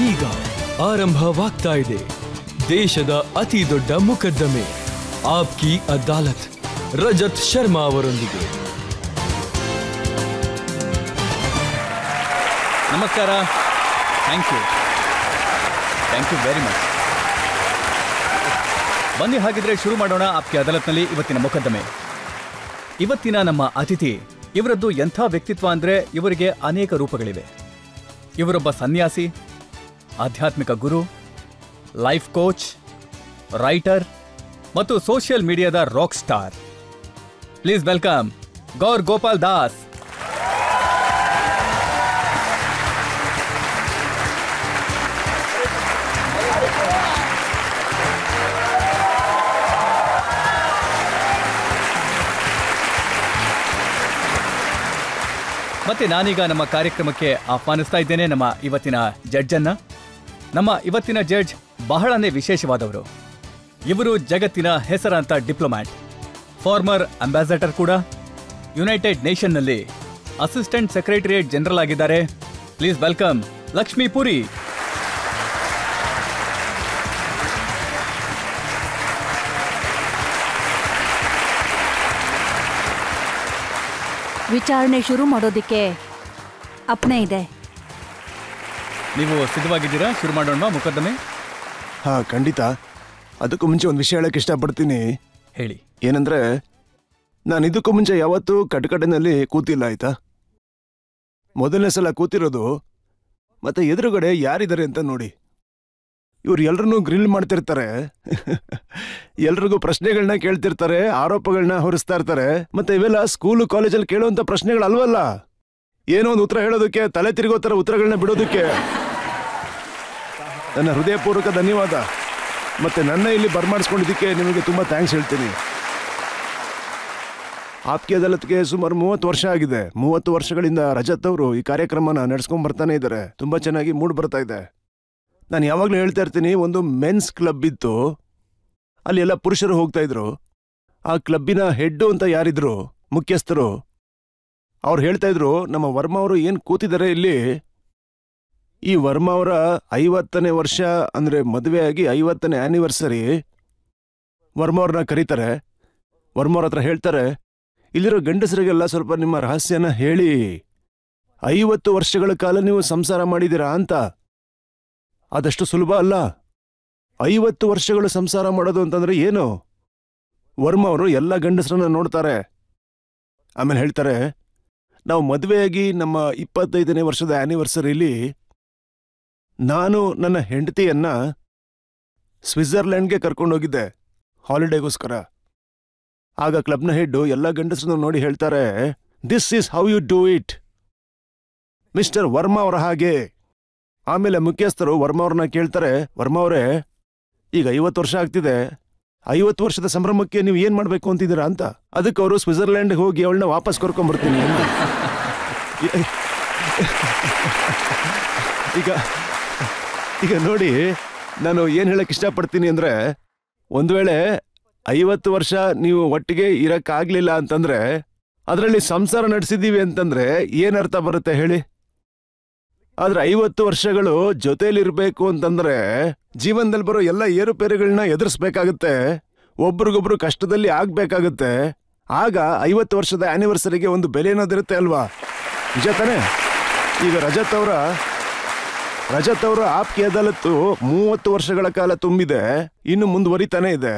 ಈಗ ಆರಂಭವಾಗ್ತಾ ಇದೆ ದೇಶದ ಅತಿ ದೊಡ್ಡ ಮೊಕದ್ದಮೆ ಆಪ್ಕಿ ಅದಾಲತ್ ರಜತ್ ಶರ್ಮಾ ಅವರೊಂದಿಗೆ. ನಮಸ್ಕಾರ. Thank you very much. ಬನ್ನಿ ಹಾಗಿದ್ರೆ ಶುರು ಮಾಡೋಣ ಆಪ್ಕಿ ಅದಾಲತ್ನಲ್ಲಿ ಇವತ್ತಿನ ಮೊಕದ್ದಮೆ. ಇವತ್ತಿನ ನಮ್ಮ ಅತಿಥಿ, ಇವರದ್ದು ಎಂಥ ವ್ಯಕ್ತಿತ್ವ ಅಂದ್ರೆ ಇವರಿಗೆ ಅನೇಕ ರೂಪಗಳಿವೆ. ಇವರೊಬ್ಬ ಸನ್ಯಾಸಿ, ಆಧ್ಯಾತ್ಮಿಕ ಗುರು, ಲೈಫ್ ಕೋಚ್, ರೈಟರ್ ಮತ್ತು ಸೋಷಿಯಲ್ ಮೀಡಿಯಾದ rock star. Please welcome Gaur Gopal Das. ಮತ್ತೆ ನಾನೀಗ ನಮ್ಮ ಕಾರ್ಯಕ್ರಮಕ್ಕೆ ಆಹ್ವಾನಿಸ್ತಾ ಇದ್ದೇನೆ ನಮ್ಮ ಇವತ್ತಿನ ಜಡ್ಜ್ ಅನ್ನ. ನಮ್ಮ ಇವತ್ತಿನ ಜಡ್ಜ್ ಬಹಳನೇ ವಿಶೇಷವಾದವರು. ಇವರು ಜಗತ್ತಿನ ಹೆಸರಾಂತ ಡಿಪ್ಲೊಮ್ಯಾಟ್, ಫಾರ್ಮರ್ ಅಂಬಾಸಡರ್ ಕೂಡ, ಯುನೈಟೆಡ್ ನೇಷನ್ನಲ್ಲಿ ಅಸಿಸ್ಟೆಂಟ್ ಸೆಕ್ರೆಟರಿಯೇಟ್ ಜನರಲ್ ಆಗಿದ್ದಾರೆ. Please welcome Lakshmi Puri. ವಿಚಾರಣೆ ಶುರು ಮಾಡೋದಿಕ್ಕೆ ಅಪ್ಪಣೆ ಇದೆ. ನೀವು ಸಿದ್ಧವಾಗಿದ್ದೀರಾ? ಶುರು ಮಾಡೋಣ ಮೊಕದ್ದಮೆ. ಹಾ, ಖಂಡಿತ. ಅದಕ್ಕೂ ಮುಂಚೆ ಒಂದು ವಿಷಯ ಹೇಳಕ್ಕೆ ಇಷ್ಟಪಡ್ತೀನಿ. ಹೇಳಿ. ಏನಂದ್ರೆ, ನಾನು ಇದಕ್ಕೂ ಮುಂಚೆ ಯಾವತ್ತೂ ಕಟಕಟೆನಲ್ಲಿ ಕೂತಿಲ್ಲ, ಆಯ್ತಾ? ಮೊದಲನೇ ಸಲ ಕೂತಿರೋದು. ಮತ್ತೆ ಎದುರುಗಡೆ ಯಾರಿದ್ದಾರೆ ಅಂತ ನೋಡಿ. ಇವ್ರು ಎಲ್ರನ್ನೂ ಗ್ರಿಲ್ ಮಾಡ್ತಿರ್ತಾರೆ, ಎಲ್ರಿಗೂ ಪ್ರಶ್ನೆಗಳನ್ನ ಕೇಳ್ತಿರ್ತಾರೆ, ಆರೋಪಗಳನ್ನ ಹೊರಿಸ್ತಾ ಇರ್ತಾರೆ. ಮತ್ತೆ ಇವೆಲ್ಲ ಸ್ಕೂಲು ಕಾಲೇಜಲ್ಲಿ ಕೇಳುವಂತ ಪ್ರಶ್ನೆಗಳಲ್ವಲ್ಲ, ಏನೋ ಒಂದು ಉತ್ತರ ಹೇಳೋದಕ್ಕೆ, ತಲೆ ತಿರುಗೋ ಥರ ಉತ್ತರಗಳನ್ನ ಬಿಡೋದಕ್ಕೆ. ನನ್ನ ಹೃದಯಪೂರ್ವಕ ಧನ್ಯವಾದ. ಮತ್ತೆ ನನ್ನ ಇಲ್ಲಿ ಬರ್ಮಾಡಿಸ್ಕೊಂಡಿದ್ದಕ್ಕೆ ನಿಮಗೆ ತುಂಬಾ ಥ್ಯಾಂಕ್ಸ್ ಹೇಳ್ತೀನಿ. ಆಪ್ಕಿ ಅದಾಲತ್ಗೆ ಸುಮಾರು 30 ವರ್ಷ ಆಗಿದೆ. 30 ವರ್ಷಗಳಿಂದ ರಜತ್ ಅವರು ಈ ಕಾರ್ಯಕ್ರಮನ ನಡೆಸ್ಕೊಂಡ್ ಬರ್ತಾನೆ ಇದ್ದಾರೆ. ತುಂಬಾ ಚೆನ್ನಾಗಿ ಮೂಡ್ ಬರ್ತಾ ಇದೆ. ನಾನು ಯಾವಾಗಲೂ ಹೇಳ್ತಾ ಇರ್ತೀನಿ, ಒಂದು ಮೆನ್ಸ್ ಕ್ಲಬ್ ಇತ್ತು, ಅಲ್ಲಿ ಎಲ್ಲ ಪುರುಷರು ಹೋಗ್ತಾ ಇದ್ರು. ಆ ಕ್ಲಬ್ಬಿನ ಹೆಡ್ ಅಂತ ಯಾರಿದ್ರು, ಮುಖ್ಯಸ್ಥರು, ಅವ್ರು ಹೇಳ್ತಾ ಇದ್ರು, ನಮ್ಮ ವರ್ಮಾ ಅವರು ಏನು ಕೂತಿದ್ದಾರೆ ಇಲ್ಲಿ, ಈ ವರ್ಮಾ ಅವರ 50ನೇ ವರ್ಷ ಅಂದ್ರೆ ಮದುವೆಯಾಗಿ 50ನೇ ಆನಿವರ್ಸರಿ. ವರ್ಮಾ ಅವ್ರನ್ನ ಕರೀತಾರೆ. ವರ್ಮಾ ಅವ್ರ ಹತ್ರ ಹೇಳ್ತಾರೆ, ಇಲ್ಲಿರೋ ಗಂಡಸರಿಗೆಲ್ಲ ಸ್ವಲ್ಪ ನಿಮ್ಮ ರಹಸ್ಯನ ಹೇಳಿ, 50 ವರ್ಷಗಳ ಕಾಲ ನೀವು ಸಂಸಾರ ಮಾಡಿದ್ದೀರಾ ಅಂತ. ಅದಷ್ಟು ಸುಲಭ ಅಲ್ಲ. 50 ವರ್ಷಗಳು ಸಂಸಾರ ಮಾಡೋದು ಅಂತಂದ್ರೆ ಏನು? ವರ್ಮಾ ಅವರು ಎಲ್ಲ ಗಂಡಸರನ್ನ ನೋಡ್ತಾರೆ. ಆಮೇಲೆ ಹೇಳ್ತಾರೆ, ನಾವು ಮದುವೆಯಾಗಿ ನಮ್ಮ 25ನೇ ವರ್ಷದ ಆನಿವರ್ಸರಿಲಿ ನಾನು ನನ್ನ ಹೆಂಡತಿಯನ್ನ ಸ್ವಿಟ್ಜರ್ಲೆಂಡ್ಗೆ ಕರ್ಕೊಂಡೋಗಿದ್ದೆ ಹಾಲಿಡೇಗೋಸ್ಕರ. ಆಗ ಕ್ಲಬ್ನ ಹೆಡ್ ಎಲ್ಲ ಗಂಡಸರನ್ನ ನೋಡಿ ಹೇಳ್ತಾರೆ, this is how you do it mister Verma ಅವರ ಹಾಗೆ. ಆಮೇಲೆ ಮುಖ್ಯಸ್ಥರು ವರ್ಮಾ ಅವ್ರನ್ನ ಕೇಳ್ತಾರೆ, ವರ್ಮಾ ಅವರೇ, ಈಗ 50 ವರ್ಷ ಆಗ್ತಿದೆ, 50 ವರ್ಷದ ಸಂಭ್ರಮಕ್ಕೆ ನೀವು ಏನ್ ಮಾಡ್ಬೇಕು ಅಂತಿದ್ದೀರಾ ಅಂತ. ಅದಕ್ಕೆ ಅವರು ಸ್ವಿಟ್ಜರ್ಲೆಂಡ್ ಹೋಗಿ ಅವಳನ್ನ ವಾಪಸ್ ಕರ್ಕೊಂಡ್ಬರ್ತೀನಿ ಅಂತ. ಈಗ ನೋಡಿ, ನಾನು ಏನ್ ಹೇಳಕ್ ಇಷ್ಟಪಡ್ತೀನಿ ಅಂದ್ರೆ, ಒಂದ್ ವೇಳೆ 50 ವರ್ಷ ನೀವು ಒಟ್ಟಿಗೆ ಇರಕ್ಕಾಗ್ಲಿಲ್ಲ ಅಂತಂದ್ರೆ, ಅದರಲ್ಲಿ ಸಂಸಾರ ನಡೆಸಿದೀವಿ ಅಂತಂದ್ರೆ ಏನ್ ಅರ್ಥ ಬರುತ್ತೆ ಹೇಳಿ? ಆದ್ರೆ 50 ವರ್ಷಗಳು ಜೊತೆಲಿರ್ಬೇಕು ಅಂತಂದ್ರೆ ಜೀವನದಲ್ಲಿ ಬರೋ ಎಲ್ಲ ಏರುಪೇರುಗಳನ್ನ ಎದುರಿಸ್ಬೇಕಾಗತ್ತೆ, ಒಬ್ರಿಗೊಬ್ರು ಕಷ್ಟದಲ್ಲಿ ಆಗ್ಬೇಕಾಗತ್ತೆ. ಆಗ 50 ವರ್ಷದ ಆನಿವರ್ಸರಿಗೆ ಒಂದು ಬೆಲೆ ಅನ್ನೋದಿರುತ್ತೆ ಅಲ್ವಾ? ನಿಜ ತಾನೆ? ಈಗ ರಜತ್ ಅವರ ಆಪ್ಕಿ ಅದಾಲತ್ತು 30 ವರ್ಷಗಳ ಕಾಲ ತುಂಬಿದೆ, ಇನ್ನು ಮುಂದುವರಿತಾನೆ ಇದೆ.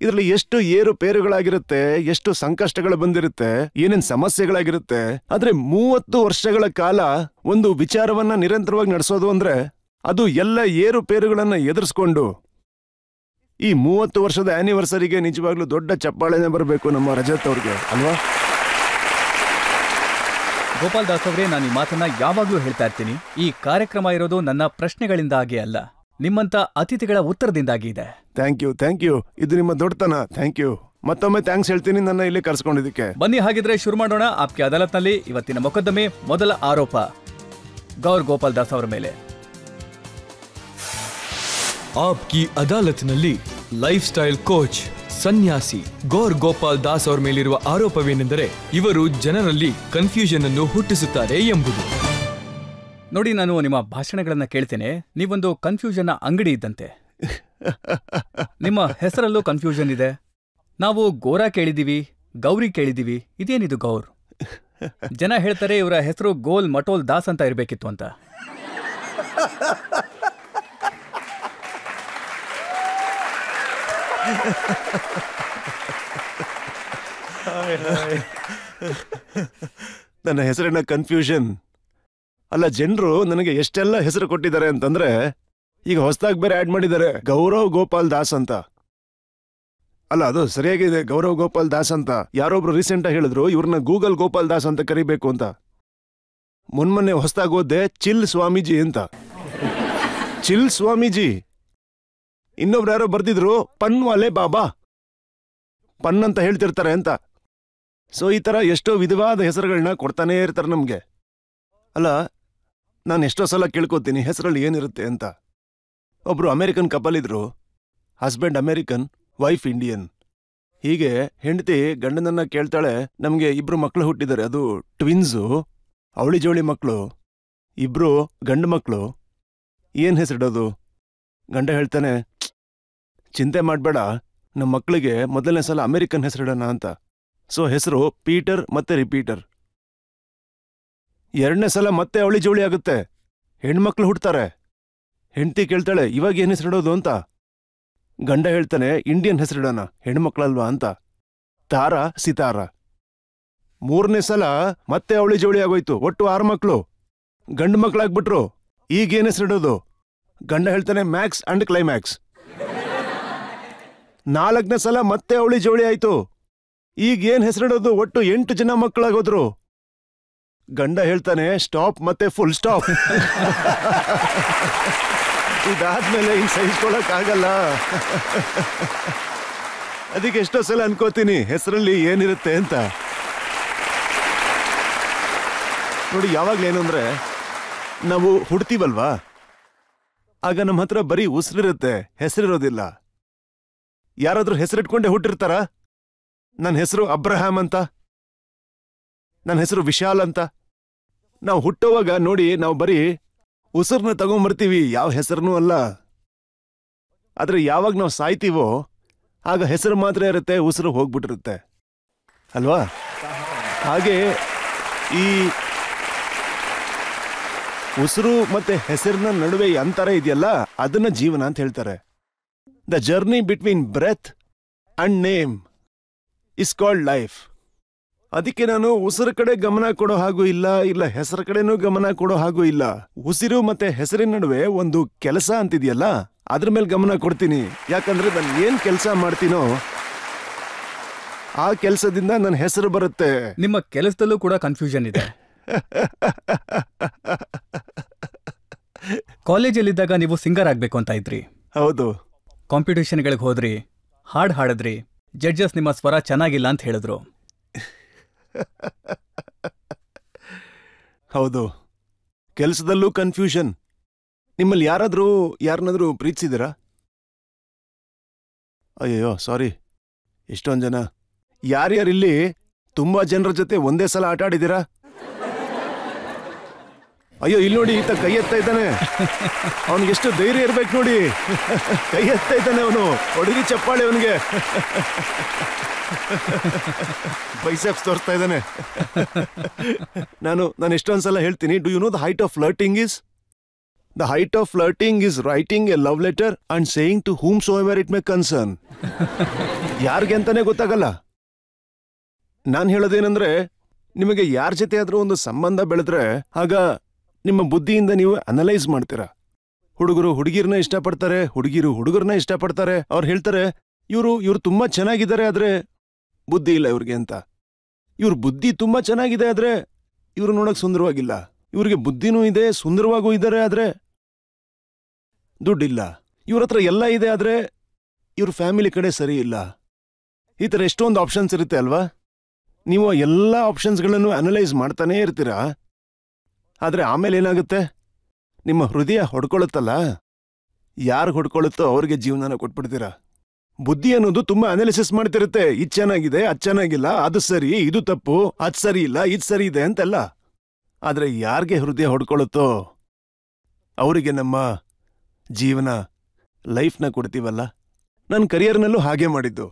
ಇದರಲ್ಲಿ ಎಷ್ಟು ಏರುಪೇರುಗಳಾಗಿರುತ್ತೆ, ಎಷ್ಟು ಸಂಕಷ್ಟಗಳು ಬಂದಿರುತ್ತೆ, ಏನೇನ್ ಸಮಸ್ಯೆಗಳಾಗಿರುತ್ತೆ. ಆದ್ರೆ 30 ವರ್ಷಗಳ ಕಾಲ ಒಂದು ವಿಚಾರವನ್ನ ನಿರಂತರವಾಗಿ ನಡೆಸೋದು ಅಂದ್ರೆ, ಅದು ಎಲ್ಲ ಏರುಪೇರುಗಳನ್ನ ಎದುರಿಸ್ಕೊಂಡು ಈ 30 ವರ್ಷದ ಆನಿವರ್ಸರಿಗೆ ನಿಜವಾಗ್ಲೂ ದೊಡ್ಡ ಚಪ್ಪಾಳೆನೇ ಬರಬೇಕು ನಮ್ಮ ರಜತ್ ಅವ್ರಿಗೆ, ಅಲ್ವಾ? ಗೋಪಾಲ್ ದಾಸ್ ಅವರೇ, ನಾನು ಈ ಮಾತನ್ನ ಯಾವಾಗ್ಲೂ ಹೇಳ್ತಾ ಇರ್ತೀನಿ, ಈ ಕಾರ್ಯಕ್ರಮ ಇರೋದು ನನ್ನ ಪ್ರಶ್ನೆಗಳಿಂದಾಗಿ ಅಲ್ಲ, ನಿಮ್ಮಂತ ಅತಿಥಿಗಳ ಉತ್ತರದಿಂದಾಗಿ ಇದೆ. Thank you. ಇದು ನಿಮ್ಮ ದೊಡ್ಡತನ. Thank you. ಮತ್ತೊಮ್ಮೆ ಥ್ಯಾಂಕ್ಸ್ ಹೇಳ್ತೀನಿ ನನ್ನ ಇಲ್ಲಿ ಕರ್ಸ್ಕೊಂಡಿದ್ದಕ್ಕೆ. ಬನ್ನಿ ಹಾಗಿದ್ರೆ ಶುರು ಮಾಡೋಣ ಆಪ್ಕಿ ಅದಾಲತ್ನಲ್ಲಿ ಇವತ್ತಿನ ಮೊಕದ್ದಮೆ. ಮೊದಲ ಆರೋಪ ಗೌರ್ ಗೋಪಾಲ್ ದಾಸ್ ಅವರ ಮೇಲೆ. ಆಪ್ಕಿ ಅದಾಲತ್ನಲ್ಲಿ ಲೈಫ್ ಸ್ಟೈಲ್ ಕೋಚ್ ಸನ್ಯಾಸಿ ಗೌರ್ ಗೋಪಾಲ್ ದಾಸ್ ಅವರ ಮೇಲಿರುವ ಆರೋಪವೇನೆಂದರೆ, ಇವರು ಜನರಲ್ಲಿ ಕನ್ಫ್ಯೂಷನ್ ಅನ್ನು ಹುಟ್ಟಿಸುತ್ತಾರೆ ಎಂಬುದು. ನೋಡಿ, ನಾನು ನಿಮ್ಮ ಭಾಷಣಗಳನ್ನ ಕೇಳ್ತೇನೆ. ನೀವೊಂದು ಕನ್ಫ್ಯೂಷನ್ನ ಅಂಗಡಿ ಇದ್ದಂತೆ. ನಿಮ್ಮ ಹೆಸರಲ್ಲೂ ಕನ್ಫ್ಯೂಷನ್ ಇದೆ. ನಾವು ಗೋರಾ ಕೇಳಿದೀವಿ, ಗೌರಿ ಕೇಳಿದೀವಿ. ಇದೇನಿದು ಗೌರ್? ಜನ ಹೇಳ್ತಾರೆ ಇವರ ಹೆಸರು ಗೋಲ್ ಮಟೋಲ್ ದಾಸ್ ಅಂತ ಇರಬೇಕಿತ್ತು ಅಂತ. ನನ್ನ ಹೆಸರಿನ ಕನ್ಫ್ಯೂಷನ್ ಅಲ್ಲ. ಜನರು ನನಗೆ ಎಷ್ಟೆಲ್ಲ ಹೆಸರು ಕೊಟ್ಟಿದ್ದಾರೆ ಅಂತಂದ್ರೆ, ಈಗ ಹೊಸದಾಗಿ ಬೇರೆ ಆಡ್ ಮಾಡಿದ್ದಾರೆ ಗೌರವ್ ಗೋಪಾಲ್ ದಾಸ್ ಅಂತ. ಅಲ್ಲ, ಅದು ಸರಿಯಾಗಿದೆ, ಗೌರವ್ ಗೋಪಾಲ್ ದಾಸ್ ಅಂತ. ಯಾರೊಬ್ರು ರೀಸೆಂಟ್ ಆಗಿ ಹೇಳಿದ್ರು ಇವ್ರನ್ನ ಗೂಗಲ್ ಗೋಪಾಲ್ ದಾಸ್ ಅಂತ ಕರಿಬೇಕು ಅಂತ. ಮೊನ್ನೆ ಹೊಸದಾಗಿ ಓದ್ದೆ ಚಿಲ್ ಸ್ವಾಮೀಜಿ ಅಂತ. ಚಿಲ್ ಸ್ವಾಮೀಜಿ. ಇನ್ನೊಬ್ರು ಯಾರೋ ಬರ್ದಿದ್ರು ಪನ್ ವಾಲೆ ಬಾಬಾ, ಪನ್ ಅಂತ ಹೇಳ್ತಿರ್ತಾರೆ ಅಂತ. ಸೊ ಈ ತರ ಎಷ್ಟೋ ವಿಧವಾದ ಹೆಸರುಗಳನ್ನ ಕೊಡ್ತಾನೇ ಇರ್ತಾರೆ ನಮ್ಗೆ. ಅಲ್ಲ, ನಾನು ಎಷ್ಟೋ ಸಲ ಕೇಳ್ಕೊತೀನಿ ಹೆಸರಲ್ಲಿ ಏನಿರುತ್ತೆ ಅಂತ. ಒಬ್ರು ಅಮೆರಿಕನ್ ಕಪಲ್ ಇದ್ರು, ಹಸ್ಬೆಂಡ್ ಅಮೆರಿಕನ್, ವೈಫ್ ಇಂಡಿಯನ್. ಹೀಗೆ ಹೆಂಡತಿ ಗಂಡನನ್ನ ಕೇಳ್ತಾಳೆ, ನಮ್ಗೆ 2 ಮಕ್ಕಳು ಹುಟ್ಟಿದ್ದಾರೆ, ಅದು ಟ್ವಿನ್ಸು, ಅವಳಿ ಜೋಳಿ ಮಕ್ಕಳು, 2 ಗಂಡು ಮಕ್ಕಳು, ಏನ್ ಹೆಸರಿಡೋದು? ಗಂಡ ಹೇಳ್ತಾನೆ, ಚಿಂತೆ ಮಾಡ್ಬೇಡ, ನಮ್ಮ ಮಕ್ಕಳಿಗೆ ಮೊದಲನೇ ಸಲ ಅಮೆರಿಕನ್ ಹೆಸರಿಡೋಣ ಅಂತ. ಸೊ ಹೆಸರು ಪೀಟರ್ ಮತ್ತೆ ರಿಪೀಟರ್. 2ನೇ ಸಲ ಮತ್ತೆ ಅವಳಿ ಜೋಳಿ ಆಗುತ್ತೆ, ಹೆಣ್ಮಕ್ಳು ಹುಡ್ತಾರೆ. ಹೆಂಡತಿ ಕೇಳ್ತಾಳೆ, ಇವಾಗ ಏನ್ ಹೆಸರಿಡೋದು ಅಂತ. ಗಂಡ ಹೇಳ್ತಾನೆ, ಇಂಡಿಯನ್ ಹೆಸರಿಡೋಣ, ಹೆಣ್ಮಕ್ಳಲ್ವಾ ಅಂತ. ತಾರಾ, ಸಿತಾರ. 3ನೇ ಸಲ ಮತ್ತೆ ಅವಳಿ ಜೋಳಿ ಆಗೋಯ್ತು, ಒಟ್ಟು 6 ಮಕ್ಕಳು, ಗಂಡು ಮಕ್ಕಳಾಗ್ಬಿಟ್ರು. ಈಗೇನ್ ಹೆಸರಿಡೋದು? ಗಂಡ ಹೇಳ್ತಾನೆ, ಮ್ಯಾಕ್ಸ್ ಅಂಡ್ ಕ್ಲೈಮ್ಯಾಕ್ಸ್. 4ನೇ ಸಲ ಮತ್ತೆ ಅವಳಿ ಜೋಳಿ ಆಯ್ತು, ಈಗೇನ್ ಹೆಸರಿಡೋದು? ಒಟ್ಟು 8 ಜನ ಮಕ್ಕಳಾಗೋದ್ರು. ಗಂಡ ಹೇಳ್ತಾನೆ, ಸ್ಟಾಪ್ ಮತ್ತೆ ಫುಲ್ ಸ್ಟಾಪ್. ಇದಾದ್ಮೇಲೆ ಈಗ ಸಹಿಸ್ಕೊಳಕ್ ಆಗಲ್ಲ. ಅದಕ್ಕೆ ಎಷ್ಟೋ ಸಲ ಅನ್ಕೋತೀನಿ ಹೆಸರಲ್ಲಿ ಏನಿರುತ್ತೆ ಅಂತ. ನೋಡಿ, ಯಾವಾಗ್ಲೇನು ಅಂದ್ರೆ, ನಾವು ಹುಡ್ತೀವಲ್ವಾ, ಆಗ ನಮ್ಮ ಹತ್ರ ಬರೀ ಉಸಿರಿರುತ್ತೆ, ಹೆಸರಿರೋದಿಲ್ಲ. ಯಾರಾದ್ರೂ ಹೆಸರಿಟ್ಕೊಂಡೆ ಹುಟ್ಟಿರ್ತಾರ? ನನ್ನ ಹೆಸರು ಅಬ್ರಹಾಂ ಅಂತ, ನನ್ನ ಹೆಸರು ವಿಶಾಲ್ ಅಂತ. ನಾವು ಹುಟ್ಟೋವಾಗ ನೋಡಿ, ನಾವು ಬರೀ ಉಸಿರನ್ನ ತಗೊಂಬರ್ತೀವಿ, ಯಾವ ಹೆಸರನ್ನೂ ಅಲ್ಲ. ಆದ್ರೆ ಯಾವಾಗ ನಾವು ಸಾಯ್ತೀವೋ ಆಗ ಹೆಸರು ಮಾತ್ರ ಇರುತ್ತೆ, ಉಸಿರು ಹೋಗ್ಬಿಟ್ಟಿರುತ್ತೆ ಅಲ್ವಾ? ಹಾಗೆ ಈ ಉಸಿರು ಮತ್ತೆ ಹೆಸರಿನ ನಡುವೆ ಅಂತರ ಇದೆಯಲ್ಲ, ಅದನ್ನ ಜೀವನ ಅಂತ ಹೇಳ್ತಾರೆ. The journey between breath and name is called life. ಅದಕ್ಕೆ ನಾನು ಉಸಿರು ಕಡೆ ಗಮನ ಕೊಡೋ ಹಾಗೂ ಇಲ್ಲ ಹೆಸರು ಕಡೆನೂ ಗಮನ ಕೊಡೋ ಹಾಗೂ ಇಲ್ಲ. ಉಸಿರು ಮತ್ತೆ ಹೆಸರಿನ ನಡುವೆ ಒಂದು ಕೆಲಸ ಅಂತಿದೆಯಲ್ಲ, ಅದ್ರ ಮೇಲೆ ಗಮನ ಕೊಡ್ತೀನಿ. ಯಾಕಂದ್ರೆ ನಾನು ಏನ್ ಕೆಲಸ ಮಾಡ್ತೀನೋ ಆ ಕೆಲಸದಿಂದ ನನ್ನ ಹೆಸರು ಬರುತ್ತೆ. ನಿಮ್ಮ ಕೆಲಸದಲ್ಲೂ ಕೂಡ ಕನ್ಫ್ಯೂಷನ್ ಇದೆ. ಕಾಲೇಜಲ್ಲಿದ್ದಾಗ ನೀವು ಸಿಂಗರ್ ಆಗ್ಬೇಕು ಅಂತ ಇದ್ರಿ. ಹೌದು. ಕಾಂಪಿಟೇಷನ್ಗಳಿಗೆ ಹೋದ್ರಿ, ಹಾಡ್ ಹಾಡಿದ್ರಿ, ಜಡ್ಜಸ್ ನಿಮ್ಮ ಸ್ವರ ಚೆನ್ನಾಗಿಲ್ಲ ಅಂತ ಹೇಳಿದ್ರು. ಹೌದು. ಕೆಲಸದಲ್ಲೂ ಕನ್ಫ್ಯೂಷನ್. ನಿಮ್ಮಲ್ಲಿ ಯಾರನ್ನಾದ್ರೂ ಪ್ರೀತಿಸಿದಿರಾ? ಅಯ್ಯೋ ಸಾರಿ, ಎಷ್ಟೊಂದು ಜನ. ಯಾರ್ಯಾರಿಲ್ಲಿ ತುಂಬಾ ಜನರ ಜೊತೆ ಒಂದೇ ಸಲ ಆಟ ಆಡಿದ್ದೀರಾ? ಅಯ್ಯೋ, ಇಲ್ಲಿ ನೋಡಿ, ಈತ ಕೈ ಎತ್ತಾ ಇದ್ದಾನೆ. ಅವನಿಗೆಷ್ಟು ಧೈರ್ಯ ಇರ್ಬೇಕು ನೋಡಿ, ಕೈ ಎತ್ತಾ ಇದ್ದಾನೆ ಅವನು. ಹೊಡಿರಿ ಚಪ್ಪಾಳೆ ಅವನಿಗೆ. ಬೈಸೆಪ್ಸ್ ತೋರಿಸ್ತಾ ಇದ್ದಾನೆ. ನಾನು ಎಷ್ಟೊಂದ್ಸಲ ಹೇಳ್ತೀನಿ, do you know the height of flirting is? The height of flirting is writing a love letter and saying to whomsoever it may concern. ಯಾರಿಗೆ ಅಂತಾನೆ ಗೊತ್ತಾಗಲ್ಲ. ನಾನು ಹೇಳೋದೇನಂದ್ರೆ, ನಿಮಗೆ ಯಾರ ಜೊತೆ ಆದ್ರೂ ಒಂದು ಸಂಬಂಧ ಬೆಳೆದ್ರೆ ಆಗ ನಿಮ್ಮ ಬುದ್ಧಿಯಿಂದ ನೀವು ಅನಲೈಸ್ ಮಾಡ್ತೀರಾ. ಹುಡುಗರು ಹುಡುಗಿರ್ನ ಇಷ್ಟಪಡ್ತಾರೆ, ಹುಡುಗಿರು ಹುಡುಗರನ್ನ ಇಷ್ಟಪಡ್ತಾರೆ. ಅವ್ರು ಹೇಳ್ತಾರೆ, ಇವ್ರು ತುಂಬಾ ಚೆನ್ನಾಗಿದ್ದಾರೆ, ಆದ್ರೆ ಬುದ್ಧಿ ಇಲ್ಲ ಇವ್ರಿಗೆ ಅಂತ. ಇವ್ರ ಬುದ್ಧಿ ತುಂಬಾ ಚೆನ್ನಾಗಿದೆ, ಆದ್ರೆ ಇವ್ರು ನೋಡಕ್ ಸುಂದರವಾಗಿಲ್ಲ. ಇವ್ರಿಗೆ ಬುದ್ಧಿನೂ ಇದೆ, ಸುಂದರವಾಗೂ ಇದ್ದಾರೆ, ಆದ್ರೆ ದುಡ್ಡಿಲ್ಲ. ಇವ್ರ ಹತ್ರ ಎಲ್ಲ ಇದೆ, ಆದ್ರೆ ಇವ್ರ ಫ್ಯಾಮಿಲಿ ಕಡೆ ಸರಿ ಇಲ್ಲ. ಈ ತರ ಎಷ್ಟೊಂದು ಆಪ್ಷನ್ಸ್ ಇರುತ್ತೆ ಅಲ್ವಾ? ನೀವು ಎಲ್ಲ ಆಪ್ಷನ್ಸ್ಗಳನ್ನು ಅನಲೈಸ್ ಮಾಡ್ತಾನೇ ಇರ್ತೀರಾ. ಆದ್ರೆ ಆಮೇಲೆ ಏನಾಗುತ್ತೆ? ನಿಮ್ಮ ಹೃದಯ ಹೊಡ್ಕೊಳ್ಳುತ್ತಲ್ಲ, ಯಾರು ಹೊಡ್ಕೊಳ್ಳುತ್ತೋ ಅವ್ರಿಗೆ ಜೀವನನ ಕೊಟ್ಬಿಡ್ತೀರಾ. ಬುದ್ಧಿ ಅನ್ನೋದು ತುಂಬಾ ಅನಾಲಿಸಿಸ್ ಮಾಡ್ತಿರುತ್ತೆ. ಇದು ಚೆನ್ನಾಗಿದೆ, ಅದು ಚೆನ್ನಾಗಿಲ್ಲ, ಅದು ಸರಿ, ಇದು ತಪ್ಪು, ಅದು ಸರಿ ಇಲ್ಲ, ಇದು ಸರಿ ಇದೆ ಅಂತೆಲ್ಲ. ಆದ್ರೆ ಯಾರಿಗೆ ಹೃದಯ ಹೊಡ್ಕೊಳ್ಳುತ್ತೋ ಅವರಿಗೆ ನಮ್ಮ ಜೀವನ ಲೈಫ್ನ ಕೊಡ್ತೀವಲ್ಲ. ನನ್ನ ಕರಿಯರ್ನಲ್ಲೂ ಹಾಗೆ ಮಾಡಿದ್ದು.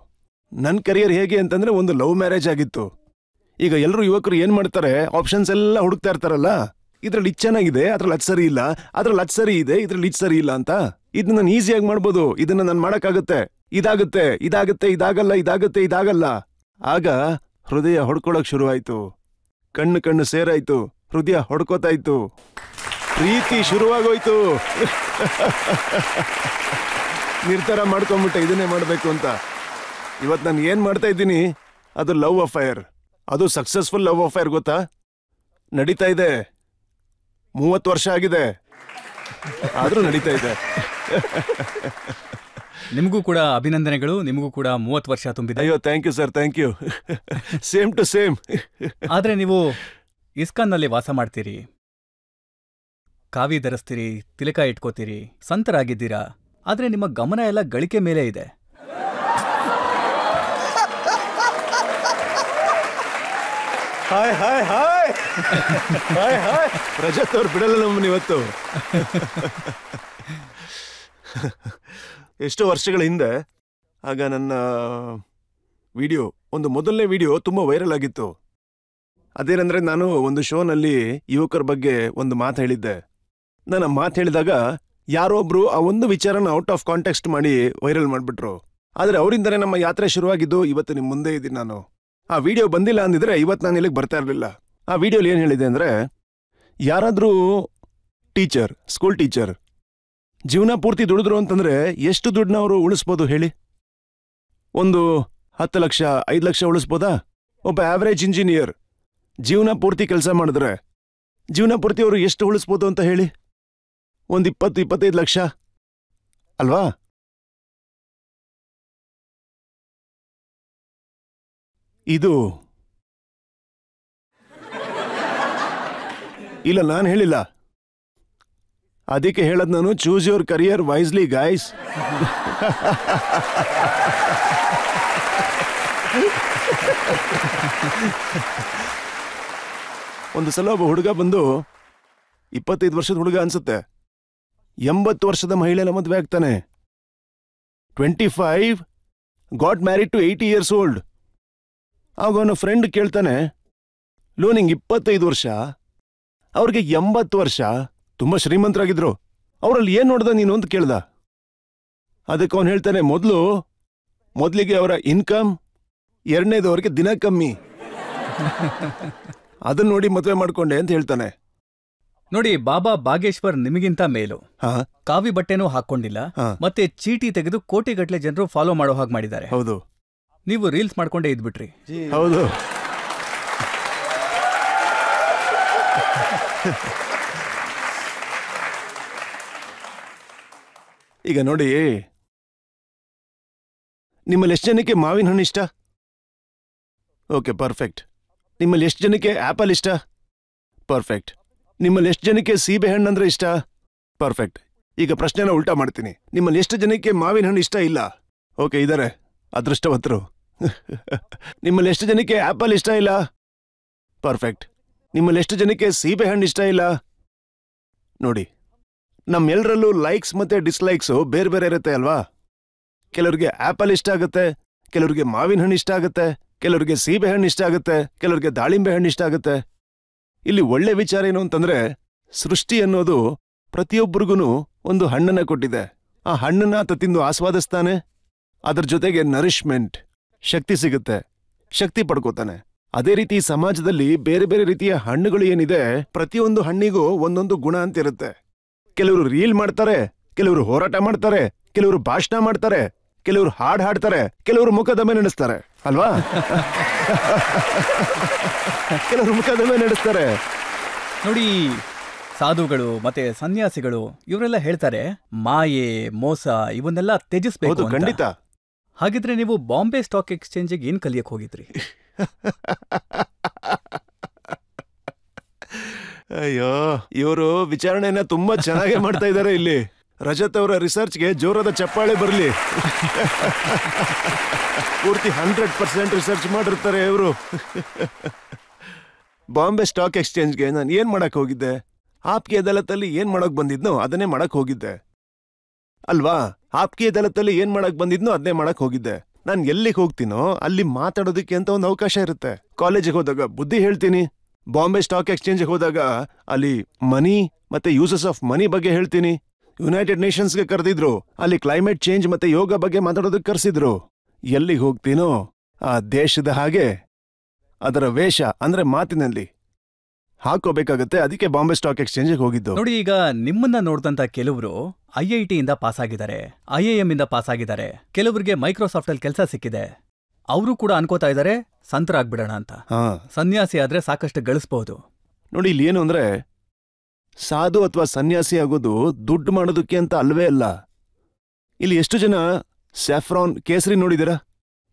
ನನ್ನ ಕರಿಯರ್ ಹೇಗೆ ಅಂತಂದ್ರೆ ಒಂದು ಲವ್ ಮ್ಯಾರೇಜ್ ಆಗಿತ್ತು. ಈಗ ಎಲ್ಲರೂ ಯುವಕರು ಏನ್ ಮಾಡ್ತಾರೆ, ಆಪ್ಷನ್ಸ್ ಎಲ್ಲ ಹುಡುಕ್ತಾ ಇರ್ತಾರಲ್ಲ, ಇದ್ರಲ್ಲಿ ಇದು ಚೆನ್ನಾಗಿದೆ, ಅದ್ರಲ್ಲಿ ಅದು ಸರಿ ಇಲ್ಲ, ಅದ್ರಲ್ಲಿ ಅದು ಸರಿ ಇದೆ, ಇದ್ರಲ್ಲಿ ಇದು ಸರಿ ಇಲ್ಲ ಅಂತ. ಇದನ್ನ ನಾನು ಈಸಿಯಾಗಿ ಮಾಡ್ಬೋದು, ಇದನ್ನ ನಾನು ಮಾಡಕ್ಕಾಗತ್ತೆ, ಇದಾಗುತ್ತೆ, ಇದಾಗುತ್ತೆ, ಇದಾಗಲ್ಲ, ಇದಾಗುತ್ತೆ, ಇದಾಗಲ್ಲ. ಆಗ ಹೃದಯ ಹೊಡ್ಕೊಳಕ್ ಶುರುವಾಯ್ತು. ಕಣ್ಣು ಕಣ್ಣು ಸೇರಾಯ್ತು, ಹೃದಯ ಹೊಡ್ಕೋತಾ ಇತ್ತು, ಪ್ರೀತಿ ಶುರುವಾಗೋಯ್ತು. ನಿರ್ಧಾರ ಮಾಡ್ಕೊಂಬಿಟ್ಟೆ ಇದನ್ನೇ ಮಾಡಬೇಕು ಅಂತ. ಇವತ್ತು ನಾನು ಏನ್ ಮಾಡ್ತಾ ಇದ್ದೀನಿ ಅದು ಲವ್ ಅಫೈರ್. ಅದು ಸಕ್ಸಸ್ಫುಲ್ ಲವ್ ಅಫೈರ್, ಗೊತ್ತಾ? ನಡೀತಾ ಇದೆ. 30 ವರ್ಷ ಆಗಿದೆ, ಆದ್ರೂ ನಡೀತಾ ಇದೆ. ನಿಮಗೂ ಕೂಡ ಅಭಿನಂದನೆಗಳು. ನಿಮಗೂ ಕೂಡ 30 ವರ್ಷ ತುಂಬಿದೆ. ಅಯ್ಯೋ, thank you sir, thank you. Same to same. ಆದ್ರೆ ನೀವು ಇಸ್ಕಾನ್ನಲ್ಲಿ ವಾಸ ಮಾಡ್ತೀರಿ, ಕಾವಿ ಧರಿಸ್ತೀರಿ, ತಿಲಕ ಇಟ್ಕೋತೀರಿ, ಸಂತರಾಗಿದ್ದೀರಾ. ಆದ್ರೆ ನಿಮ್ಮ ಗಮನ ಎಲ್ಲ ಗಳಿಕೆ ಮೇಲೆ ಇದೆ. Hi hi hi hi hi. Rajat ಅವ್ರು ಬಿಡಲ್ಲ ನಮ್ಮನ್ನ ಇವತ್ತು. ಎಷ್ಟೋ ವರ್ಷಗಳ ಹಿಂದೆ ಆಗ ನನ್ನ ವಿಡಿಯೋ, ಒಂದು ಮೊದಲನೇ ವಿಡಿಯೋ ತುಂಬ ವೈರಲ್ ಆಗಿತ್ತು. ಅದೇನಂದ್ರೆ, ನಾನು ಒಂದು ಶೋನಲ್ಲಿ ಯುವಕರ ಬಗ್ಗೆ ಒಂದು ಮಾತು ಹೇಳಿದ್ದೆ. ನಾನು ಆ ಮಾತು ಹೇಳಿದಾಗ ಯಾರೋ ಒಬ್ರು ಆ ಒಂದು ವಿಚಾರನ ಔಟ್ ಆಫ್ ಕಾಂಟೆಕ್ಸ್ಟ್ ಮಾಡಿ ವೈರಲ್ ಮಾಡಿಬಿಟ್ರು. ಆದರೆ ಅವರಿಂದನೇ ನಮ್ಮ ಯಾತ್ರೆ ಶುರುವಾಗಿದ್ದು. ಇವತ್ತು ನಿಮ್ಮ ಮುಂದೆ ಇದ್ದೀನಿ ನಾನು. ಆ ವಿಡಿಯೋ ಬಂದಿಲ್ಲ ಅಂದಿದ್ರೆ ಇವತ್ತು ನಾನು ಇಲ್ಲಿಗೆ ಬರ್ತಾ ಇರಲಿಲ್ಲ. ಆ ವಿಡಿಯೋಲಿ ಏನು ಹೇಳಿದೆ ಅಂದರೆ, ಯಾರಾದರೂ ಟೀಚರ್, ಸ್ಕೂಲ್ ಟೀಚರ್ ಜೀವನ ಪೂರ್ತಿ ದುಡಿದ್ರು ಅಂತಂದ್ರೆ ಎಷ್ಟು ದುಡ್ಡನ್ನ ಅವರು ಉಳಿಸ್ಬೋದು ಹೇಳಿ? ಒಂದು 10 ಲಕ್ಷ, 5 ಲಕ್ಷ ಉಳಿಸ್ಬೋದಾ? ಒಬ್ಬ ಆವರೇಜ್ ಇಂಜಿನಿಯರ್ ಜೀವನ ಪೂರ್ತಿ ಕೆಲಸ ಮಾಡಿದ್ರೆ ಜೀವನ ಪೂರ್ತಿ ಅವರು ಎಷ್ಟು ಉಳಿಸ್ಬೋದು ಅಂತ ಹೇಳಿ? ಒಂದು 20-25 ಲಕ್ಷ ಅಲ್ವಾ? ಇದು ಇಲ್ಲ, ನಾನು ಹೇಳಿಲ್ಲ. ಅದಕ್ಕೆ ಹೇಳದ್ ನಾನು, choose your career wisely guys. ಒಂದು ಸಲ ಒಬ್ಬ ಹುಡುಗ ಬಂದು, 25 ವರ್ಷದ ಹುಡುಗ ಅನ್ಸುತ್ತೆ, 80 ವರ್ಷದ ಮಹಿಳೆನ ಮದುವೆ ಆಗ್ತಾನೆ. 25 got married to 80 years old. ಆಗ ಅವನ ಫ್ರೆಂಡ್ ಕೇಳ್ತಾನೆ, ಲೋ, ನಿಂಗೆ 25 ವರ್ಷ, ಅವ್ರಿಗೆ 80 ವರ್ಷ, ತುಂಬಾ ಶ್ರೀಮಂತರಾಗಿದ್ರು, ಅವರಲ್ಲಿ ಏನ್ ನೋಡ್ದ ನೀನು ಅಂತ ಕೇಳ್ದ. ಅದಕ್ಕೆ ಅವನು ಹೇಳ್ತಾನೆ, ಮೊದಲಿಗೆ ಅವರ ಇನ್ಕಮ್, ಎರಡನೇದವ್ರಿಗೆ ದಿನ ಕಮ್ಮಿ, ಅದನ್ನ ನೋಡಿ ಮದುವೆ ಮಾಡ್ಕೊಂಡೆ ಅಂತ ಹೇಳ್ತಾನೆ. ನೋಡಿ, ಬಾಬಾ ಬಾಗೇಶ್ವರ್ ನಿಮಗಿಂತ ಮೇಲು. ಕಾವಿ ಬಟ್ಟೆನೂ ಹಾಕೊಂಡಿಲ್ಲ, ಮತ್ತೆ ಚೀಟಿ ತೆಗೆದು ಕೋಟಿಗಟ್ಟಲೆ ಜನರು ಫಾಲೋ ಮಾಡೋ ಹಾಗೆ ಮಾಡಿದ್ದಾರೆ. ಹೌದು, ನೀವು ರೀಲ್ಸ್ ಮಾಡ್ಕೊಂಡೇ ಇದ್ಬಿಟ್ರಿ. ಹೌದು. ಈಗ ನೋಡಿ, ನಿಮ್ಮಲ್ಲಿ ಎಷ್ಟು ಜನಕ್ಕೆ ಮಾವಿನ ಹಣ್ಣು ಇಷ್ಟ? Okay, perfect. ನಿಮ್ಮಲ್ಲಿ ಎಷ್ಟು ಜನಕ್ಕೆ ಆಪಲ್ ಇಷ್ಟ? ಪರ್ಫೆಕ್ಟ್. ನಿಮ್ಮಲ್ಲಿ ಎಷ್ಟು ಜನಕ್ಕೆ ಸೀಬೆ ಹಣ್ಣು ಅಂದ್ರೆ ಇಷ್ಟ? ಪರ್ಫೆಕ್ಟ್. ಈಗ ಪ್ರಶ್ನೆನ ಉಲ್ಟಾ ಮಾಡ್ತೀನಿ. ನಿಮ್ಮಲ್ಲಿ ಎಷ್ಟು ಜನಕ್ಕೆ ಮಾವಿನ ಹಣ್ಣು ಇಷ್ಟ ಇಲ್ಲ? ಓಕೆ, ಇದಾರೆ, ಅದೃಷ್ಟವಂತರು. ನಿಮ್ಮಲ್ಲಿ ಎಷ್ಟು ಜನಕ್ಕೆ ಆಪಲ್ ಇಷ್ಟ ಇಲ್ಲ? ಪರ್ಫೆಕ್ಟ್. ನಿಮ್ಮಲ್ಲಿ ಎಷ್ಟು ಜನಕ್ಕೆ ಸೀಬೆ ಹಣ್ಣು ಇಷ್ಟ ಇಲ್ಲ? ನೋಡಿ, ನಮ್ಮೆಲ್ಲರಲ್ಲೂ ಲೈಕ್ಸ್ ಮತ್ತೆ ಡಿಸ್ಲೈಕ್ಸು ಬೇರೆ ಬೇರೆ ಇರುತ್ತೆ ಅಲ್ವಾ? ಕೆಲವ್ರಿಗೆ ಆಪಲ್ ಇಷ್ಟ ಆಗುತ್ತೆ, ಕೆಲವ್ರಿಗೆ ಮಾವಿನ ಹಣ್ಣು ಇಷ್ಟ ಆಗುತ್ತೆ, ಕೆಲವ್ರಿಗೆ ಸೀಬೆ ಹಣ್ಣು ಇಷ್ಟ ಆಗುತ್ತೆ, ಕೆಲವ್ರಿಗೆ ದಾಳಿಂಬೆ ಹಣ್ಣು ಇಷ್ಟ ಆಗುತ್ತೆ. ಇಲ್ಲಿ ಒಳ್ಳೆ ವಿಚಾರ ಏನು ಅಂತಂದ್ರೆ, ಸೃಷ್ಟಿ ಅನ್ನೋದು ಪ್ರತಿಯೊಬ್ಬರಿಗೂ ಒಂದು ಹಣ್ಣನ್ನ ಕೊಟ್ಟಿದೆ. ಆ ಹಣ್ಣನ್ನ ಆತ ತಿಂದು ಆಸ್ವಾದಿಸ್ತಾನೆ, ಅದ್ರ ಜೊತೆಗೆ ನರಿಶ್ಮೆಂಟ್, ಶಕ್ತಿ ಸಿಗುತ್ತೆ, ಶಕ್ತಿ ಪಡ್ಕೋತಾನೆ. ಅದೇ ರೀತಿ ಸಮಾಜದಲ್ಲಿ ಬೇರೆ ಬೇರೆ ರೀತಿಯ ಹಣ್ಣುಗಳು ಏನಿದೆ, ಪ್ರತಿಯೊಂದು ಹಣ್ಣಿಗೂ ಒಂದೊಂದು ಗುಣ ಅಂತ ಇರುತ್ತೆ. ಕೆಲವರು ರೀಲ್ ಮಾಡ್ತಾರೆ, ಕೆಲವರು ಹೋರಾಟ ಮಾಡ್ತಾರೆ, ಕೆಲವರು ಭಾಷಣ ಮಾಡ್ತಾರೆ, ಕೆಲವರು ಹಾಡು ಹಾಡ್ತಾರೆ, ಕೆಲವರು ಮುಖದಮೆ ನಡೆಸ್ತಾರೆ ಅಲ್ವಾ? ಕೆಲವರು ಮುಖದಮೆ ನಡೆಸ್ತಾರೆ. ನೋಡಿ, ಸಾಧುಗಳು ಮತ್ತೆ ಸನ್ಯಾಸಿಗಳು ಇವರೆಲ್ಲ ಹೇಳ್ತಾರೆ, ಮಾಯೆ, ಮೋಸ ಇವನ್ನೆಲ್ಲ ತ್ಯಜಿಸಬೇಕು. ಖಂಡಿತ. ಹಾಗಿದ್ರೆ ನೀವು ಬಾಂಬೆ ಸ್ಟಾಕ್ ಎಕ್ಸ್ಚೇಂಜಿಗೆ ಏನ್ ಕಲಿಯಕ್ ಹೋಗಿದ್ರಿ? ಅಯ್ಯೋ, ಇವರು ವಿಚಾರಣೆಯನ್ನ ತುಂಬಾ ಚೆನ್ನಾಗಿ ಮಾಡ್ತಾ ಇದ್ದಾರೆ ಇಲ್ಲಿ. ರಜತ್ ಅವರ ರಿಸರ್ಚ್ಗೆ ಜೋರಾದ ಚಪ್ಪಾಳೆ ಬರಲಿ. ಪೂರ್ತಿ 100% ರಿಸರ್ಚ್ ಮಾಡಿರ್ತಾರೆ ಇವರು. ಬಾಂಬೆ ಸ್ಟಾಕ್ ಎಕ್ಸ್ಚೇಂಜ್ಗೆ ನಾನು ಏನ್ ಮಾಡಕ್ ಹೋಗಿದ್ದೆ? ಆಪ್ಕಿ ಅದಾಲತ್ತಲ್ಲಿ ಏನ್ ಮಾಡಕ್ ಬಂದಿದ್ನೋ ಅದನ್ನೇ ಮಾಡಕ್ ಹೋಗಿದ್ದೆ ಅಲ್ವಾ. ಆಪ್ಕಿ ಅದಾಲತ್ತಲ್ಲಿ ಏನ್ ಮಾಡಕ್ ಬಂದಿದ್ನೋ ಅದನ್ನೇ ಮಾಡಕ್ ಹೋಗಿದ್ದೆ. ನಾನ್ ಎಲ್ಲಿಗೆ ಹೋಗ್ತೀನೋ ಅಲ್ಲಿ ಮಾತಾಡೋದಕ್ಕೆ ಅಂತ ಒಂದು ಅವಕಾಶ ಇರುತ್ತೆ. ಕಾಲೇಜಿಗೆ ಹೋದಾಗ ಬುದ್ಧಿ ಹೇಳ್ತೀನಿ, ಬಾಂಬೆ ಸ್ಟಾಕ್ ಎಕ್ಸ್ಚೇಂಜ್ಗೆ ಹೋದಾಗ ಅಲ್ಲಿ ಮನಿ ಮತ್ತೆ ಯೂಸಸ್ ಆಫ್ ಮನಿ ಬಗ್ಗೆ ಹೇಳ್ತೀನಿ, ಯುನೈಟೆಡ್ ನೇಷನ್ಸ್ಗೆ ಕರೆದಿದ್ರು, ಅಲ್ಲಿ ಕ್ಲೈಮೇಟ್ ಚೇಂಜ್ ಮತ್ತೆ ಯೋಗ ಬಗ್ಗೆ ಮಾತಾಡೋದಕ್ಕೆ ಕರೆಸಿದ್ರು. ಎಲ್ಲಿಗೆ ಹೋಗ್ತೀನೋ ಆ ದೇಶದ ಹಾಗೆ ಅದರ ವೇಷ ಅಂದ್ರೆ ಮಾತಿನಲ್ಲಿ ಹಾಕೋಬೇಕಾಗತ್ತೆ. ಅದಕ್ಕೆ ಬಾಂಬೆ ಸ್ಟಾಕ್ ಎಕ್ಸ್ಚೇಂಜ್ಗೆ ಹೋಗಿದ್ದು. ನೋಡಿ, ಈಗ ನಿಮ್ಮನ್ನ ನೋಡಿದಂತ ಕೆಲವರು IIT ಇಂದ ಪಾಸ್ ಆಗಿದ್ದಾರೆ, IIM ಇಂದ ಪಾಸ್ ಆಗಿದ್ದಾರೆ, ಕೆಲವರಿಗೆ ಮೈಕ್ರೋಸಾಫ್ಟ್ ಅಲ್ಲಿ ಕೆಲಸ ಸಿಕ್ಕಿದೆ. ಅವರು ಕೂಡ ಅನ್ಕೋತಾ ಇದ್ದಾರೆ ಸಂತರಾಗ್ಬಿಡೋಣ ಅಂತ. ಸನ್ಯಾಸಿ ಆದ್ರೆ ಸಾಕಷ್ಟು ಗಳಿಸಬಹುದು. ನೋಡಿ, ಇಲ್ಲಿ ಏನು ಅಂದ್ರೆ ಸಾಧು ಅಥವಾ ಸನ್ಯಾಸಿ ಆಗೋದು ದುಡ್ಡು ಮಾಡೋದಕ್ಕೆ ಅಂತ ಅಲ್ವೇ ಅಲ್ಲ. ಇಲ್ಲಿ ಎಷ್ಟು ಜನ ಸ್ಯಾಫ್ರಾನ್ ಕೇಸರಿ ನೋಡಿದಿರಾ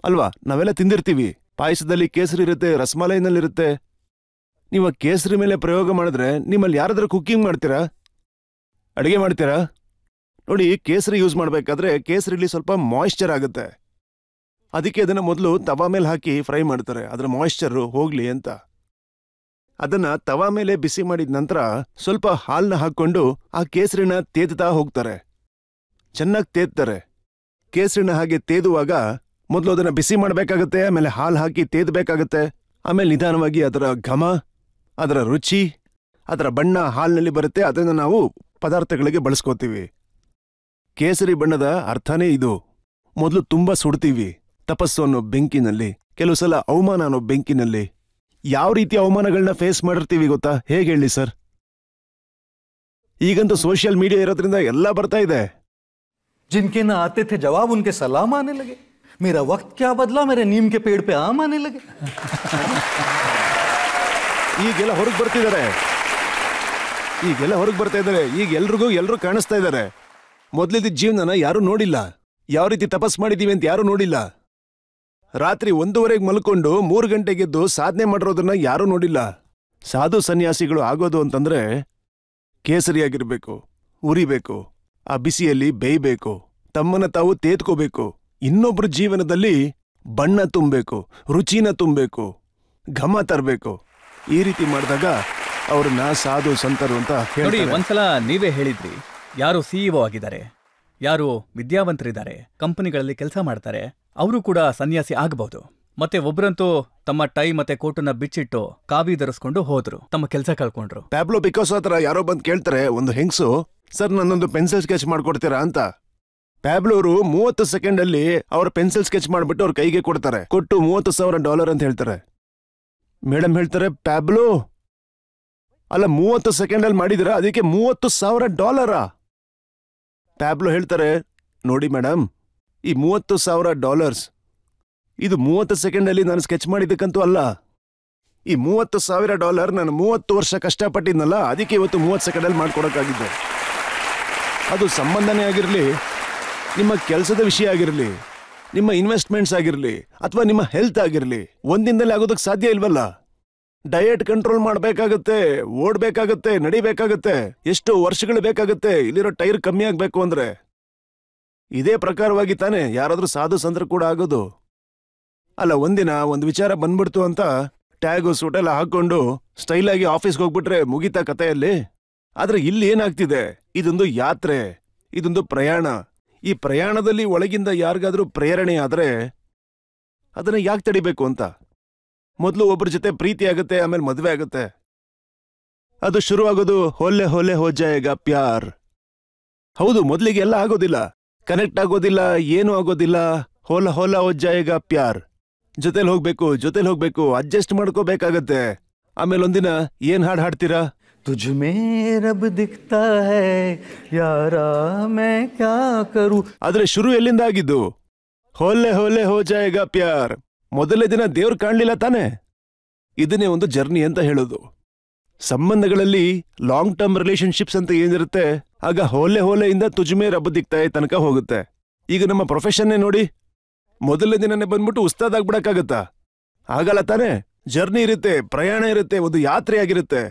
ಅಲ್ವಾ? ನಾವೆಲ್ಲ ತಿಂದಿರ್ತೀವಿ. ಪಾಯಸದಲ್ಲಿ ಕೇಸರಿ ಇರುತ್ತೆ, ರಸಮಲೈನಲ್ಲಿರುತ್ತೆ. ನೀವು ಕೇಸರಿ ಮೇಲೆ ಪ್ರಯೋಗ ಮಾಡಿದ್ರೆ ನಿಮ್ಮಲ್ಲಿ ಯಾರಾದ್ರೂ ಕುಕ್ಕಿಂಗ್ ಮಾಡ್ತೀರಾ, ಅಡಿಗೆ ಮಾಡ್ತೀರಾ? ನೋಡಿ, ಕೇಸರಿ ಯೂಸ್ ಮಾಡ್ಬೇಕಾದ್ರೆ ಕೇಸರಿಲಿ ಸ್ವಲ್ಪ ಮಾಯಿಶ್ಚರ್ ಆಗುತ್ತೆ. ಅದಕ್ಕೆ ಅದನ್ನ ಮೊದಲು ತವಾ ಮೇಲೆ ಹಾಕಿ ಫ್ರೈ ಮಾಡ್ತಾರೆ, ಅದರ ಮಾಯಿಶ್ಚರ್ ಹೋಗ್ಲಿ ಅಂತ. ಅದನ್ನ ತವಾ ಮೇಲೆ ಬಿಸಿ ಮಾಡಿದ ನಂತರ ಸ್ವಲ್ಪ ಹಾಲ್ನ ಹಾಕೊಂಡು ಆ ಕೇಸರಿನ ತೇದ್ತಾ ಹೋಗ್ತಾರೆ, ಚೆನ್ನಾಗಿ ತೇದ್ತಾರೆ. ಕೇಸರಿನ ಹಾಗೆ ತೇದುವಾಗ ಮೊದಲು ಅದನ್ನ ಬಿಸಿ ಮಾಡಬೇಕಾಗತ್ತೆ, ಆಮೇಲೆ ಹಾಲು ಹಾಕಿ ತೇದ್ಬೇಕಾಗತ್ತೆ, ಆಮೇಲೆ ನಿಧಾನವಾಗಿ ಅದರ ಘಮ, ಅದರ ರುಚಿ, ಅದರ ಬಣ್ಣ ಹಾಲಿನಲ್ಲಿ ಬರುತ್ತೆ. ಅದನ್ನ ನಾವು ಪದಾರ್ಥಗಳಿಗೆ ಬಳಸ್ಕೋತೀವಿ. ಕೇಸರಿ ಬಣ್ಣದ ಅರ್ಥನೇ ಇದು. ಮೊದಲು ತುಂಬಾ ಸುಡ್ತೀವಿ, ತಪಸ್ಸು ಅನ್ನೋ ಬೆಂಕಿನಲ್ಲಿ, ಕೆಲವು ಸಲ ಅವಮಾನ ಅನ್ನೋ ಬೆಂಕಿನಲ್ಲಿ. ಯಾವ ರೀತಿ ಅವಮಾನಗಳನ್ನ ಫೇಸ್ ಮಾಡಿರ್ತೀವಿ ಗೊತ್ತಾ? ಹೇಗೆ ಹೇಳಿ ಸರ್? ಈಗಂತೂ ಸೋಷಿಯಲ್ ಮೀಡಿಯಾ ಇರೋದ್ರಿಂದ ಎಲ್ಲ ಬರ್ತಾ ಇದೆ. जिनके ना आते थे जवाब उनके सलाम आने लगे. मेरा वक्त क्या बदला, मेरे नीम के पेड़ पे आम आने लगे. ಈಗೆಲ್ಲ ಹೊರಗೆ ಬರ್ತಿದ್ದಾರೆ, ಈಗ ಎಲ್ರಿಗೂ ಕಾಣಿಸ್ತಾ ಇದ್ದಾರೆ. ಮೊದಲಿದ್ದ ಜೀವನನ ಯಾರೂ ನೋಡಿಲ್ಲ, ಯಾವ ರೀತಿ ತಪಸ್ ಮಾಡಿದೀವಿ ಅಂತ ಯಾರೂ ನೋಡಿಲ್ಲ. ರಾತ್ರಿ 1:30 ಮಲ್ಕೊಂಡು 3 ಗಂಟೆಗೆದ್ದು ಸಾಧನೆ ಮಾಡಿರೋದನ್ನ ಯಾರೂ ನೋಡಿಲ್ಲ. ಸಾಧು ಸನ್ಯಾಸಿಗಳು ಆಗೋದು ಅಂತಂದ್ರೆ ಕೇಸರಿಯಾಗಿರ್ಬೇಕು, ಉರಿಬೇಕು, ಆ ಬಿಸಿಯಲ್ಲಿ ಬೇಯಬೇಕು, ತಮ್ಮನ್ನ ತಾವು ತೇದ್ಕೋಬೇಕು, ಇನ್ನೊಬ್ರ ಜೀವನದಲ್ಲಿ ಬಣ್ಣ ತುಂಬಬೇಕು, ರುಚಿನ ತುಂಬಬೇಕು, ಘಮ ತರಬೇಕು. ಈ ರೀತಿ ಮಾಡಿದಾಗ ಅವ್ರನ್ನ ಸಾಧು ಸಂತರು ಅಂತ ನೋಡಿ. ಒಂದ್ಸಲ ನೀವೇ ಹೇಳಿದ್ರಿ, ಯಾರು CEO ಆಗಿದ್ದಾರೆ, ಯಾರು ವಿದ್ಯಾವಂತರಿದ್ದಾರೆ, ಕಂಪನಿಗಳಲ್ಲಿ ಕೆಲಸ ಮಾಡ್ತಾರೆ, ಅವರು ಕೂಡ ಸನ್ಯಾಸಿ ಆಗಬಹುದು. ಮತ್ತೆ ಒಬ್ರಂತೂ ತಮ್ಮ ಟೈ ಮತ್ತೆ ಕೋಟನ್ನ ಬಿಚ್ಚಿಟ್ಟು ಕಾವಿ ಧರಿಸ್ಕೊಂಡು ಹೋದ್ರು, ತಮ್ಮ ಕೆಲಸ ಕಳ್ಕೊಂಡ್ರು. ಪ್ಯಾಬ್ಲೋ ಪಿಕಾಸೋ ಹತ್ರ ಯಾರೋ ಬಂದು ಕೇಳ್ತಾರೆ, ಒಂದು ಹೆಂಗ್ಸು, ಸರ್ ನನ್ನೊಂದು ಪೆನ್ಸಿಲ್ ಸ್ಕೆಚ್ ಮಾಡ್ಕೊಡ್ತೀರಾ ಅಂತ. ಪ್ಯಾಬ್ಲೋರು 30 ಸೆಕೆಂಡಲ್ಲಿ ಅವ್ರ ಪೆನ್ಸಿಲ್ ಸ್ಕೆಚ್ ಮಾಡ್ಬಿಟ್ಟು ಅವ್ರ ಕೈಗೆ ಕೊಡ್ತಾರೆ. ಕೊಟ್ಟು $30,000 ಅಂತ ಹೇಳ್ತಾರೆ. ಮೇಡಮ್ ಹೇಳ್ತಾರೆ, ಪ್ಯಾಬ್ಲೋ ಅಲ್ಲ, 30 ಸೆಕೆಂಡಲ್ಲಿ ಮಾಡಿದಿರ, ಅದಕ್ಕೆ $30,000. ಪ್ಯಾಬ್ಲೋ ಹೇಳ್ತಾರೆ, ನೋಡಿ ಮೇಡಮ್, ಈ $30,000 ಇದು 30 ಸೆಕೆಂಡಲ್ಲಿ ನಾನು ಸ್ಕೆಚ್ ಮಾಡಿದ್ದಕ್ಕಂತೂ ಅಲ್ಲ. ಈ $30,000 ನಾನು 30 ವರ್ಷ ಕಷ್ಟಪಟ್ಟಿದ್ನಲ್ಲ, ಅದಕ್ಕೆ ಇವತ್ತು 30 ಸೆಕೆಂಡಲ್ಲಿ ಮಾಡ್ಕೊಡಕ್ಕಾಗಿದ್ದು. ಅದು ಸಂಬಂಧನೇ ಆಗಿರಲಿ, ನಿಮ್ಮ ಕೆಲಸದ ವಿಷಯ ಆಗಿರಲಿ, ನಿಮ್ಮ ಇನ್ವೆಸ್ಟ್ಮೆಂಟ್ಸ್ ಆಗಿರಲಿ, ಅಥವಾ ನಿಮ್ಮ ಹೆಲ್ತ್ ಆಗಿರಲಿ, ಒಂದಿನದಲ್ಲಿ ಆಗೋದಕ್ಕೆ ಸಾಧ್ಯ ಇಲ್ವಲ್ಲ. ಡಯಟ್ ಕಂಟ್ರೋಲ್ ಮಾಡಬೇಕಾಗತ್ತೆ, ಓಡ್ಬೇಕಾಗತ್ತೆ, ನಡಿಬೇಕಾಗತ್ತೆ, ಎಷ್ಟು ವರ್ಷಗಳು ಬೇಕಾಗತ್ತೆ ಇಲ್ಲಿರೋ ಟೈರ್ ಕಮ್ಮಿ ಆಗ್ಬೇಕು ಅಂದ್ರೆ. ಇದೇ ಪ್ರಕಾರವಾಗಿ ತಾನೇ ಯಾರಾದ್ರೂ ಸಾಧು ಸಂತರು ಕೂಡ ಆಗೋದು. ಅಲ್ಲ, ಒಂದಿನ ಒಂದು ವಿಚಾರ ಬಂದ್ಬಿಡ್ತು ಅಂತ ಟ್ಯಾಗು ಸೂಟೆಲ್ಲ ಹಾಕೊಂಡು ಸ್ಟೈಲ್ ಆಗಿ ಆಫೀಸ್ಗೆ ಹೋಗ್ಬಿಟ್ರೆ ಮುಗಿತಾ ಕಥೆಯಲ್ಲಿ. ಆದ್ರೆ ಇಲ್ಲಿ ಏನಾಗ್ತಿದೆ, ಇದೊಂದು ಯಾತ್ರೆ, ಇದೊಂದು ಪ್ರಯಾಣ. ಈ ಪ್ರಯಾಣದಲ್ಲಿ ಒಳಗಿಂದ ಯಾರಿಗಾದ್ರೂ ಪ್ರೇರಣೆ ಆದ್ರೆ ಅದನ್ನ ಯಾಕೆ ತಡಿಬೇಕು ಅಂತ. ಮೊದಲು ಒಬ್ಬರ ಜೊತೆ ಪ್ರೀತಿ ಆಗುತ್ತೆ, ಆಮೇಲೆ ಮದುವೆ ಆಗುತ್ತೆ. ಅದು ಶುರುವಾಗೋದು ಹೊಲ್ಲೆ ಹೊಲ್ಲೆ ಹೋ ಜಾಯೇಗಾ ಪ್ಯಾರ್. ಹೌದು, ಮೊದಲಿಗೆ ಎಲ್ಲ ಆಗೋದಿಲ್ಲ, ಕನೆಕ್ಟ್ ಆಗೋದಿಲ್ಲ, ಏನೂ ಆಗೋದಿಲ್ಲ. ಹೊಲ ಹೊಲ ಹೋ ಜಾಯೇಗಾ ಪ್ಯಾರ್. ಜೊತೆಲಿ ಹೋಗ್ಬೇಕು, ಅಡ್ಜಸ್ಟ್ ಮಾಡ್ಕೋಬೇಕಾಗತ್ತೆ. ಆಮೇಲೆ ಒಂದಿನ ಏನ್ ಹಾಡು ಹಾಡ್ತೀರಾ? तुझ में रब दिखता है यारा मैं क्या करूं. ಆದ್ರೆ ಶುರು ಎಲ್ಲಿಂದ ಆಗಿದ್ದು? ಹೊಲ್ಲೆ ಹೊಲ್ಲೆ ಹೋ ಜಾಯೇಗಾ ಪ್ಯಾರ್. ಮೊದಲನೇ ದಿನ ದೇವ್ರು ಕಾಣ್ಲಿಲ್ಲ ತಾನೆ. ಇದನ್ನೇ ಒಂದು ಜರ್ನಿ ಅಂತ ಹೇಳೋದು. ಸಂಬಂಧಗಳಲ್ಲಿ ಲಾಂಗ್ ಟರ್ಮ್ ರಿಲೇಶನ್ಶಿಪ್ಸ್ ಅಂತ ಏನಿರುತ್ತೆ, ಆಗ ಹೊಲೆ ಹೊಲೆಯಿಂದ ತುಜ್ಮೇ ರಬ್ಬ ದಿಕ್ತಾ ತನಕ ಹೋಗುತ್ತೆ. ಈಗ ನಮ್ಮ ಪ್ರೊಫೆಷನ್ನೇ ನೋಡಿ, ಮೊದಲನೇ ದಿನನೇ ಬಂದ್ಬಿಟ್ಟು ಉಸ್ತಾದ್ ಆಗ್ಬಿಡಕ್ಕಾಗತ್ತಾ? ಆಗಲ್ಲ ತಾನೆ. ಜರ್ನಿ ಇರುತ್ತೆ, ಪ್ರಯಾಣ ಇರುತ್ತೆ, ಒಂದು ಯಾತ್ರೆ ಆಗಿರುತ್ತೆ.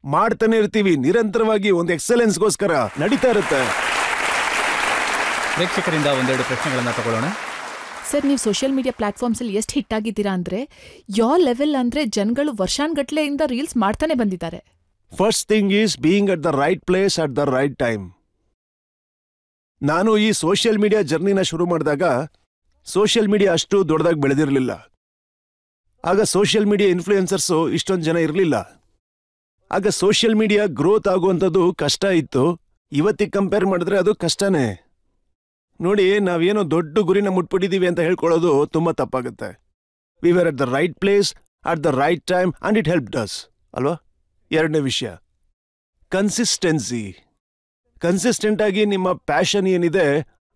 ಮಾಡ್ತಾನೆ ಇರ್ತೀವಿ, ನಿರಂತರವಾಗಿ ಒಂದು ಎಕ್ಸಲೆನ್ಸ್ಗೋಸ್ಕರ ನಡೀತಾ ಇರುತ್ತೆ. ಪ್ರೇಕ್ಷಕರಿಂದ ಒಂದೆರಡು ಪ್ರಶ್ನೆಗಳನ್ನ ತಗೊಳ್ಳೋಣ. ಸರ್, ನೀವು ಸೋಷಿಯಲ್ ಮೀಡಿಯಾ ಪ್ಲಾಟ್ಫಾರ್ಮ್ಸ್ ಅಲ್ಲಿ ಎಷ್ಟು ಹಿಟ್ ಆಗಿದ್ದೀರಾ ಅಂದ್ರೆ, ಯಾವ ಲೆವೆಲ್ ಅಂದ್ರೆ ಜನಗಳು ವರ್ಷಾನ್ಗಟ್ಲೆಯಿಂದ ರೀಲ್ಸ್ ಮಾಡ್ತಾನೆ ಬಂದಿದ್ದಾರೆ. First thing is being at the right place at the right time. ನಾನು ಈ ಸೋಷಿಯಲ್ ಮೀಡಿಯಾ ಜರ್ನಿನ ಶುರು ಮಾಡಿದಾಗ ಸೋಷಿಯಲ್ ಮೀಡಿಯಾ ಅಷ್ಟು ದೊಡ್ಡದಾಗಿ ಬೆಳೆದಿರಲಿಲ್ಲ. ಆಗ ಸೋಷಿಯಲ್ ಮೀಡಿಯಾ ಇನ್ಫ್ಲೂಯೆನ್ಸರ್ಸು ಇಷ್ಟೊಂದು ಜನ ಇರಲಿಲ್ಲ. ಆಗ ಸೋಷಿಯಲ್ ಮೀಡಿಯಾ ಗ್ರೋತ್ ಆಗುವಂಥದ್ದು ಕಷ್ಟ ಇತ್ತು. ಇವತ್ತಿಗೆ ಕಂಪೇರ್ ಮಾಡಿದ್ರೆ ಅದು ಕಷ್ಟನೇ. ನೋಡಿ, ನಾವೇನೋ ದೊಡ್ಡ ಗುರಿನ ಮುಟ್ಬಿಟ್ಟಿದ್ದೀವಿ ಅಂತ ಹೇಳ್ಕೊಳ್ಳೋದು ತುಂಬ ತಪ್ಪಾಗುತ್ತೆ. We were at the right place at the right time and it helped us ಅಲ್ವಾ. ಎರಡನೇ ವಿಷಯ, ಕನ್ಸಿಸ್ಟೆನ್ಸಿ. ಕನ್ಸಿಸ್ಟೆಂಟ್ ಆಗಿ ನಿಮ್ಮ ಪ್ಯಾಷನ್ ಏನಿದೆ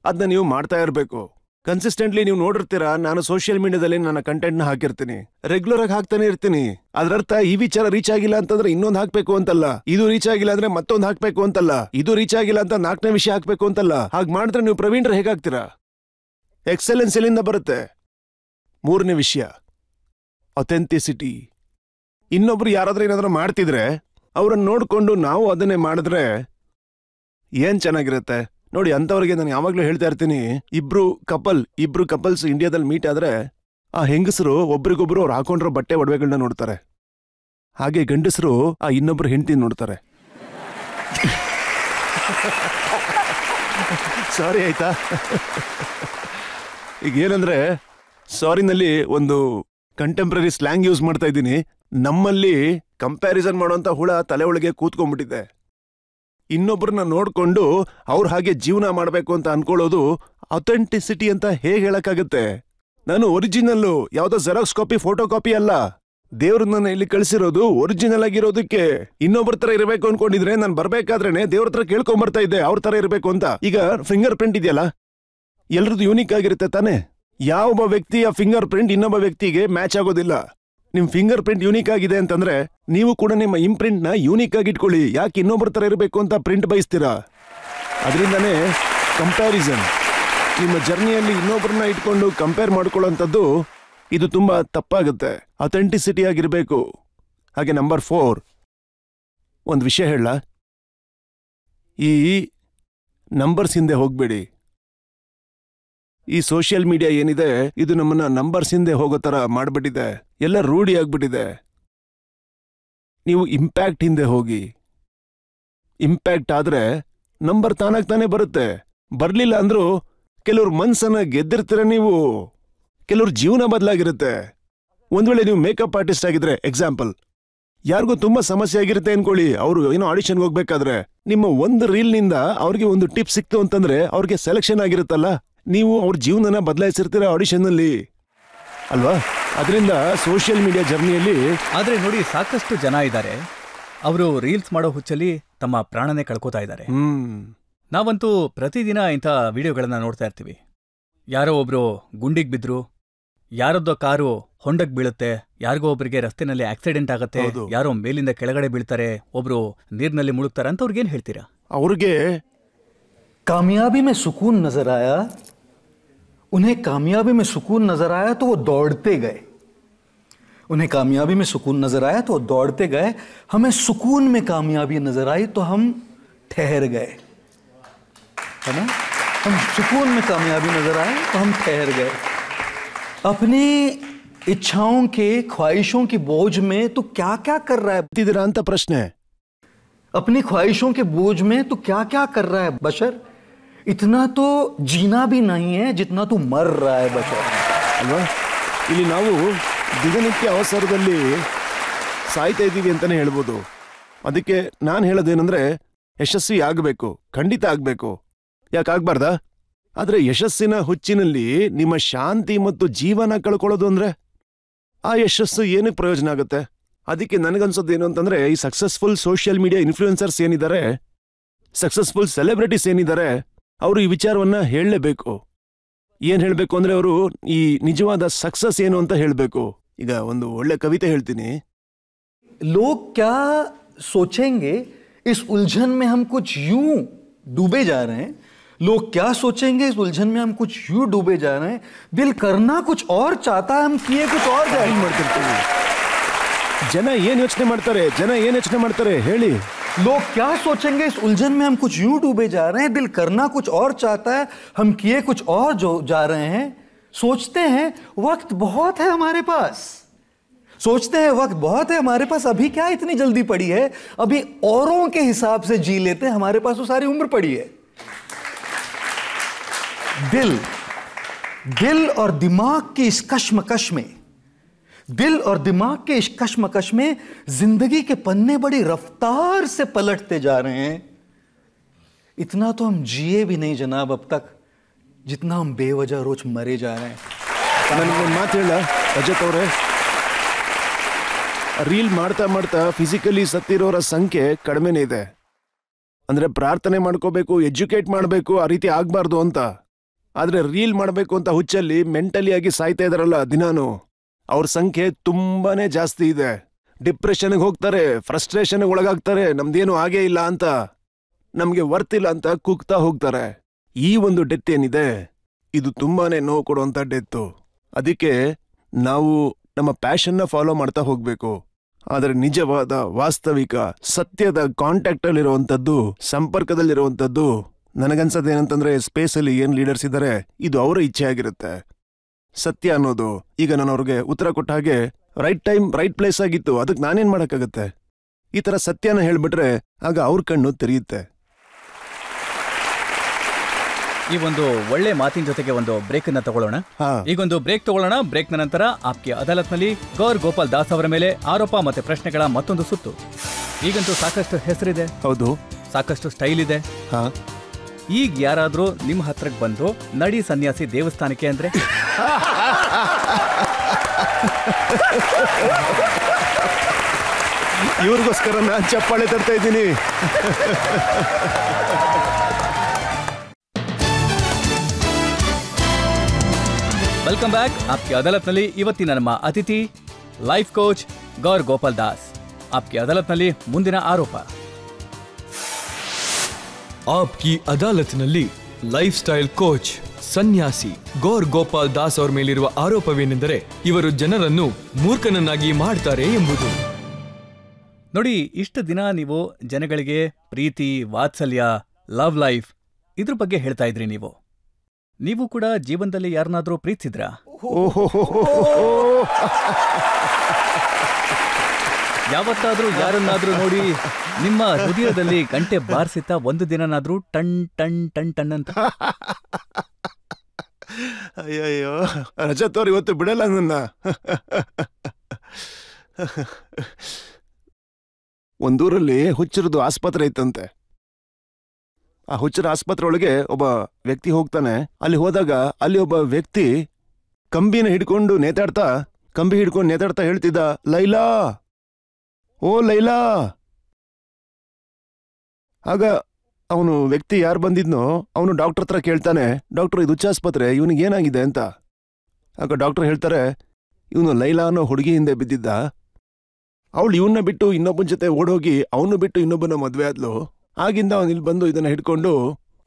ಅದನ್ನ ನೀವು ಮಾಡ್ತಾ ಇರಬೇಕು. ಕನ್ಸಿಸ್ಟೆಂಟ್ಲಿ ನೀವು ನೋಡಿರ್ತೀರಾ, ನಾನು ಸೋಷಿಯಲ್ ಮೀಡಿಯಾದಲ್ಲಿ ನನ್ನ ಕಂಟೆಂಟ್ನ ಹಾಕಿರ್ತೀನಿ, ರೆಗ್ಯುಲರ್ ಆಗಿ ಹಾಕ್ತಾನೆ ಇರ್ತೀನಿ. ಅದರರ್ಥ ಈ ವಿಚಾರ ರೀಚ್ ಆಗಿಲ್ಲ ಅಂತಂದ್ರೆ ಇನ್ನೊಂದು ಹಾಕ್ಬೇಕು ಅಂತಲ್ಲ, ಇದು ರೀಚ್ ಆಗಿಲ್ಲ ಅಂದ್ರೆ ಮತ್ತೊಂದು ಹಾಕ್ಬೇಕು ಅಂತಲ್ಲ, ಇದು ರೀಚ್ ಆಗಿಲ್ಲ ಅಂತ 4ನೇ ವಿಷಯ ಹಾಕ್ಬೇಕು ಅಂತಲ್ಲ. ಹಾಗೆ ಮಾಡಿದ್ರೆ ನೀವು ಪ್ರವೀಣ್ರ ಹೇಗಾಗ್ತೀರಾ? ಎಕ್ಸಲೆನ್ಸ್ ಎಲ್ಲಿಂದ ಬರುತ್ತೆ? 3ನೇ ವಿಷಯ, ಅಥೆಂಟಿಸಿಟಿ. ಇನ್ನೊಬ್ರು ಯಾರಾದ್ರೂ ಏನಾದ್ರೂ ಮಾಡ್ತಿದ್ರೆ ಅವ್ರನ್ನ ನೋಡ್ಕೊಂಡು ನಾವು ಅದನ್ನೇ ಮಾಡಿದ್ರೆ ಏನ್ ಚೆನ್ನಾಗಿರುತ್ತೆ ನೋಡಿ. ಅಂಥವ್ರಿಗೆ ನಾನು ಯಾವಾಗ್ಲೂ ಹೇಳ್ತಾ ಇರ್ತೀನಿ, ಇಬ್ರು ಕಪಲ್ಸ್ ಇಂಡಿಯಾದಲ್ಲಿ ಮೀಟ್ ಆದ್ರೆ ಆ ಹೆಂಗಸರು ಒಬ್ರಿಗೊಬ್ರು ಅವ್ರು ಹಾಕೊಂಡ್ರೋ ಬಟ್ಟೆ ಒಡವೆಗಳನ್ನ ನೋಡ್ತಾರೆ, ಹಾಗೆ ಗಂಡಸರು ಆ ಇನ್ನೊಬ್ರು ಹೆಂಡತಿ ನೋಡ್ತಾರೆ. ಸಾರಿ ಆಯ್ತಾ? ಈಗ ಏನಂದ್ರೆ, ಸಾರಿನಲ್ಲಿ ಒಂದು ಕಂಟೆಂಪ್ರರಿ ಸ್ಲ್ಯಾಂಗ್ ಯೂಸ್ ಮಾಡ್ತಾ ಇದ್ದೀನಿ. ನಮ್ಮಲ್ಲಿ ಕಂಪ್ಯಾರಿಸನ್ ಮಾಡೋಂಥ ಹುಳ ತಲೆ ಒಳಗೆ ಕೂತ್ಕೊಂಡ್ಬಿಟ್ಟಿದೆ. ಇನ್ನೊಬ್ಬರನ್ನ ನೋಡ್ಕೊಂಡು ಅವ್ರ ಹಾಗೆ ಜೀವನ ಮಾಡಬೇಕು ಅಂತ ಅನ್ಕೊಳ್ಳೋದು ಅಥೆಂಟಿಸಿಟಿ ಅಂತ ಹೇಗೆ ಹೇಳಕ್ಕಾಗತ್ತೆ? ನಾನು ಒರಿಜಿನಲ್ಲು, ಯಾವುದೋ ಜೆರಾಕ್ಸ್ ಕಾಪಿ, ಫೋಟೋ ಕಾಪಿ ಅಲ್ಲ. ದೇವ್ರನ್ನ ಇಲ್ಲಿ ಕಳಿಸಿರೋದು ಒರಿಜಿನಲ್ ಆಗಿರೋದಕ್ಕೆ. ಇನ್ನೊಬ್ಬರ ತರ ಇರಬೇಕು ಅನ್ಕೊಂಡಿದ್ರೆ ನಾನು ಬರ್ಬೇಕಾದ್ರೇನೆ ದೇವ್ರ ಹತ್ರ ಕೇಳ್ಕೊಂಬರ್ತಾ ಇದ್ದೆ ಅವ್ರ ತರ ಇರಬೇಕು ಅಂತ. ಈಗ ಫಿಂಗರ್ ಪ್ರಿಂಟ್ ಇದೆಯಲ್ಲ, ಎಲ್ರದ್ದು ಯೂನಿಕ್ ಆಗಿರುತ್ತೆ ತಾನೆ. ಯಾವೊಬ್ಬ ವ್ಯಕ್ತಿಯ ಫಿಂಗರ್ ಪ್ರಿಂಟ್ ಇನ್ನೊಬ್ಬ ವ್ಯಕ್ತಿಗೆ ಮ್ಯಾಚ್ ಆಗೋದಿಲ್ಲ. ನಿಮ್ ಫಿಂಗರ್ ಪ್ರಿಂಟ್ ಯೂನಿಕ್ ಆಗಿದೆ ಅಂತಂದ್ರೆ ನೀವು ಕೂಡ ನಿಮ್ಮ ಇಂಪ್ರಿಂಟ್ ನ ಯೂನಿಕ್ ಆಗಿ ಇಟ್ಕೊಳ್ಳಿ. ಯಾಕೆ ಇನ್ನೊಬ್ಬರ ತರ ಇರಬೇಕು ಅಂತ ಪ್ರಿಂಟ್ ಬಯಸ್ತೀರಾ? ಅದರಿಂದಾನೇ ಕಂಪ್ಯಾರಿಸನ್. ನಿಮ್ಮ ಜರ್ನಿಯಲ್ಲಿ ಇನ್ನೊಬ್ಬರನ್ನ ಇಟ್ಕೊಂಡು ಕಂಪೇರ್ ಮಾಡ್ಕೊಳ್ಳೋಂಥದ್ದು ಇದು ತುಂಬಾ ತಪ್ಪಾಗುತ್ತೆ. ಅಥೆಂಟಿಸಿಟಿ ಆಗಿರ್ಬೇಕು. ಹಾಗೆ ನಂಬರ್ 4, ಒಂದು ವಿಷಯ ಹೇಳ, ಈ ನಂಬರ್ಸ್ ಹಿಂದೆ ಹೋಗ್ಬೇಡಿ. ಈ ಸೋಷಿಯಲ್ ಮೀಡಿಯಾ ಏನಿದೆ ಇದು ನಮ್ಮನ್ನ ನಂಬರ್ಸ್ ಹಿಂದೆ ಹೋಗೋ ತರ ಮಾಡ್ಬಿಟ್ಟಿದೆ. ಎಲ್ಲ ರೂಢಿ ಆಗ್ಬಿಟ್ಟಿದೆ. ನೀವು ಇಂಪ್ಯಾಕ್ಟ್ ಹಿಂದೆ ಹೋಗಿ. ಇಂಪ್ಯಾಕ್ಟ್ ಆದ್ರೆ ನಂಬರ್ ತಾನಾಗ್ತಾನೆ ಬರುತ್ತೆ. ಬರ್ಲಿಲ್ಲ ಅಂದ್ರೂ ಕೆಲವ್ರ ಮನ್ಸನ್ನ ಗೆದ್ದಿರ್ತೀರ ನೀವು, ಕೆಲವ್ರ ಜೀವನ ಬದಲಾಗಿರುತ್ತೆ. ಒಂದ್ ವೇಳೆ ನೀವು ಮೇಕಪ್ ಆರ್ಟಿಸ್ಟ್ ಆಗಿದ್ರೆ, ಎಕ್ಸಾಂಪಲ್, ಯಾರಿಗೂ ತುಂಬಾ ಸಮಸ್ಯೆ ಆಗಿರುತ್ತೆ ಅನ್ಕೊಳ್ಳಿ, ಅವರು ಏನೋ ಆಡಿಷನ್ಗೆ ಹೋಗ್ಬೇಕಾದ್ರೆ ನಿಮ್ಮ ಒಂದು ರೀಲ್ನಿಂದ ಅವ್ರಿಗೆ ಒಂದು ಟಿಪ್ ಸಿಕ್ತು ಅಂತಂದ್ರೆ ಅವ್ರಿಗೆ ಸೆಲೆಕ್ಷನ್ ಆಗಿರುತ್ತಲ್ಲ, ನೀವು ಅವ್ರ ಜೀವನನ ಬದಲಾಯಿಸಿರ್ತೀರ ಆಡಿಷನ್ನಲ್ಲಿ ಅಲ್ವಾ. ಅದರಿಂದ ಸೋಷಿಯಲ್ ಮೀಡಿಯಾ ಜರ್ನಿಯಲ್ಲಿ ಆದ್ರೆ ನೋಡಿ, ಸಾಕಷ್ಟು ಜನ ಇದ್ದಾರೆ, ಅವರು ರೀಲ್ಸ್ ಮಾಡೋ ಹುಚ್ಚಲ್ಲಿ ತಮ್ಮ ಪ್ರಾಣನೇ ಕಳ್ಕೋತಾ ಇದ್ದಾರೆ. ನಾವಂತೂ ಪ್ರತಿದಿನ ಇಂಥ ವಿಡಿಯೋಗಳನ್ನ ನೋಡ್ತಾ ಇರ್ತೀವಿ. ಯಾರೋ ಒಬ್ರು ಗುಂಡಿಗೆ ಬಿದ್ರು, ಯಾರದ್ದೋ ಕಾರು ಹೊಂಡಕ್ಕೆ ಬೀಳುತ್ತೆ, ಯಾರಿಗೋ ಒಬ್ರಿಗೆ ರಸ್ತೆನಲ್ಲಿ ಆಕ್ಸಿಡೆಂಟ್ ಆಗತ್ತೆ, ಯಾರೋ ಮೇಲಿಂದ ಕೆಳಗಡೆ ಬೀಳ್ತಾರೆ, ಒಬ್ರು ನೀರಿನಲ್ಲಿ ಮುಳುಗ್ತಾರೆ ಅಂತ ಅವ್ರಿಗೇನ್ ಹೇಳ್ತೀರಾ? ಅವ್ರಿಗೆ कामयाबी में सुकून नजर आया, उन्हें कामयाबी में सुकून नजर आया तो वो दौड़ते गए. उन्हें कामयाबी में सुकून नजर आया तो वो दौड़ते गए. हमें सुकून में कामयाबी नजर आई तो हम ठहर गए, है ना. हम सुकून में कामयाबी नजर आए तो हम ठहर गए. अपनी इच्छाओं के, ख्वाहिशों की बोझ में तू क्या क्या कर रहा है? ಇದ್ದೀರಾ ಅಂತ ಪ್ರಶ್ನೆ. अपनी ख्वाहिशों के बोझ में तू क्या क्या कर रहा है बशर? इतना तो जीना भी नहीं है जितना तू मर रहा है बशर. ಅಲ್ವಾ? ಇಲ್ಲಿ ನಾವು ದಿನನಿತ್ಯ ಅವಸರದಲ್ಲಿ ಸಾಯ್ತಾ ಇದ್ದೀವಿ ಅಂತಾನೆ ಹೇಳ್ಬೋದು. ಅದಕ್ಕೆ ನಾನು ಹೇಳೋದೇನೆಂದ್ರೆ, ಯಶಸ್ವಿ ಆಗಬೇಕು, ಖಂಡಿತ ಆಗಬೇಕು, ಯಾಕಾಗಬಾರ್ದಾ? ಆದ್ರೆ ಯಶಸ್ಸಿನ ಹುಚ್ಚಿನಲ್ಲಿ ನಿಮ್ಮ ಶಾಂತಿ ಮತ್ತು ಜೀವನ ಕಳ್ಕೊಳ್ಳೋದು ಅಂದ್ರೆ ಆ ಯಶಸ್ಸು ಏನಕ್ಕೆ ಪ್ರಯೋಜನ ಆಗುತ್ತೆ? ಅದಕ್ಕೆ ನನಗನ್ಸೋದು ಏನು ಅಂತಂದ್ರೆ, ಈ ಸಕ್ಸಸ್ಫುಲ್ ಸೋಷಿಯಲ್ ಮೀಡಿಯಾ ಇನ್ಫ್ಲೂಯೆನ್ಸರ್ಸ್ ಏನಿದ್ದಾರೆ, ಸಕ್ಸಸ್ಫುಲ್ ಸೆಲೆಬ್ರಿಟೀಸ್ ಏನಿದ್ದಾರೆ, ಅವರು ಈ ವಿಚಾರವನ್ನ ಹೇಳಲೇಬೇಕು. ಏನ್ ಹೇಳ್ಬೇಕು ಅಂದ್ರೆ, ಅವರು ಈ ನಿಜವಾದ ಸಕ್ಸಸ್ ಏನು ಅಂತ ಹೇಳ್ಬೇಕು. ಈಗ ಒಂದು ಒಳ್ಳೆ ಕವಿತೆ ಹೇಳ್ತೀನಿ. लोग क्या सोचेंगे इस उलझन में हम कुछ यूं डूबे जा रहे हैं. लोग क्या सोचेंगे इस उलझन में हम कुछ यूं डूबे जा रहे हैं. दिल करना कुछ और चाहता है, हम किए कुछ और जा रहे हैं. ಜನ ಏನ್ ಯೋಚನೆ ಮಾಡ್ತಾರೆ ಹೇಳಿ. लोग क्या सोचेंगे इस उलझन में हम कुछ यूं डूबे जा रहे हैं. दिल करना कुछ और चाहता है, हम किए कुछ और जो जा रहे हैं. सोचते हैं वक्त बहुत है हमारे पास, सोचते हैं वक्त बहुत है हमारे पास, अभी क्या इतनी जल्दी पड़ी है, अभी औरों के हिसाब से जी लेते हैं, हमारे पास वो सारी उम्र पड़ी है। दिल और दिमाग की इस कश्मकश में, दिल और दिमाग के इस कश्मकश में जिंदगी के पन्ने बड़ी रफ्तार से पलटते जा रहे हैं। इतना तो हम जिए भी नहीं जनाब अब तक, जितना हम बेवजह रोज मरे जा रहे हैं। ನನಗೊಂದು ಮಾತು ಹೇಳ ರಜತ್ ಅವರೇ, ರೀಲ್ ಮಾಡ್ತಾ ಮಾಡ್ತಾ ಫಿಸಿಕಲಿ ಸತ್ತಿರೋರ ಸಂಖ್ಯೆ ಕಡಿಮೆನೇ ಇದೆ. ಅಂದ್ರೆ ಪ್ರಾರ್ಥನೆ ಮಾಡ್ಕೋಬೇಕು, ಎಜುಕೇಟ್ ಮಾಡಬೇಕು, ಆ ರೀತಿ ಆಗ್ಬಾರ್ದು ಅಂತ. ಆದ್ರೆ ರೀಲ್ ಮಾಡಬೇಕು ಅಂತ ಹುಚ್ಚಲ್ಲಿ ಮೆಂಟಲಿ ಆಗಿ ಸಾಯ್ತಾ ಇದಾರಲ್ಲ ದಿನಾನು, ಅವ್ರ ಸಂಖ್ಯೆ ತುಂಬಾನೇ ಜಾಸ್ತಿ ಇದೆ. ಡಿಪ್ರೆಷನ್ಗೆ ಹೋಗ್ತಾರೆ, ಫ್ರಸ್ಟ್ರೇಷನ್ಗೆ ಒಳಗಾಗ್ತಾರೆ, ನಮ್ದೇನು ಆಗೇ ಇಲ್ಲ ಅಂತ, ನಮ್ಗೆ ವರ್ತ್ ಇಲ್ಲ ಅಂತ ಕೂಗ್ತಾ ಹೋಗ್ತಾರೆ. ಈ ಒಂದು ಡೆತ್ ಏನಿದೆ ಇದು ತುಂಬಾನೇ ನೋವು ಕೊಡುವಂತ ಡೆತ್ತು. ಅದಕ್ಕೆ ನಾವು ನಮ್ಮ ಪ್ಯಾಷನ್ನ ಫಾಲೋ ಮಾಡ್ತಾ ಹೋಗ್ಬೇಕು. ಆದರೆ ನಿಜವಾದ ವಾಸ್ತವಿಕ ಸತ್ಯದ ಕಾಂಟ್ಯಾಕ್ಟ್ ಅಲ್ಲಿರುವಂಥದ್ದು, ಸಂಪರ್ಕದಲ್ಲಿರುವಂಥದ್ದು, ನನಗನ್ಸೋದು ಏನಂತಂದ್ರೆ ಸ್ಪೇಸಲ್ಲಿ ಏನ್ ಲೀಡರ್ಸ್ ಇದ್ದಾರೆ ಇದು ಅವರ ಇಚ್ಛೆ ಆಗಿರುತ್ತೆ. ಸತ್ಯ ಅನ್ನೋದು ಈಗ ನಾನು ಅವ್ರಿಗೆ ಉತ್ತರ ಕೊಟ್ಟ ಹಾಗೆ ರೈಟ್ ಟೈಮ್ ರೈಟ್ ಪ್ಲೇಸ್ ಆಗಿತ್ತು, ಅದಕ್ಕೆ ನಾನೇನ್ ಮಾಡಕ್ಕಾಗತ್ತೆ? ಈ ತರ ಸತ್ಯನ ಹೇಳ್ಬಿಟ್ರೆ ಆಗ ಅವ್ರ ಕಣ್ಣು ತೆರೆಯುತ್ತೆ. ಈ ಒಂದು ಒಳ್ಳೆ ಮಾತಿನ ಜೊತೆಗೆ ಒಂದು ಬ್ರೇಕ್ ಅನ್ನ ತಗೊಳ್ಳೋಣ. ಈಗೊಂದು ಬ್ರೇಕ್ ತಗೊಳ್ಳೋಣ. ಬ್ರೇಕ್ ನ ನಂತರ ಆಪ್ಕೆ ಅದಾಲತ್ನಲ್ಲಿ ಗೌರ್ ಗೋಪಾಲ್ ದಾಸ್ ಅವರ ಮೇಲೆ ಆರೋಪ ಮತ್ತೆ ಪ್ರಶ್ನೆಗಳ ಮತ್ತೊಂದು ಸುತ್ತು. ಈಗಂತೂ ಸಾಕಷ್ಟು ಹೆಸರಿದೆ, ಹೌದು, ಸಾಕಷ್ಟು ಸ್ಟೈಲ್ ಇದೆ. ಈಗ ಯಾರಾದ್ರೂ ನಿಮ್ಮ ಹತ್ರಕ್ಕೆ ಬಂದು ನಡಿ ಸನ್ಯಾಸಿ ದೇವಸ್ಥಾನಕ್ಕೆ ಅಂದ್ರೆ ಇವ್ರಿಗೋಸ್ಕರ ನಾನು ಚಪ್ಪಾಳೆ ತರ್ತಾ ಇದ್ದೀನಿ. Welcome back. ಆಪ್ಕೆ ಅದಾಲತ್ನಲ್ಲಿ ಇವತ್ತಿನ ನಮ್ಮ ಅತಿಥಿ ಲೈಫ್ ಕೋಚ್ ಗೌರ್ ಗೋಪಾಲ್ ದಾಸ್. ಆಪ್ಕೆ ಅದಾಲತ್ನಲ್ಲಿ ಮುಂದಿನ ಆರೋಪ. ಆಪ್ಕಿ ಅದಾಲತ್ನಲ್ಲಿ ಲೈಫ್ ಸ್ಟೈಲ್ ಕೋಚ್ ಸನ್ಯಾಸಿ ಗೌರ್ ಗೋಪಾಲ್ ದಾಸ್ ಅವರ ಮೇಲಿರುವ ಆರೋಪವೇನೆಂದರೆ ಇವರು ಜನರನ್ನು ಮೂರ್ಖನನ್ನಾಗಿ ಮಾಡ್ತಾರೆ ಎಂಬುದು. ನೋಡಿ, ಇಷ್ಟು ದಿನ ನೀವು ಜನಗಳಿಗೆ ಪ್ರೀತಿ, ವಾತ್ಸಲ್ಯ, ಲವ್ ಲೈಫ್ ಇದ್ರ ಬಗ್ಗೆ ಹೇಳ್ತಾ ಇದ್ರಿ. ನೀವು ಕೂಡ ಜೀವನದಲ್ಲಿ ಯಾರನ್ನಾದ್ರೂ ಪ್ರೀತಿಸಿದ್ರಾ? ಯಾವತ್ತಾದ್ರೂ ಯಾರನ್ನಾದ್ರೂ ನೋಡಿ ನಿಮ್ಮ ಹೃದಯದಲ್ಲಿ ಗಂಟೆ ಬಾರಿಸಿತ ಒಂದು ದಿನನಾದ್ರೂ ಟಣ್ ಟಣ್ ಟಣ್ ಟಣ್ ಅಂತ? ಅಯ್ಯಯ್ಯೋ, ರಜತ್ ಅವ್ರು ಇವತ್ತು ಬಿಡಲ್ಲ ನನ್ನ. ಒಂದೂರಲ್ಲಿ ಹುಚ್ಚರದು ಆಸ್ಪತ್ರೆ ಇತ್ತಂತೆ. ಆ ಹುಚ್ಚರ ಆಸ್ಪತ್ರೆ ಒಳಗೆ ಒಬ್ಬ ವ್ಯಕ್ತಿ ಹೋಗ್ತಾನೆ. ಅಲ್ಲಿ ಹೋದಾಗ ಅಲ್ಲಿ ಒಬ್ಬ ವ್ಯಕ್ತಿ ಕಂಬಿ ಹಿಡ್ಕೊಂಡು ನೇತಾಡ್ತಾ ಹೇಳ್ತಿದ್ದ, ಲೈಲಾ, ಓ ಲೈಲಾ. ಆಗ ಅವನು ವ್ಯಕ್ತಿ ಯಾರು ಬಂದಿದ್ನೋ ಅವನು ಡಾಕ್ಟರ್ ಹತ್ರ ಕೇಳ್ತಾನೆ, ಡಾಕ್ಟರ್ ಇದು ಹುಚ್ಚಾಸ್ಪತ್ರೆ, ಇವನಿಗೆ ಏನಾಗಿದೆ ಅಂತ. ಆಗ ಡಾಕ್ಟರ್ ಹೇಳ್ತಾರೆ, ಇವನು ಲೈಲಾ ಅನ್ನೋ ಹುಡುಗಿ ಹಿಂದೆ ಬಿದ್ದಿದ್ದ. ಅವಳು ಇವನ್ನ ಬಿಟ್ಟು ಇನ್ನೊಬ್ಬನ ಜೊತೆ ಓಡೋಗಿ ಅವನು ಬಿಟ್ಟು ಇನ್ನೊಬ್ಬನ ಮದ್ವೆ ಆದ್ಲು. ಆಗಿಂದ ಅವನು ಇಲ್ಲಿ ಬಂದು ಇದನ್ನ ಹಿಡ್ಕೊಂಡು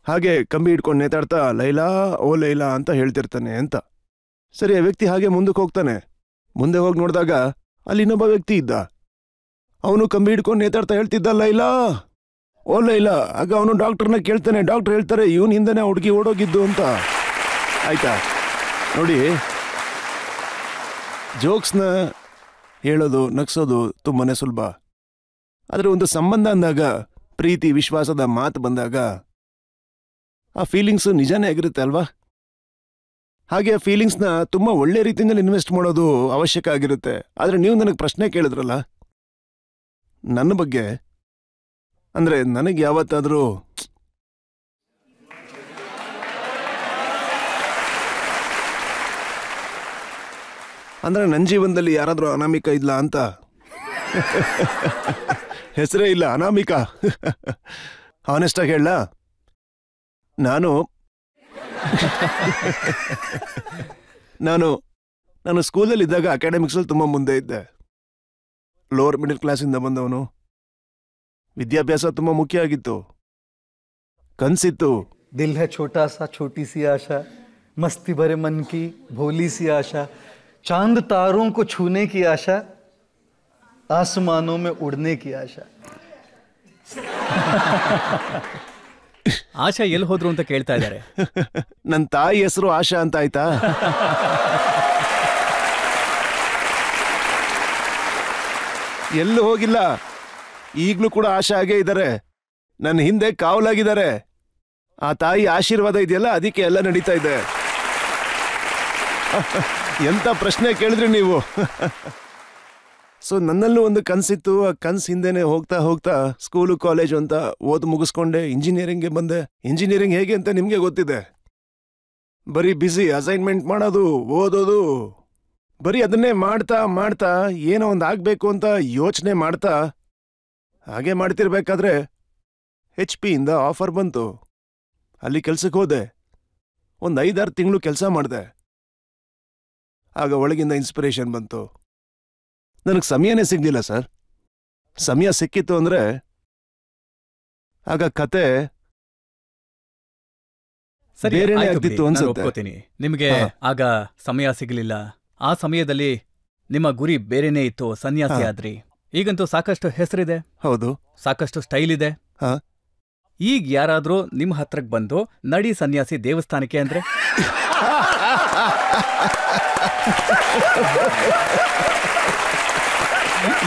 ಹಾಗೆ ಕಂಬಿ ಹಿಡ್ಕೊಂಡು ನೇತಾಡ್ತಾ ಲೈಲಾ, ಓ ಲೈಲಾ ಅಂತ ಹೇಳ್ತಿರ್ತಾನೆ ಅಂತ. ಸರಿ, ಆ ವ್ಯಕ್ತಿ ಹಾಗೆ ಮುಂದಕ್ಕೆ ಹೋಗ್ತಾನೆ. ಮುಂದೆ ಹೋಗಿ ನೋಡಿದಾಗ ಅಲ್ಲಿ ಇನ್ನೊಬ್ಬ ವ್ಯಕ್ತಿ ಇದ್ದ. ಅವನು ಕಂಬಿ ಹಿಡ್ಕೊಂಡು ನೇತಾಡ್ತಾ ಹೇಳ್ತಿದ್ದ, ಲೈಲಾ, ಓ ಲೈಲಾ. ಆಗ ಅವನು ಡಾಕ್ಟರ್ನ ಕೇಳ್ತಾನೆ. ಡಾಕ್ಟರ್ ಹೇಳ್ತಾರೆ, ಇವನ್ ಹಿಂದೆನೆ ಹುಡುಗಿ ಓಡೋಗಿದ್ದು ಅಂತ. ಆಯ್ತಾ ನೋಡಿ, ಜೋಕ್ಸ್ನ ಹೇಳೋದು, ನಗ್ಸೋದು ತುಂಬಾನೇ ಸುಲಭ. ಆದರೆ ಒಂದು ಸಂಬಂಧ ಅಂದಾಗ, ಪ್ರೀತಿ ವಿಶ್ವಾಸದ ಮಾತು ಬಂದಾಗ ಆ ಫೀಲಿಂಗ್ಸ್ ನಿಜಾನೇ ಆಗಿರುತ್ತೆ ಅಲ್ವಾ? ಹಾಗೆ ಆ ಫೀಲಿಂಗ್ಸ್ನ ತುಂಬಾ ಒಳ್ಳೆ ರೀತಿಯಲ್ಲಿ ಇನ್ವೆಸ್ಟ್ ಮಾಡೋದು ಅವಶ್ಯಕ ಆಗಿರುತ್ತೆ. ಆದರೆ ನೀವು ನನಗೆ ಪ್ರಶ್ನೆ ಕೇಳಿದ್ರಲ್ಲ ನನ್ನ ಬಗ್ಗೆ, ಅಂದ್ರೆ ನನಗೆ ಯಾವತ್ತಾದ್ರೂ ಅಂದ್ರೆ ನನ್ನ ಜೀವನದಲ್ಲಿ ಯಾರಾದ್ರೂ ಅನಾಮಿಕ ಇಲ್ಲ ಅಂತ? ಹೆಸರೇ ಇಲ್ಲ, ಅನಾಮಿಕ. ಆನೆಸ್ಟ್ ಆಗಿ ಹೇಳ, ನಾನು ಸ್ಕೂಲಲ್ಲಿ ಇದ್ದಾಗ ಅಕಾಡೆಮಿಕ್ಸ್ ಅಲ್ಲಿ ತುಂಬಾ ಮುಂದೆ ಇದ್ದೆ. ಲೋವರ್ ಮಿಡಲ್ ಕ್ಲಾಸಿಂದ ಬಂದವನು. ವಿದ್ಯಾಭ್ಯಾಸ ತುಂಬಾ ಮುಖ್ಯ ಆಗಿತ್ತು, ಕನ್ಸಿತ್ತು. दिल है छोटा सा छोटी सी आशा, मस्ती भरे मन की भोली सी आशा, चांद तारों को छूने की आशा, आसमानों में उड़ने की आशा. ಆಶಾ ಎಲ್ಲಿ ಹೋದ್ರು ಅಂತ ಕೇಳ್ತಾ ಇದ್ದಾರೆ. ನನ್ನ ತಾಯಿ ಹೆಸರು ಆಶಾ ಅಂತ ಆಯ್ತಾ? ಎಲ್ಲೂ ಹೋಗಿಲ್ಲ. ಈಗಲೂ ಕೂಡ ಆಶಾ ಹಾಗೇ ಇದ್ದಾರೆ, ನನ್ನ ಹಿಂದೆ ಕಾವಲಾಗಿದ್ದಾರೆ. ಆ ತಾಯಿ ಆಶೀರ್ವಾದ ಇದೆಯಲ್ಲ, ಅದಕ್ಕೆ ಎಲ್ಲ ನಡೀತಾ ಇದೆ. ಎಂತ ಪ್ರಶ್ನೆ ಕೇಳಿದ್ರಿ ನೀವು. ಸೊ ನನ್ನಲ್ಲೂ ಒಂದು ಕನಸಿತ್ತು. ಆ ಕನಸು ಹಿಂದೆನೆ ಹೋಗ್ತಾ ಹೋಗ್ತಾ ಸ್ಕೂಲು ಕಾಲೇಜು ಅಂತ ಓದ್ ಮುಗಿಸ್ಕೊಂಡೆ, ಇಂಜಿನಿಯರಿಂಗ್ಗೆ ಬಂದೆ. ಇಂಜಿನಿಯರಿಂಗ್ ಹೇಗೆ ಅಂತ ನಿಮಗೆ ಗೊತ್ತಿದೆ. ಬರೀ ಬ್ಯುಸಿ, ಅಸೈನ್ಮೆಂಟ್ ಮಾಡೋದು, ಓದೋದು, ಬರೀ ಅದನ್ನೇ ಮಾಡ್ತಾ ಮಾಡ್ತಾ ಏನೋ ಒಂದು ಆಗ್ಬೇಕು ಅಂತ ಯೋಚನೆ ಮಾಡ್ತಾ ಹಾಗೆ ಮಾಡ್ತಿರ್ಬೇಕಾದ್ರೆ HP ಇಂದ ಆಫರ್ ಬಂತು. ಅಲ್ಲಿ ಕೆಲ್ಸಕ್ಕೆ ಹೋದೆ. ಒಂದು 5-6 ತಿಂಗಳು ಕೆಲಸ ಮಾಡಿದೆ. ಆಗ ಒಳಗಿಂದ ಇನ್ಸ್ಪಿರೇಷನ್ ಬಂತು. ನನಗೆ ಸಮಯನೇ ಸಿಗ್ಲಿಲ್ಲ ಸರ್. ಸಮಯ ಸಿಕ್ಕಿತ್ತು ಅಂದ್ರೆ ಆಗ ಕತೆ ಸರಿ, ಬೇರೆನೇ ಆಯ್ತು ಆಗ್ತಿತ್ತು ಬಿಡಿ, ನಾನು ಅನ್ಸುತ್ತೆ. ಒಪ್ಕೋತೀನಿ. ನಿಮಗೆ ಹಾ. ಆಗ ಸಮಯ ಸಿಗಲಿಲ್ಲ. ಆ ಸಮಯದಲ್ಲಿ ನಿಮ್ಮ ಗುರಿ ಬೇರೆನೇ ಇತ್ತು, ಸನ್ಯಾಸಿ ಹಾ. ಆದ್ರಿ. ಈಗಂತೂ ಸಾಕಷ್ಟು ಹೆಸರಿದೆ, ಹೌದು. ಸಾಕಷ್ಟು ಸ್ಟೈಲ್ ಇದೆ. ಹಾ. ಈಗ ಯಾರಾದ್ರೂ ನಿಮ್ಮ ಹತ್ರಕ್ಕೆ ಬಂದು ನಡಿ ಸನ್ಯಾಸಿ ದೇವಸ್ಥಾನಕ್ಕೆ ಅಂದ್ರೆ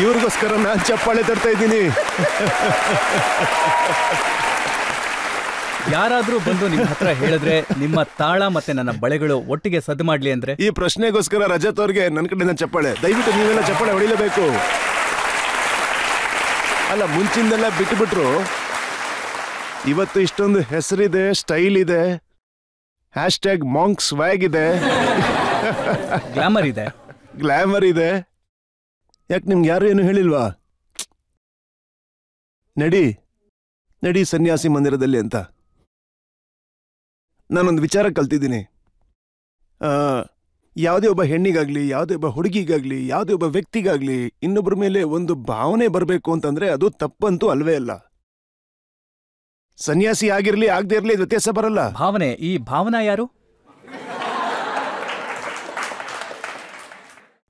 ಇವ್ರಿಗೋಸ್ಕರ ನಾನು ಚಪ್ಪಾಳೆ ತರ್ತಾ ಇದ್ದೀನಿ. ಯಾರಾದ್ರೂ ಬಂದು ನಿಮ್ಮ ಹತ್ರ ಹೇಳಿದ್ರೆ ನಿಮ್ಮ ತಾಳ ಮತ್ತೆ ನನ್ನ ಬಳೆಗಳು ಒಟ್ಟಿಗೆ ಸದ್ದು ಮಾಡ್ಲಿ ಅಂದ್ರೆ ಈ ಪ್ರಶ್ನೆಗೋಸ್ಕರ ರಜತ್ ಅವ್ರಿಗೆ ನನ್ನ ಕಡೆಯಿಂದ ಚಪ್ಪಾಳೆ. ದಯವಿಟ್ಟು ನೀವೆಲ್ಲ ಚಪ್ಪಾಳೆ ಹೊಡಿಲೇಬೇಕು. ಅಲ್ಲ, ಮುಂಚಿಂದೆಲ್ಲ ಬಿಟ್ಟುಬಿಟ್ರು. ಇವತ್ತು ಇಷ್ಟೊಂದು ಹೆಸರಿದೆ, ಸ್ಟೈಲ್ ಇದೆ, #ಮಾಂಕ್ ಸ್ವ್ಯಾಗ್ ಇದೆ, ಗ್ಲಾಮರ್ ಇದೆ. ಗ್ಲಾಮರ್ ಇದೆ. ಯಾಕೆ ನಿಮ್ಗೆ ಯಾರು ಏನು ಹೇಳಿಲ್ವಾ? ನಡಿ ನಡಿ ಸನ್ಯಾಸಿ ಮಂದಿರದಲ್ಲಿ ಅಂತ. ನಾನೊಂದು ವಿಚಾರ ಕಲ್ತಿದ್ದೀನಿ. ಯಾವುದೇ ಒಬ್ಬ ಹೆಣ್ಣಿಗಾಗ್ಲಿ, ಯಾವುದೇ ಒಬ್ಬ ಹುಡುಗಿಗಾಗ್ಲಿ, ಯಾವುದೇ ಒಬ್ಬ ವ್ಯಕ್ತಿಗಾಗ್ಲಿ ಇನ್ನೊಬ್ಬರ ಮೇಲೆ ಒಂದು ಭಾವನೆ ಬರಬೇಕು ಅಂತಂದ್ರೆ ಅದು ತಪ್ಪಂತೂ ಅಲ್ವೇ ಅಲ್ಲ. ಸನ್ಯಾಸಿ ಆಗಿರ್ಲಿ ಆಗದೆ ಇರ್ಲಿ ವ್ಯತ್ಯಾಸ ಬರಲ್ಲ. ಭಾವನೆ, ಈ ಭಾವನಾ ಯಾರು?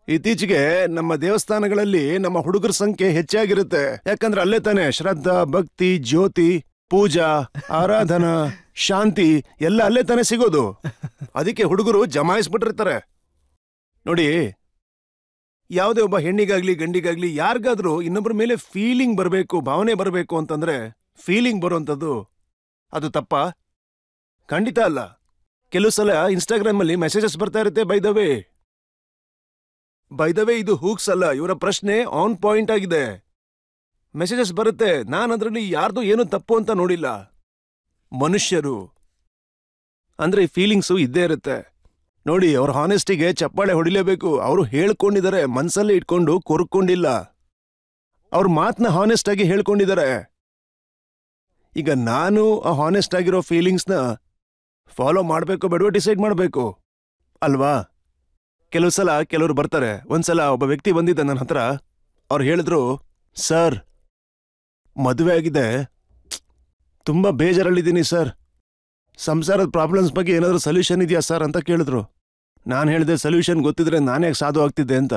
ಇತ್ತೀಚೆಗೆ ನಮ್ಮ ದೇವಸ್ಥಾನಗಳಲ್ಲಿ ನಮ್ಮ ಹುಡುಗರ ಸಂಖ್ಯೆ ಹೆಚ್ಚಾಗಿರುತ್ತೆ. ಯಾಕಂದ್ರೆ ಅಲ್ಲೇ ತಾನೆ ಶ್ರದ್ಧಾ, ಭಕ್ತಿ, ಜ್ಯೋತಿ, ಪೂಜಾ, ಆರಾಧನಾ, ಶಾಂತಿ ಎಲ್ಲ ಅಲ್ಲೇ ತಾನೆ ಸಿಗೋದು. ಅದಕ್ಕೆ ಹುಡುಗರು ಜಮಾಯಿಸ್ಬಿಟ್ಟಿರ್ತಾರೆ. ನೋಡಿ, ಯಾವುದೇ ಒಬ್ಬ ಹೆಣ್ಣಿಗಾಗ್ಲಿ ಗಂಡಿಗಾಗ್ಲಿ ಯಾರಿಗಾದ್ರೂ ಇನ್ನೊಬ್ಬರ ಮೇಲೆ ಫೀಲಿಂಗ್ ಬರಬೇಕು, ಭಾವನೆ ಬರಬೇಕು ಅಂತಂದ್ರೆ ಫೀಲಿಂಗ್ ಬರುವಂಥದ್ದು ಅದು ತಪ್ಪಾ? ಖಂಡಿತ ಅಲ್ಲ. ಕೆಲವು ಸಲ ಇನ್ಸ್ಟಾಗ್ರಾಮ್ ಅಲ್ಲಿ ಮೆಸೇಜಸ್ ಬರ್ತಾ ಇರುತ್ತೆ. ಬೈ ದ ವೇ ಇದು ಹೂಕ್ಸ್ ಅಲ್ಲ, ಇವರ ಪ್ರಶ್ನೆ ಆನ್ ಪಾಯಿಂಟ್ ಆಗಿದೆ. ಮೆಸೇಜಸ್ ಬರುತ್ತೆ. ನಾನು ಅದರಲ್ಲಿ ಯಾರ್ದು ಏನು ತಪ್ಪು ಅಂತ ನೋಡಿಲ್ಲ. ಮನುಷ್ಯರು ಅಂದ್ರೆ ಫೀಲಿಂಗ್ಸು ಇದ್ದೇ ಇರುತ್ತೆ. ನೋಡಿ, ಅವ್ರ ಹಾನೆಸ್ಟಿಗೆ ಚಪ್ಪಾಳೆ ಹೊಡಿಲೇಬೇಕು. ಅವರು ಹೇಳ್ಕೊಂಡಿದ್ದಾರೆ, ಮನ್ಸಲ್ಲೇ ಇಟ್ಕೊಂಡು ಕೊರ್ಕೊಂಡಿಲ್ಲ. ಅವ್ರ ಮಾತನ್ನ ಹಾನೆಸ್ಟ್ ಆಗಿ ಹೇಳ್ಕೊಂಡಿದ್ದಾರೆ. ಈಗ ನಾನು ಆ ಹಾನೆಸ್ಟ್ ಆಗಿರೋ ಫೀಲಿಂಗ್ಸ್ನ ಫಾಲೋ ಮಾಡಬೇಕು ಬೇಡವೋ ಡಿಸೈಡ್ ಮಾಡಬೇಕು ಅಲ್ವಾ? ಕೆಲವು ಸಲ ಕೆಲವರು ಬರ್ತಾರೆ. ಒಂದ್ಸಲ ಒಬ್ಬ ವ್ಯಕ್ತಿ ಬಂದಿದ್ದ ನನ್ನ ಹತ್ರ. ಅವ್ರು ಹೇಳಿದ್ರು, ಸರ್ ಮದುವೆ ಆಗಿದೆ, ತುಂಬಾ ಬೇಜಾರಲ್ಲಿದ್ದೀನಿ ಸರ್, ಸಂಸಾರದ ಪ್ರಾಬ್ಲಮ್ಸ್ ಬಗ್ಗೆ ಏನಾದರೂ ಸೊಲ್ಯೂಷನ್ ಇದೆಯಾ ಸರ್ ಅಂತ ಕೇಳಿದ್ರು. ನಾನು ಹೇಳಿದೆ, ಸೊಲ್ಯೂಷನ್ ಗೊತ್ತಿದ್ರೆ ನಾನೇ ಸಾಧು ಆಗ್ತಿದ್ದೆ ಅಂತ.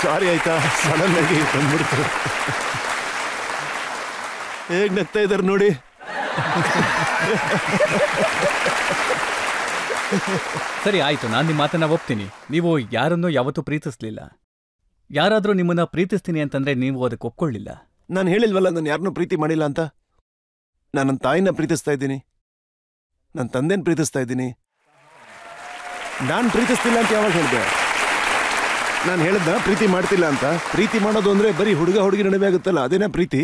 ಸಾರಿ ಆಯ್ತಾ, ಸಡನ್ ಆಗಿ ಬಂದ್ಬಿಡ್ತು. ಹೇಗ್ ನಗ್ತಾ ಇದ್ದಾರೆ ನೋಡಿ. ಸರಿ ಆಯ್ತು, ನಾನು ನಿಮ್ಮ ಮಾತನ್ನ ಒಪ್ತೀನಿ. ನೀವು ಯಾರನ್ನೂ ಯಾವತ್ತೂ ಪ್ರೀತಿಸ್ಲಿಲ್ಲ. ಯಾರಾದ್ರೂ ನಿಮ್ಮನ್ನ ಪ್ರೀತಿಸ್ತೀನಿ ಅಂತಂದ್ರೆ ನೀವು ಅದಕ್ಕೆ ಒಪ್ಕೊಳ್ಳಿಲ್ಲ. ನಾನು ಹೇಳಿಲ್ವಲ್ಲ ನಾನು ಯಾರನ್ನೂ ಪ್ರೀತಿ ಮಾಡಿಲ್ಲ ಅಂತ. ನಾನು ನನ್ನ ತಾಯಿನ ಪ್ರೀತಿಸ್ತಾ ಇದ್ದೀನಿ, ನನ್ನ ತಂದೆನ ಪ್ರೀತಿಸ್ತಾ ಇದ್ದೀನಿ. ನಾನು ಪ್ರೀತಿಸ್ತಿಲ್ಲ ಅಂತ ಯಾವಾಗ ಹೇಳಿದೆ? ನಾನು ಹೇಳಿದ್ನ ಪ್ರೀತಿ ಮಾಡ್ತಿಲ್ಲ ಅಂತ? ಪ್ರೀತಿ ಮಾಡೋದು ಅಂದ್ರೆ ಬರೀ ಹುಡುಗ ಹುಡುಗಿ ನಡುವೆ ಆಗುತ್ತಲ್ಲ, ಅದೇನಾ ಪ್ರೀತಿ?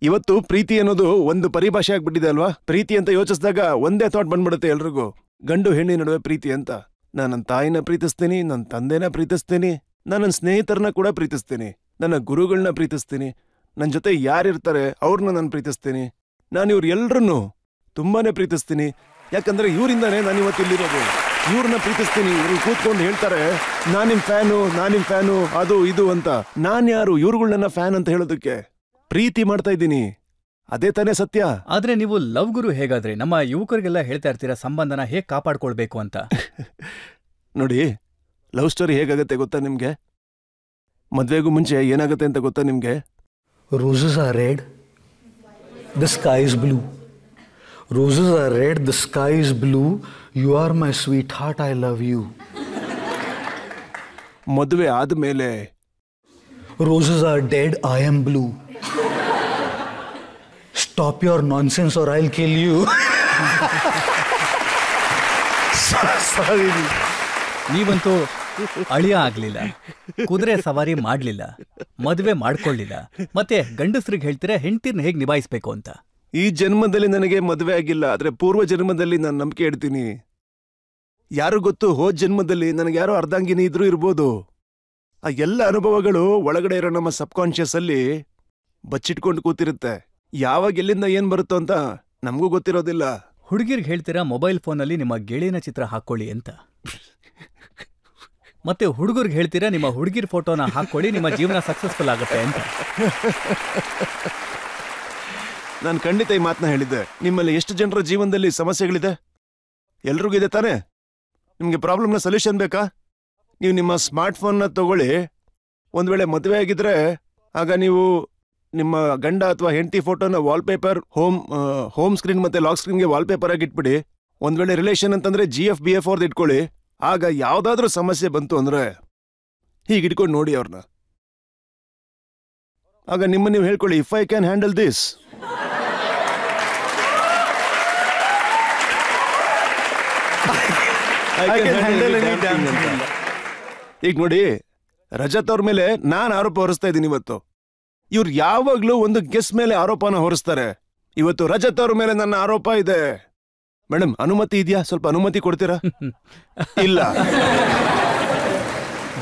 ಇವತ್ತು ಪ್ರೀತಿ ಅನ್ನೋದು ಒಂದು ಪರಿಭಾಷೆ ಆಗ್ಬಿಟ್ಟಿದೆ ಅಲ್ವಾ? ಪ್ರೀತಿ ಅಂತ ಯೋಚಿಸಿದಾಗ ಒಂದೇ ಥಾಟ್ ಬಂದ್ಬಿಡುತ್ತೆ ಎಲ್ರಿಗೂ, ಗಂಡು ಹೆಣ್ಣಿನ ನಡುವೆ ಪ್ರೀತಿ ಅಂತ. ನಾನು ನನ್ನ ತಾಯಿನ ಪ್ರೀತಿಸ್ತೀನಿ, ನನ್ನ ತಂದೆನ ಪ್ರೀತಿಸ್ತೀನಿ, ನನ್ನ ಸ್ನೇಹಿತರನ್ನ ಕೂಡ ಪ್ರೀತಿಸ್ತೀನಿ, ನನ್ನ ಗುರುಗಳನ್ನ ಪ್ರೀತಿಸ್ತೀನಿ, ನನ್ನ ಜೊತೆ ಯಾರಿರ್ತಾರೆ ಅವ್ರನ್ನ ನಾನು ಪ್ರೀತಿಸ್ತೀನಿ. ನಾನು ಇವ್ರು ಎಲ್ರನ್ನೂ ತುಂಬಾನೇ ಪ್ರೀತಿಸ್ತೀನಿ. ಯಾಕಂದ್ರೆ ಇವರಿಂದಾನೇ ನಾನು ಇವತ್ತು ಇಲ್ಲಿರೋದು. ಇವ್ರನ್ನ ಪ್ರೀತಿಸ್ತೀನಿ. ಇವ್ರು ಕೂತ್ಕೊಂಡು ಹೇಳ್ತಾರೆ ನಾನ್ ನಿಮ್ ಫ್ಯಾನು ಅದು ಇದು ಅಂತ. ನಾನ್ ಯಾರು ಇವ್ರುಗಳನ್ನ ಫ್ಯಾನ್ ಅಂತ ಹೇಳೋದಕ್ಕೆ? ಪ್ರೀತಿ ಮಾಡ್ತಾ ಇದ್ದೀನಿ, ಅದೇ ತಾನೇ ಸತ್ಯ. ಆದ್ರೆ ನೀವು ಲವ್ ಗುರು ಹೇಗಾದ್ರೆ ನಮ್ಮ ಯುವಕರಿಗೆಲ್ಲ ಹೇಳ್ತಾ ಇರ್ತೀರಾ ಸಂಬಂಧನ ಹೇಗ್ ಕಾಪಾಡ್ಕೊಳ್ಬೇಕು ಅಂತ. ನೋಡಿ, ಲವ್ ಸ್ಟೋರಿ ಹೇಗಾಗತ್ತೆ ಗೊತ್ತಾ ನಿಮ್ಗೆ? ಮದ್ವೆಗೂ ಮುಂಚೆ ಏನಾಗುತ್ತೆ ಅಂತ ಗೊತ್ತಾ ನಿಮ್ಗೆ? Roses are red, the sky is blue. Roses are red, the sky is blue. You are my sweetheart, I love you. ಮದುವೆ ಆದ್ಮೇಲೆ Roses are dead, I am blue. Stop your nonsense or I'll kill you. Sorry. ನೀವಂತೂ ಅಳಿಯ ಆಗ್ಲಿಲ್ಲ, ಕುದುರೆ ಸವಾರಿ ಮಾಡ್ಲಿಲ್ಲ, ಮದುವೆ ಮಾಡ್ಕೊಳ್ಳಿಲ್ಲ, ಮತ್ತೆ ಗಂಡಸ್ರಿಗೆ ಹೇಳ್ತೀರಾ ಹೆಂಡತಿರ್ನ ಹೇಗ್ ನಿಭಾಯಿಸ್ಬೇಕು ಅಂತ. ಈ ಜನ್ಮದಲ್ಲಿ ನನಗೆ ಮದುವೆ ಆಗಿಲ್ಲ, ಆದ್ರೆ ಪೂರ್ವ ಜನ್ಮದಲ್ಲಿ ನಾನು ನಂಬಿಕೆ ಇಡ್ತೀನಿ. ಯಾರು ಗೊತ್ತು, ಹೋದ್ ಜನ್ಮದಲ್ಲಿ ನನಗೆ ಯಾರೋ ಅರ್ಧಾಂಗಿನಿ ಇದ್ರೂ ಇರ್ಬೋದು. ಆ ಎಲ್ಲ ಅನುಭವಗಳು ಒಳಗಡೆ ಇರೋ ನಮ್ಮ ಸಬ್ಕಾನ್ಶಿಯಸ್ ಅಲ್ಲಿ ಬಚ್ಚಿಟ್ಕೊಂಡು ಕೂತಿರುತ್ತೆ. ಯಾವಾಗ ಎಲ್ಲಿಂದ ಏನ್ ಬರುತ್ತೋ ಅಂತ ನಮಗೂ ಗೊತ್ತಿರೋದಿಲ್ಲ. ಹುಡುಗಿರ್ಗೆ ಹೇಳ್ತೀರಾ ಮೊಬೈಲ್ ಫೋನಲ್ಲಿ ನಿಮ್ಮ ಗೆಳೆಯನ ಚಿತ್ರ ಹಾಕೊಳ್ಳಿ ಅಂತ, ಮತ್ತೆ ಹುಡುಗರ್ಗೆ ಹೇಳ್ತೀರಾ ನಿಮ್ಮ ಹುಡುಗಿರ್ ಫೋಟೋನ ಹಾಕೊಳ್ಳಿ, ನಿಮ್ಮ ಜೀವನ ಸಕ್ಸಸ್ಫುಲ್ ಆಗುತ್ತೆ ಅಂತ. ನಾನು ಖಂಡಿತ ಈ ಮಾತನ್ನ ಹೇಳಿದ್ದೆ. ನಿಮ್ಮಲ್ಲಿ ಎಷ್ಟು ಜನರ ಜೀವನದಲ್ಲಿ ಸಮಸ್ಯೆಗಳಿದೆ? ಎಲ್ರಿಗೂ ಇದೆ ತಾನೇ? ನಿಮಗೆ ಪ್ರಾಬ್ಲಮ್ನ ಸೊಲ್ಯೂಷನ್ ಬೇಕಾ? ನೀವು ನಿಮ್ಮ ಸ್ಮಾರ್ಟ್ ಫೋನ್ನ ತಗೊಳ್ಳಿ. ಒಂದ್ ವೇಳೆ ಮದುವೆ ಆಗಿದ್ರೆ ಆಗ ನೀವು ನಿಮ್ಮ ಗಂಡ ಅಥವಾ ಹೆಂಡತಿ ಫೋಟೋನ ವಾಲ್ಪೇಪರ್ ಹೋಮ್ ಸ್ಕ್ರೀನ್ ಮತ್ತೆ ಲಾಕ್ ಸ್ಕ್ರೀನ್ಗೆ ವಾಲ್ಪೇಪರ್ ಆಗಿ ಇಟ್ಬಿಡಿ. ಒಂದ್ ವೇಳೆ ರಿಲೇಷನ್ ಅಂತಂದ್ರೆ GF BF ಅವ್ರದ್ದು ಇಟ್ಕೊಳ್ಳಿ. ಆಗ ಯಾವ್ದಾದ್ರೂ ಸಮಸ್ಯೆ ಬಂತು ಅಂದ್ರೆ ಹೀಗೆ ಇಟ್ಕೊಂಡು ನೋಡಿ ಅವ್ರನ್ನ. ಆಗ ನಿಮ್ಮ ನೀವು ಹೇಳ್ಕೊಳ್ಳಿ, if I can handle this. ಈಗ ನೋಡಿ, ರಜತ್ ಅವ್ರ ಮೇಲೆ ನಾನು ಆರೋಪ ಹೊರಿಸ್ತಾ ಇದ್ದೀನಿ ಇವತ್ತು. ಇವ್ರು ಯಾವಾಗ್ಲೂ ಒಂದು ಗೆಸ್ ಮೇಲೆ ಆರೋಪನ ಹೊರಿಸ್ತಾರೆ. ಇವತ್ತು ರಜತ್ ಅವ್ರ ಮೇಲೆ ನನ್ನ ಆರೋಪ ಇದೆ. ಮೇಡಮ್, ಅನುಮತಿ ಇದೆಯಾ? ಸ್ವಲ್ಪ ಅನುಮತಿ ಕೊಡ್ತೀರಾ? ಇಲ್ಲ,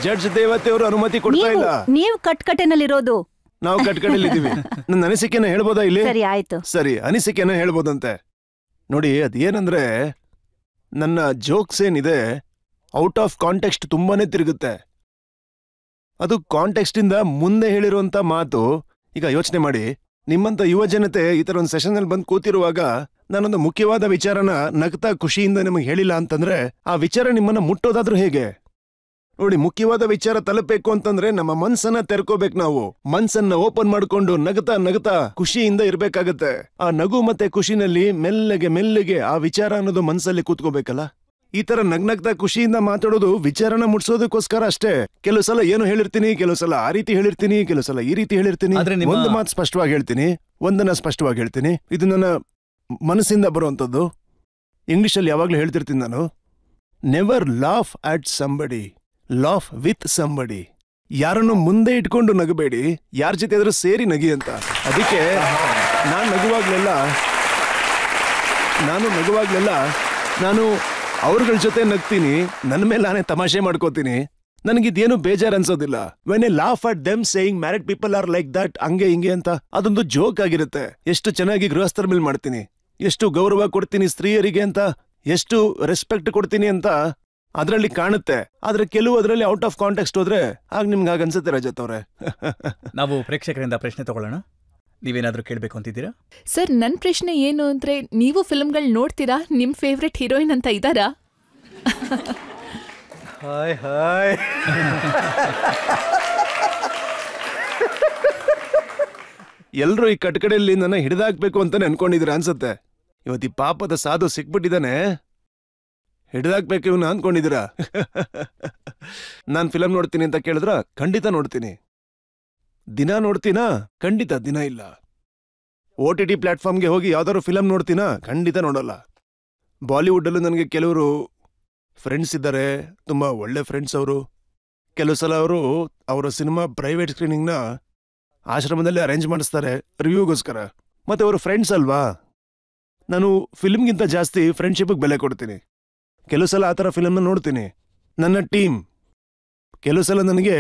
ಜಡ್ಜ್ ದೇವತೆ ಅವರು ಅನುಮತಿ ಕೊಡ್ತಾ ಇಲ್ಲ. ನೀವು ಕಟ್ಕಟೆನಲ್ಲಿರೋದು, ನಾವು ಕಟ್ಕಡಲ್ಲಿದ್ದೀವಿ. ನನ್ನ ಅನಿಸಿಕೆನ ಹೇಳ್ಬೋದಾ ಇಲ್ಲಿ? ಸರಿ, ಆಯ್ತು. ಸರಿ, ಅನಿಸಿಕೆನ ಹೇಳ್ಬೋದಂತೆ. ನೋಡಿ, ಅದೇನಂದ್ರೆ ನನ್ನ ಜೋಕ್ಸ್ ಏನಿದೆ ಔಟ್ ಆಫ್ ಕಾಂಟೆಕ್ಸ್ಟ್ ತುಂಬಾನೇ ತಿರುಗುತ್ತೆ. ಅದು ಕಾಂಟೆಕ್ಸ್ಟ್ ಇಂದ ಮುಂದೆ ಹೇಳಿರುವಂತ ಮಾತು. ಈಗ ಯೋಚನೆ ಮಾಡಿ, ನಿಮ್ಮಂತ ಯುವ ಜನತೆ ಈ ತರ ಒಂದು ಸೆಷನ್ ಅಲ್ಲಿ ಬಂದು ಕೂತಿರುವಾಗ ನಾನೊಂದು ಮುಖ್ಯವಾದ ವಿಚಾರನ ನಗ್ತಾ ಖುಷಿಯಿಂದ ನಿಮಗೆ ಹೇಳಿಲ್ಲ ಅಂತಂದ್ರೆ ಆ ವಿಚಾರ ನಿಮ್ಮನ್ನ ಮುಟ್ಟೋದಾದ್ರೂ ಹೇಗೆ? ನೋಡಿ, ಮುಖ್ಯವಾದ ವಿಚಾರ ತಲುಪಬೇಕು ಅಂತಂದ್ರೆ ನಮ್ಮ ಮನ್ಸನ್ನ ತೆರ್ಕೋಬೇಕು. ನಾವು ಮನ್ಸನ್ನ ಓಪನ್ ಮಾಡ್ಕೊಂಡು ನಗತಾ ನಗತಾ ಖುಷಿಯಿಂದ ಇರ್ಬೇಕಾಗತ್ತೆ. ಆ ನಗು ಮತ್ತೆ ಖುಷಿನಲ್ಲಿ ಮೆಲ್ಲಗೆ ಮೆಲ್ಲಗೆ ಆ ವಿಚಾರ ಅನ್ನೋದು ಮನ್ಸಲ್ಲಿ ಕೂತ್ಕೋಬೇಕಲ್ಲ. ಈ ತರ ನಗ್ನಗ್ತಾ ಖುಷಿಯಿಂದ ಮಾತಾಡೋದು ವಿಚಾರನ ಮುಟ್ಸೋದಕ್ಕೋಸ್ಕರ ಅಷ್ಟೇ. ಕೆಲವು ಸಲ ಏನು ಹೇಳಿರ್ತೀನಿ, ಕೆಲವು ಸಲ ಆ ರೀತಿ ಹೇಳಿರ್ತೀನಿ, ಕೆಲವು ಸಲ ಈ ರೀತಿ ಹೇಳಿರ್ತೀನಿ. ಒಂದು ಮಾತು ಸ್ಪಷ್ಟವಾಗಿ ಹೇಳ್ತೀನಿ, ಒಂದನ್ನ ಸ್ಪಷ್ಟವಾಗಿ ಹೇಳ್ತೀನಿ. ಇದು ನನ್ನ ಮನಸ್ಸಿಂದ ಬರುವಂತದ್ದು. ಇಂಗ್ಲಿಷಲ್ಲಿ ಯಾವಾಗ್ಲೂ ಹೇಳ್ತಿರ್ತೀನಿ ನಾನು, never laugh at somebody, laugh with somebody. ಯಾರನ್ನು ಮುಂದೆ ಇಟ್ಕೊಂಡು ನಗಬೇಡಿ, ಯಾರ ಜೊತೆ ಆದ್ರೂ ಸೇರಿ ನಗಿ ಅಂತ. ಅದಕ್ಕೆ ನಾನು ನಗುವಾಗ್ಲೆಲ್ಲ ನಾನು ಅವ್ರಗಳ ಜೊತೆ ನಗ್ತೀನಿ, ನನ್ನ ಮೇಲೆ ನಾನೇ ತಮಾಷೆ ಮಾಡ್ಕೋತೀನಿ. ನನಗಿದೇನು ಬೇಜಾರು ಅನ್ಸೋದಿಲ್ಲ. When I laugh at them saying married people are like that, ಹಂಗೆ ಹಿಂಗೆ ಅಂತ, ಅದೊಂದು ಜೋಕ್ ಆಗಿರುತ್ತೆ. ಎಷ್ಟು ಚೆನ್ನಾಗಿ ಗೃಹಸ್ಥರ ಮೇಲೆ ಮಾಡ್ತೀನಿ, ಎಷ್ಟು ಗೌರವ ಕೊಡ್ತೀನಿ ಸ್ತ್ರೀಯರಿಗೆ ಅಂತ, ಎಷ್ಟು ರೆಸ್ಪೆಕ್ಟ್ ಕೊಡ್ತೀನಿ ಅಂತ ಅದರಲ್ಲಿ ಕಾಣುತ್ತೆ. ಆದ್ರೆ ಕೆಲವು ಅದರಲ್ಲಿ ಔಟ್ ಆಫ್ ಕಾಂಟೆಕ್ಸ್ಟ್ ಹೋದ್ರೆ ಆಗ ನಿಮ್ಗೆ ಹಾಗೆ ಅನ್ಸುತ್ತೆ. ರಜತ್ ಅವರೇ, ನಾವು ಪ್ರೇಕ್ಷಕರಿಂದ ಪ್ರಶ್ನೆ ತಗೊಳ್ಳೋಣ. ನೀವೇನಾದ್ರೂ ಕೇಳಬೇಕು ಅಂತಿದ್ದೀರಾ? ಸರ್, ನನ್ನ ಪ್ರಶ್ನೆ ಏನು ಅಂದ್ರೆ, ನೀವು ಫಿಲ್ಮ್ಗಳು ನೋಡ್ತೀರಾ? ನಿಮ್ ಫೇವ್ರೆಟ್ ಹೀರೋಯಿನ್ ಅಂತ ಇದ್ದಾರಾ? Hi hi. ಎಲ್ರು ಈ ಕಟ್ಕಡೆಯಲ್ಲಿ ನನ್ನ ಹಿಡಿದಾಕ್ಬೇಕು ಅಂತಾನೆ ಅನ್ಕೊಂಡಿದ್ದೀರಾ ಅನ್ಸುತ್ತೆ. ಇವತ್ತು ಈ ಪಾಪದ ಸಾಧು ಸಿಕ್ಬಿಟ್ಟಿದ್ದಾನೆ, ಹಿಡಿದಾಕ್ಬೇಕು ಇವನ್ನ ಅನ್ಕೊಂಡಿದ್ದೀರಾ. ನಾನ್ ಫಿಲಂ ನೋಡ್ತೀನಿ ಅಂತ ಕೇಳಿದ್ರ ಖಂಡಿತ ನೋಡ್ತೀನಿ. ದಿನ ನೋಡ್ತೀನಾ? ಖಂಡಿತ ದಿನ ಇಲ್ಲ. OTT ಪ್ಲಾಟ್ಫಾರ್ಮ್ಗೆ ಹೋಗಿ ಯಾವ್ದಾದ್ರು ಫಿಲಂ ನೋಡ್ತೀನಾ? ಖಂಡಿತ ನೋಡಲ್ಲ. ಬಾಲಿವುಡ್ಡಲ್ಲೂ ನನಗೆ ಕೆಲವರು ಫ್ರೆಂಡ್ಸ್ ಇದ್ದಾರೆ, ತುಂಬಾ ಒಳ್ಳೆ ಫ್ರೆಂಡ್ಸ್ ಅವರು. ಕೆಲವು ಸಲ ಅವರು ಅವರ ಸಿನಿಮಾ ಪ್ರೈವೇಟ್ ಸ್ಕ್ರೀನಿಂಗ್ನ ಆಶ್ರಮದಲ್ಲಿ ಅರೇಂಜ್ ಮಾಡಿಸ್ತಾರೆ ರಿವ್ಯೂಗೋಸ್ಕರ. ಮತ್ತೆ ಅವರು ಫ್ರೆಂಡ್ಸ್ ಅಲ್ವಾ, ನಾನು ಫಿಲ್ಮ್ಗಿಂತ ಜಾಸ್ತಿ ಫ್ರೆಂಡ್ಶಿಪ್ಗೆ ಬೆಲೆ ಕೊಡ್ತೀನಿ. ಕೆಲವು ಸಲ ಆ ಥರ ಫಿಲಮ್ನ ನೋಡ್ತೀನಿ. ನನ್ನ ಟೀಮ್ ಕೆಲವು ಸಲ ನನಗೆ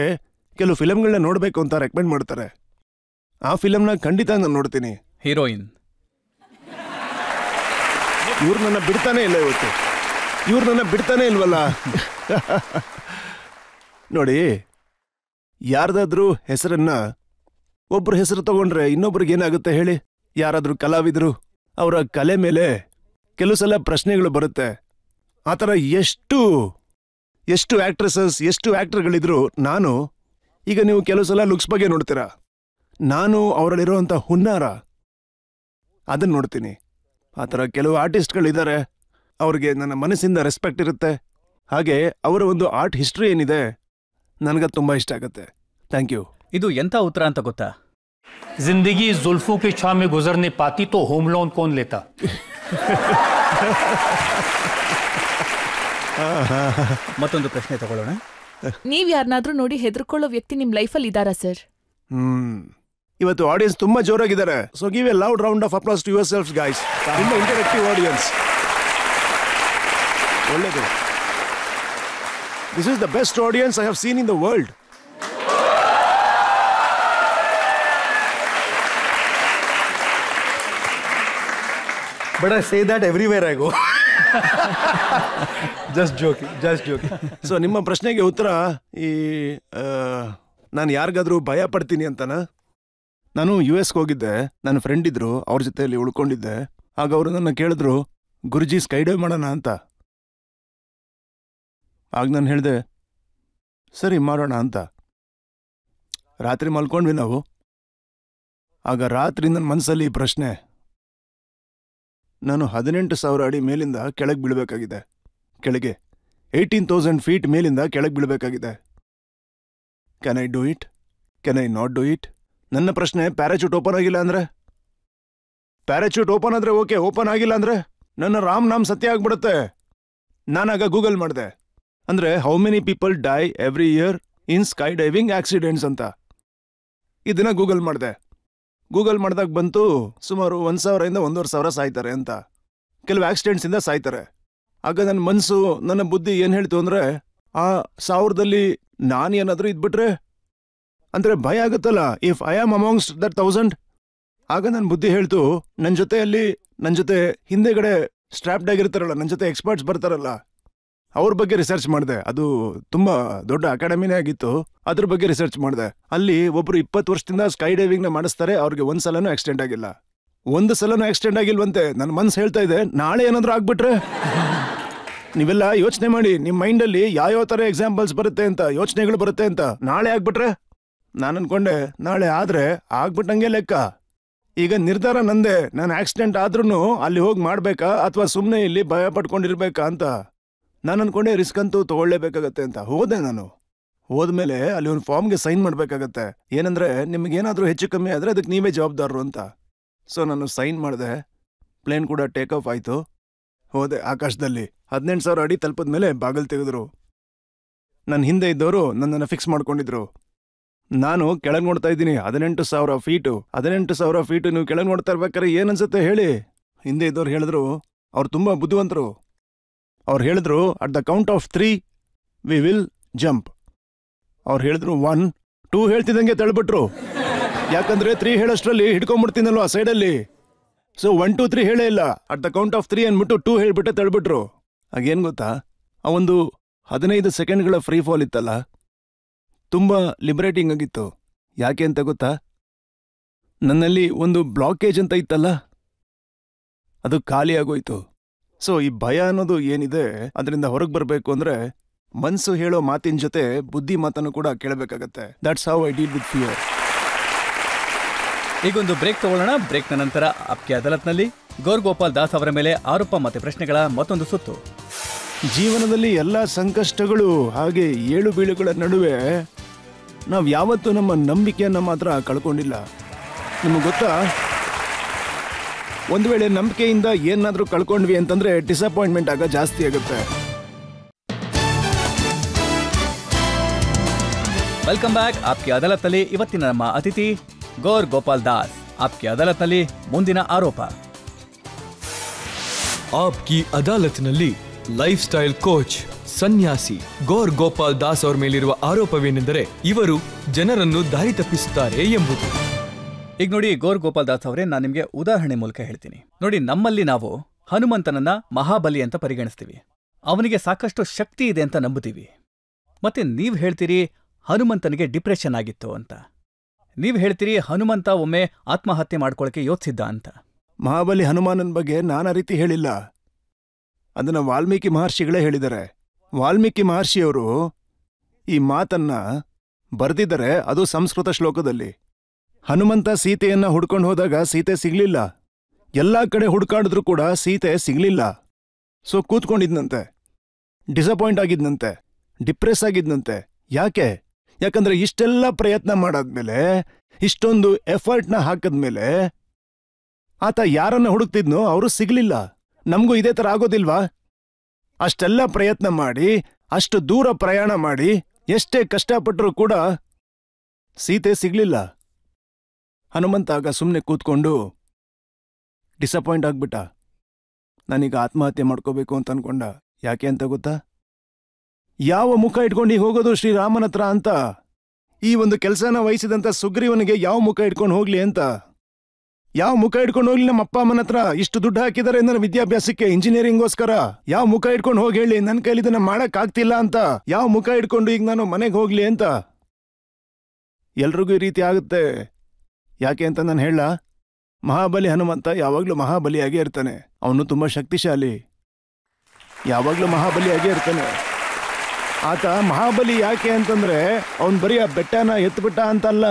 ಕೆಲವು ಫಿಲಮ್ಗಳನ್ನ ನೋಡಬೇಕು ಅಂತ ರೆಕಮೆಂಡ್ ಮಾಡ್ತಾರೆ. ಆ ಫಿಲಮ್ನ ಖಂಡಿತ ನಾನು ನೋಡ್ತೀನಿ. ಹೀರೋಯಿನ್ ಇವ್ರು ನನ್ನ ಬಿಡ್ತಾನೆ ಇಲ್ಲ, ಇವತ್ತು ಇವ್ರು ನನ್ನ ಬಿಡ್ತಾನೆ ಇಲ್ವಲ್ಲ. ನೋಡಿ, ಯಾರ್ದಾದ್ರೂ ಹೆಸರನ್ನ ಒಬ್ರು ಹೆಸರು ತಗೊಂಡ್ರೆ ಇನ್ನೊಬ್ರಿಗೆ ಏನಾಗುತ್ತೆ ಹೇಳಿ? ಯಾರಾದ್ರೂ ಕಲಾವಿದರು, ಅವರ ಕಲೆ ಮೇಲೆ ಕೆಲವು ಸಲ ಪ್ರಶ್ನೆಗಳು ಬರುತ್ತೆ. ಆ ಥರ ಎಷ್ಟು ಆಕ್ಟ್ರೆಸಸ್, ಎಷ್ಟು ಆಕ್ಟರ್ಗಳಿದ್ರು ನಾನು, ಈಗ ನೀವು ಕೆಲವು ಸಲ ಲುಕ್ಸ್ ಬಗ್ಗೆ ನೋಡ್ತೀರಾ, ನಾನು ಅವರಲ್ಲಿರುವಂಥ ಹುನ್ನಾರ ಅದನ್ನ ನೋಡ್ತೀನಿ. ಆ ಥರ ಕೆಲವು ಆರ್ಟಿಸ್ಟ್ಗಳಿದ್ದಾರೆ, ಅವ್ರಿಗೆ ನನ್ನ ಮನಸ್ಸಿಂದ ರೆಸ್ಪೆಕ್ಟ್ ಇರುತ್ತೆ. ಹಾಗೆ ಅವರ ಒಂದು ಆರ್ಟ್ ಹಿಸ್ಟ್ರಿ ಏನಿದೆ ನನಗದು ತುಂಬ ಇಷ್ಟ ಆಗುತ್ತೆ. Thank you. ಇದು ಎಂಥ ಉತ್ತರ ಅಂತ ಗೊತ್ತಾ? जिंदगी जुल्फों की छां में गुजरने पाती तो होम लोन कौन लेता? ಮತ್ತೊಂದು ಪ್ರಶ್ನೆ ತಗೊಳ್ಳೋಣ. ನೀವ್ ಯಾರನ್ನಾದ್ರೂ ನೋಡಿ ಹೆದರ್ಕೊಳ್ಳೋ ವ್ಯಕ್ತಿ ನಿಮ್ ಲೈಫಲ್ಲಿ ಇದಾರಾ ಸರ್? ಇವತ್ತು ಆಡಿಯನ್ಸ್ ತುಂಬಾ ಜೋರಾಗಿದ್ದಾರೆ. So give a loud round of applause to yourselves guys. ತುಂಬಾ ಇಂಟರಾಕ್ಟಿವ್ ಆಡಿಯನ್ಸ್. ಒಳ್ಳೆಯದು. This is the best audience I have seen in the world. But I say that everywhere I go. Just joking. So ನಿಮ್ಮ ಪ್ರಶ್ನೆಗೆ ಉತ್ತರ ಈ ನಾನು ಯಾರಿಗಾದ್ರೂ ಭಯ ಪಡ್ತೀನಿ ಅಂತನಾ? ನಾನು US ಹೋಗಿದ್ದೆ. ನನ್ನ ಫ್ರೆಂಡ್ ಇದ್ರು, ಅವ್ರ ಜೊತೆಯಲ್ಲಿ ಉಳ್ಕೊಂಡಿದ್ದೆ. ಆಗ ಅವರು ನನ್ನ ಕೇಳಿದ್ರು, ಗುರುಜಿ ಸ್ಕೈ ಡೈವ್ ಮಾಡೋಣ ಅಂತ. ಆಗ ನಾನು ಹೇಳಿದೆ, ಸರಿ ಮಾಡೋಣ ಅಂತ. ರಾತ್ರಿ ಮಲ್ಕೊಂಡ್ವಿ ನಾವು. ಆಗ ರಾತ್ರಿ ನನ್ನ ಮನಸ್ಸಲ್ಲಿ ಪ್ರಶ್ನೆ, ನಾನು 18,000 ಅಡಿ ಮೇಲಿಂದ ಕೆಳಗೆ ಬೀಳಬೇಕಾಗಿದೆ. ಕೆಳಗೆ 18,000 ಫೀಟ್ ಮೇಲಿಂದ ಕೆಳಗೆ ಬೀಳಬೇಕಾಗಿದೆ. Can I do it? Can I not do it? ನನ್ನ ಪ್ರಶ್ನೆ, ಪ್ಯಾರಾಚೂಟ್ ಓಪನ್ ಆಗಿಲ್ಲ ಅಂದ್ರೆ? ಪ್ಯಾರಾಚೂಟ್ ಓಪನ್ ಆದ್ರೆ ಓಕೆ, ಓಪನ್ ಆಗಿಲ್ಲ ಅಂದ್ರೆ ನನ್ನ ರಾಮ್ ನಾಮ್ ಸತ್ಯ ಆಗ್ಬಿಡುತ್ತೆ. ನಾನಾಗ ಗೂಗಲ್ ಮಾಡಿದೆ, ಅಂದ್ರೆ how many people die every year in skydiving accidents ಅಂತ. ಇದನ್ನ ಗೂಗಲ್ ಮಾಡಿದೆ. ಗೂಗಲ್ ಮಾಡಿದಾಗ ಬಂತು ಸುಮಾರು 1,000 ಇಂದ 1,500 ಸಾಯ್ತಾರೆ ಅಂತ. ಕೆಲವು ಆಕ್ಸಿಡೆಂಟ್ಸಿಂದ ಸಾಯ್ತಾರೆ. ಆಗ ನನ್ನ ಮನಸ್ಸು, ನನ್ನ ಬುದ್ಧಿ ಏನು ಹೇಳ್ತು ಅಂದರೆ, ಆ 1000ದಲ್ಲಿ ನಾನು ಏನಾದರೂ ಇದ್ಬಿಟ್ರೆ ಅಂದರೆ ಭಯ ಆಗುತ್ತಲ್ಲ. If I am amongst that 1000. ಆಗ ನನ್ನ ಬುದ್ಧಿ ಹೇಳ್ತು, ನನ್ನ ಜೊತೆ ಹಿಂದೆಗಡೆ ಸ್ಟ್ರಾಪ್ಡ್ ಆಗಿರ್ತಾರಲ್ಲ, ನನ್ನ ಜೊತೆ ಎಕ್ಸ್ಪರ್ಟ್ಸ್ ಬರ್ತಾರಲ್ಲ, ಅವ್ರ ಬಗ್ಗೆ ರಿಸರ್ಚ್ ಮಾಡಿದೆ. ಅದು ತುಂಬ ದೊಡ್ಡ ಅಕಾಡೆಮಿನೇ ಆಗಿತ್ತು. ಅದ್ರ ಬಗ್ಗೆ ರಿಸರ್ಚ್ ಮಾಡಿದೆ. ಅಲ್ಲಿ ಒಬ್ರು 20 ವರ್ಷದಿಂದ ಸ್ಕೈ ಡೈವಿಂಗ್ನ ಮಾಡಿಸ್ತಾರೆ. ಅವ್ರಿಗೆ ಒಂದು ಸಲನೂ ಆಕ್ಸಿಡೆಂಟ್ ಆಗಿಲ್ಲ. ಒಂದು ಸಲನೂ ಆಕ್ಸಿಡೆಂಟ್ ಆಗಿಲ್ವಂತೆ. ನನ್ನ ಮನ್ಸು ಹೇಳ್ತಾ ಇದೆ, ನಾಳೆ ಏನಾದರೂ ಆಗ್ಬಿಟ್ರೆ? ನೀವೆಲ್ಲ ಯೋಚನೆ ಮಾಡಿ, ನಿಮ್ಮ ಮೈಂಡಲ್ಲಿ ಯಾವ ಥರ ಎಕ್ಸಾಂಪಲ್ಸ್ ಬರುತ್ತೆ ಅಂತ, ಯೋಚನೆಗಳು ಬರುತ್ತೆ ಅಂತ. ನಾಳೆ ಆಗ್ಬಿಟ್ರೆ? ನಾನು ಅನ್ಕೊಂಡೆ, ನಾಳೆ ಆದರೆ ಆಗ್ಬಿಟ್ಟಂಗೆ ಲೆಕ್ಕ. ಈಗ ನಿರ್ಧಾರ ನಂದೆ. ನಾನು ಆಕ್ಸಿಡೆಂಟ್ ಆದ್ರೂ ಅಲ್ಲಿ ಹೋಗಿ ಮಾಡಬೇಕಾ ಅಥವಾ ಸುಮ್ಮನೆ ಇಲ್ಲಿ ಭಯ ಪಡ್ಕೊಂಡಿರ್ಬೇಕಾ ಅಂತ. ನಾನು ಅನ್ಕೊಂಡೆ ರಿಸ್ಕ್ ಅಂತೂ ತೊಗೊಳ್ಳೇಬೇಕಾಗತ್ತೆ ಅಂತ. ಹೋದೆ. ನಾನು ಹೋದ್ಮೇಲೆ ಅಲ್ಲಿ ಒಂದು ಫಾರ್ಮ್ಗೆ ಸೈನ್ ಮಾಡಬೇಕಾಗತ್ತೆ. ಏನಂದ್ರೆ, ನಿಮಗೇನಾದರೂ ಹೆಚ್ಚು ಕಮ್ಮಿ ಆದರೆ ಅದಕ್ಕೆ ನೀವೇ ಜವಾಬ್ದಾರರು ಅಂತ. ಸೊ ನಾನು ಸೈನ್ ಮಾಡಿದೆ. ಪ್ಲೇನ್ ಕೂಡ ಟೇಕ್ ಆಫ್ ಆಯಿತು. ಹೋದೆ ಆಕಾಶದಲ್ಲಿ. 18,000 ಅಡಿ ತಲುಪಿದ ಮೇಲೆ ಬಾಗಿಲು ತೆಗೆದ್ರು. ನನ್ನ ಹಿಂದೆ ಇದ್ದವರು ನನ್ನನ್ನು ಫಿಕ್ಸ್ ಮಾಡ್ಕೊಂಡಿದ್ರು. ನಾನು ಕೆಳಗೆ ನೋಡ್ತಾ ಇದ್ದೀನಿ. 18,000 ಫೀಟು. 18,000 ಫೀಟು ನೀವು ಕೆಳಗೆ ನೋಡ್ತಾ ಇರ್ಬೇಕಾದ್ರೆ ಏನನ್ಸುತ್ತೆ ಹೇಳಿ? ಹಿಂದೆ ಇದ್ದವ್ರು ಹೇಳಿದ್ರು, ಅವ್ರು ತುಂಬ ಬುದ್ಧಿವಂತರು. ಅವ್ರು ಹೇಳಿದ್ರು, at the count of 3 we will jump. ಅವ್ರು ಹೇಳಿದ್ರು 1, 2 ಹೇಳ್ತಿದ್ದಂಗೆ ತಳ್ಬಿಟ್ರು. ಯಾಕಂದ್ರೆ 3 ಹೇಳೋಷ್ಟರಲ್ಲಿ ಹಿಡ್ಕೊಂಡ್ಬಿಡ್ತೀನಲ್ವ ಆ ಸೈಡಲ್ಲಿ. ಸೊ 1, 2, 3 ಹೇಳೇ ಇಲ್ಲ. ಅಟ್ ದ ಕೌಂಟ್ ಆಫ್ 3 ಅಂದ್ಬಿಟ್ಟು 2 ಹೇಳ್ಬಿಟ್ಟೆ ತಳ್ಬಿಟ್ರು. ಆಗೇನು ಗೊತ್ತಾ, ಆ ಒಂದು 15 ಸೆಕೆಂಡ್ಗಳ ಫ್ರೀ ಫಾಲ್ ಇತ್ತಲ್ಲ, ತುಂಬ ಲಿಬರೇಟಿಂಗ್ ಆಗಿತ್ತು. ಯಾಕೆ ಅಂತ ಗೊತ್ತಾ? ನನ್ನಲ್ಲಿ ಒಂದು ಬ್ಲಾಕೇಜ್ ಅಂತ ಇತ್ತಲ್ಲ, ಅದು ಖಾಲಿ ಆಗೋಯ್ತು. ಸೊ ಈ ಭಯ ಅನ್ನೋದು ಏನಿದೆ, ಅದರಿಂದ ಹೊರಗೆ ಬರಬೇಕು ಅಂದರೆ ಮನಸ್ಸು ಹೇಳೋ ಮಾತಿನ ಜೊತೆ ಬುದ್ಧಿ ಮಾತನ್ನು ಕೂಡ ಕೇಳಬೇಕಾಗತ್ತೆ. That's how I deal with fear. ಈಗೊಂದು ಬ್ರೇಕ್ ತಗೊಳ್ಳೋಣ. ಬ್ರೇಕ್ನ ನಂತರ ಆಪ್ಕೆ ಅದಾಲತ್ನಲ್ಲಿ ಗೌರ್ ಗೋಪಾಲ್ ದಾಸ್ ಅವರ ಮೇಲೆ ಆರೋಪ ಮತ್ತು ಪ್ರಶ್ನೆಗಳ ಮತ್ತೊಂದು ಸುತ್ತು. ಜೀವನದಲ್ಲಿ ಎಲ್ಲ ಸಂಕಷ್ಟಗಳು ಹಾಗೆ ಏಳು ಬೀಳುಗಳ ನಡುವೆ ನಾವು ಯಾವತ್ತೂ ನಮ್ಮ ನಂಬಿಕೆಯನ್ನು ಮಾತ್ರ ಕಳ್ಕೊಂಡಿಲ್ಲ. ನಿಮಗೆ ಗೊತ್ತಾ, ಒಂದು ವೇಳೆ ನಂಬಿಕೆಯಿಂದ ಏನಾದರೂ ಕಳ್ಕೊಂಡ್ವಿ ಅಂತಂದ್ರೆ ಡಿಸಪಾಯಿಂಟ್ಮೆಂಟ್ ಆಗ ಜಾಸ್ತಿ ಆಗುತ್ತೆ. Welcome back. ಆಪ್ಕೆ ಅದಾಲತ್ನಲ್ಲಿ ಇವತ್ತಿನ ನಮ್ಮ ಅತಿಥಿ ಗೌರ್ ಗೋಪಾಲ್ ದಾಸ್. ಆಪ್ಕೆ ಅದಾಲತ್ನಲ್ಲಿ ಮುಂದಿನ ಆರೋಪ. ಆಪ್ಕಿ ಅದಾಲತ್ನಲ್ಲಿ ಲೈಫ್ ಸ್ಟೈಲ್ ಕೋಚ್ ಸನ್ಯಾಸಿ ಗೌರ್ ಗೋಪಾಲ್ ದಾಸ್ ಅವರ ಮೇಲಿರುವ ಆರೋಪವೇನೆಂದರೆ ಇವರು ಜನರನ್ನು ದಾರಿ ತಪ್ಪಿಸುತ್ತಾರೆ ಎಂಬುದು. ಈಗ ನೋಡಿ ಗೌರ್ ಗೋಪಾಲ್ ದಾಸ್ ಅವರೇ, ನಾನು ನಿಮಗೆ ಉದಾಹರಣೆ ಮೂಲಕ ಹೇಳ್ತೀನಿ. ನೋಡಿ, ನಮ್ಮಲ್ಲಿ ನಾವು ಹನುಮಂತನನ್ನ ಮಹಾಬಲಿ ಅಂತ ಪರಿಗಣಿಸ್ತೀವಿ. ಅವನಿಗೆ ಸಾಕಷ್ಟು ಶಕ್ತಿ ಇದೆ ಅಂತ ನಂಬುತ್ತೀವಿ. ಮತ್ತೆ ನೀವು ಹೇಳ್ತೀರಿ ಹನುಮಂತನಿಗೆ ಡಿಪ್ರೆಷನ್ ಆಗಿತ್ತು ಅಂತ. ನೀವು ಹೇಳ್ತೀರಿ ಹನುಮಂತ ಒಮ್ಮೆ ಆತ್ಮಹತ್ಯೆ ಮಾಡ್ಕೊಳಕ್ಕೆ ಯೋಚಿಸಿದ್ದ ಅಂತ. ಮಹಾಬಲಿ ಹನುಮಾನನ ಬಗ್ಗೆ ನಾನು ಆ ರೀತಿ ಹೇಳಿಲ್ಲ. ಅದನ್ನ ವಾಲ್ಮೀಕಿ ಮಹರ್ಷಿಗಳೇ ಹೇಳಿದ್ದಾರೆ. ವಾಲ್ಮೀಕಿ ಮಹರ್ಷಿಯವರು ಈ ಮಾತನ್ನ ಬರೆದಿದ್ದಾರೆ. ಅದು ಸಂಸ್ಕೃತ ಶ್ಲೋಕದಲ್ಲಿ. ಹನುಮಂತ ಸೀತೆಯನ್ನ ಹುಡ್ಕೊಂಡು ಹೋದಾಗ ಸೀತೆ ಸಿಗ್ಲಿಲ್ಲ. ಎಲ್ಲಾ ಕಡೆ ಹುಡ್ಕಾಡಿದ್ರು ಕೂಡ ಸೀತೆ ಸಿಗ್ಲಿಲ್ಲ. ಸೊ ಕೂತ್ಕೊಂಡಿದ್ನಂತೆ, ಡಿಸಪಾಯಿಂಟ್ ಆಗಿದ್ನಂತೆ, ಡಿಪ್ರೆಸ್ ಆಗಿದ್ನಂತೆ. ಯಾಕೆ? ಯಾಕಂದ್ರೆ ಇಷ್ಟೆಲ್ಲ ಪ್ರಯತ್ನ ಮಾಡಾದ್ಮೇಲೆ, ಇಷ್ಟೊಂದು ಎಫರ್ಟ್ನ ಹಾಕಿದ್ಮೇಲೆ ಆತ ಯಾರನ್ನ ಹುಡುಕ್ತಿದ್ನೋ ಅವರು ಸಿಗ್ಲಿಲ್ಲ. ನಮಗೂ ಇದೇ ತರ ಆಗೋದಿಲ್ವಾ? ಅಷ್ಟೆಲ್ಲ ಪ್ರಯತ್ನ ಮಾಡಿ, ಅಷ್ಟು ದೂರ ಪ್ರಯಾಣ ಮಾಡಿ, ಎಷ್ಟೇ ಕಷ್ಟಪಟ್ಟರೂ ಕೂಡ ಸೀತೆ ಸಿಗ್ಲಿಲ್ಲ. ಹನುಮಂತ ಆಗ ಸುಮ್ಮನೆ ಕೂತ್ಕೊಂಡು ಡಿಸಪಾಯಿಂಟ್ ಆಗ್ಬಿಟ್ಟ. ನಾನೀಗ ಆತ್ಮಹತ್ಯೆ ಮಾಡ್ಕೋಬೇಕು ಅಂತ ಅನ್ಕೊಂಡ. ಯಾಕೆ ಅಂತ ಗೊತ್ತಾ? ಯಾವ ಮುಖ ಇಟ್ಕೊಂಡು ಈಗ ಹೋಗೋದು ಶ್ರೀರಾಮನ ಹತ್ರ ಅಂತ. ಈ ಒಂದು ಕೆಲಸನ ವಹಿಸಿದಂತ ಸುಗ್ರೀವನಿಗೆ ಯಾವ ಮುಖ ಇಟ್ಕೊಂಡು ಹೋಗ್ಲಿ ಅಂತ. ಯಾವ ಮುಖ ಇಟ್ಕೊಂಡು ಹೋಗ್ಲಿ ನಮ್ಮ ಅಪ್ಪ ಅಮ್ಮನ ಹತ್ರ? ಇಷ್ಟು ದುಡ್ಡು ಹಾಕಿದ್ದಾರೆ ನನ್ನ ವಿದ್ಯಾಭ್ಯಾಸಕ್ಕೆ, ಇಂಜಿನಿಯರಿಂಗೋಸ್ಕರ. ಯಾವ ಮುಖ ಇಟ್ಕೊಂಡು ಹೋಗಿ ಹೇಳಿ ನನ್ನ ಕೈಲಿ ಇದನ್ನ ಮಾಡಕ್ ಆಗ್ತಿಲ್ಲ ಅಂತ? ಯಾವ ಮುಖ ಇಟ್ಕೊಂಡು ಈಗ ನಾನು ಮನೆಗೆ ಹೋಗ್ಲಿ ಅಂತ? ಎಲ್ರಿಗೂ ಈ ರೀತಿ ಆಗುತ್ತೆ. ಯಾಕೆ ಅಂತ ನಾನು ಹೇಳ? ಮಹಾಬಲಿ ಹನುಮಂತ ಯಾವಾಗ್ಲೂ ಮಹಾಬಲಿಯಾಗೇ ಇರ್ತಾನೆ. ಅವನು ತುಂಬಾ ಶಕ್ತಿಶಾಲಿ, ಯಾವಾಗ್ಲೂ ಮಹಾಬಲಿಯಾಗೇ ಇರ್ತಾನೆ. ಆತ ಮಹಾಬಲಿ ಯಾಕೆ ಅಂತಂದ್ರೆ ಅವನ್ ಬರೀ ಆ ಬೆಟ್ಟನ ಎತ್ಬಿಟ್ಟ ಅಂತಲ್ಲ.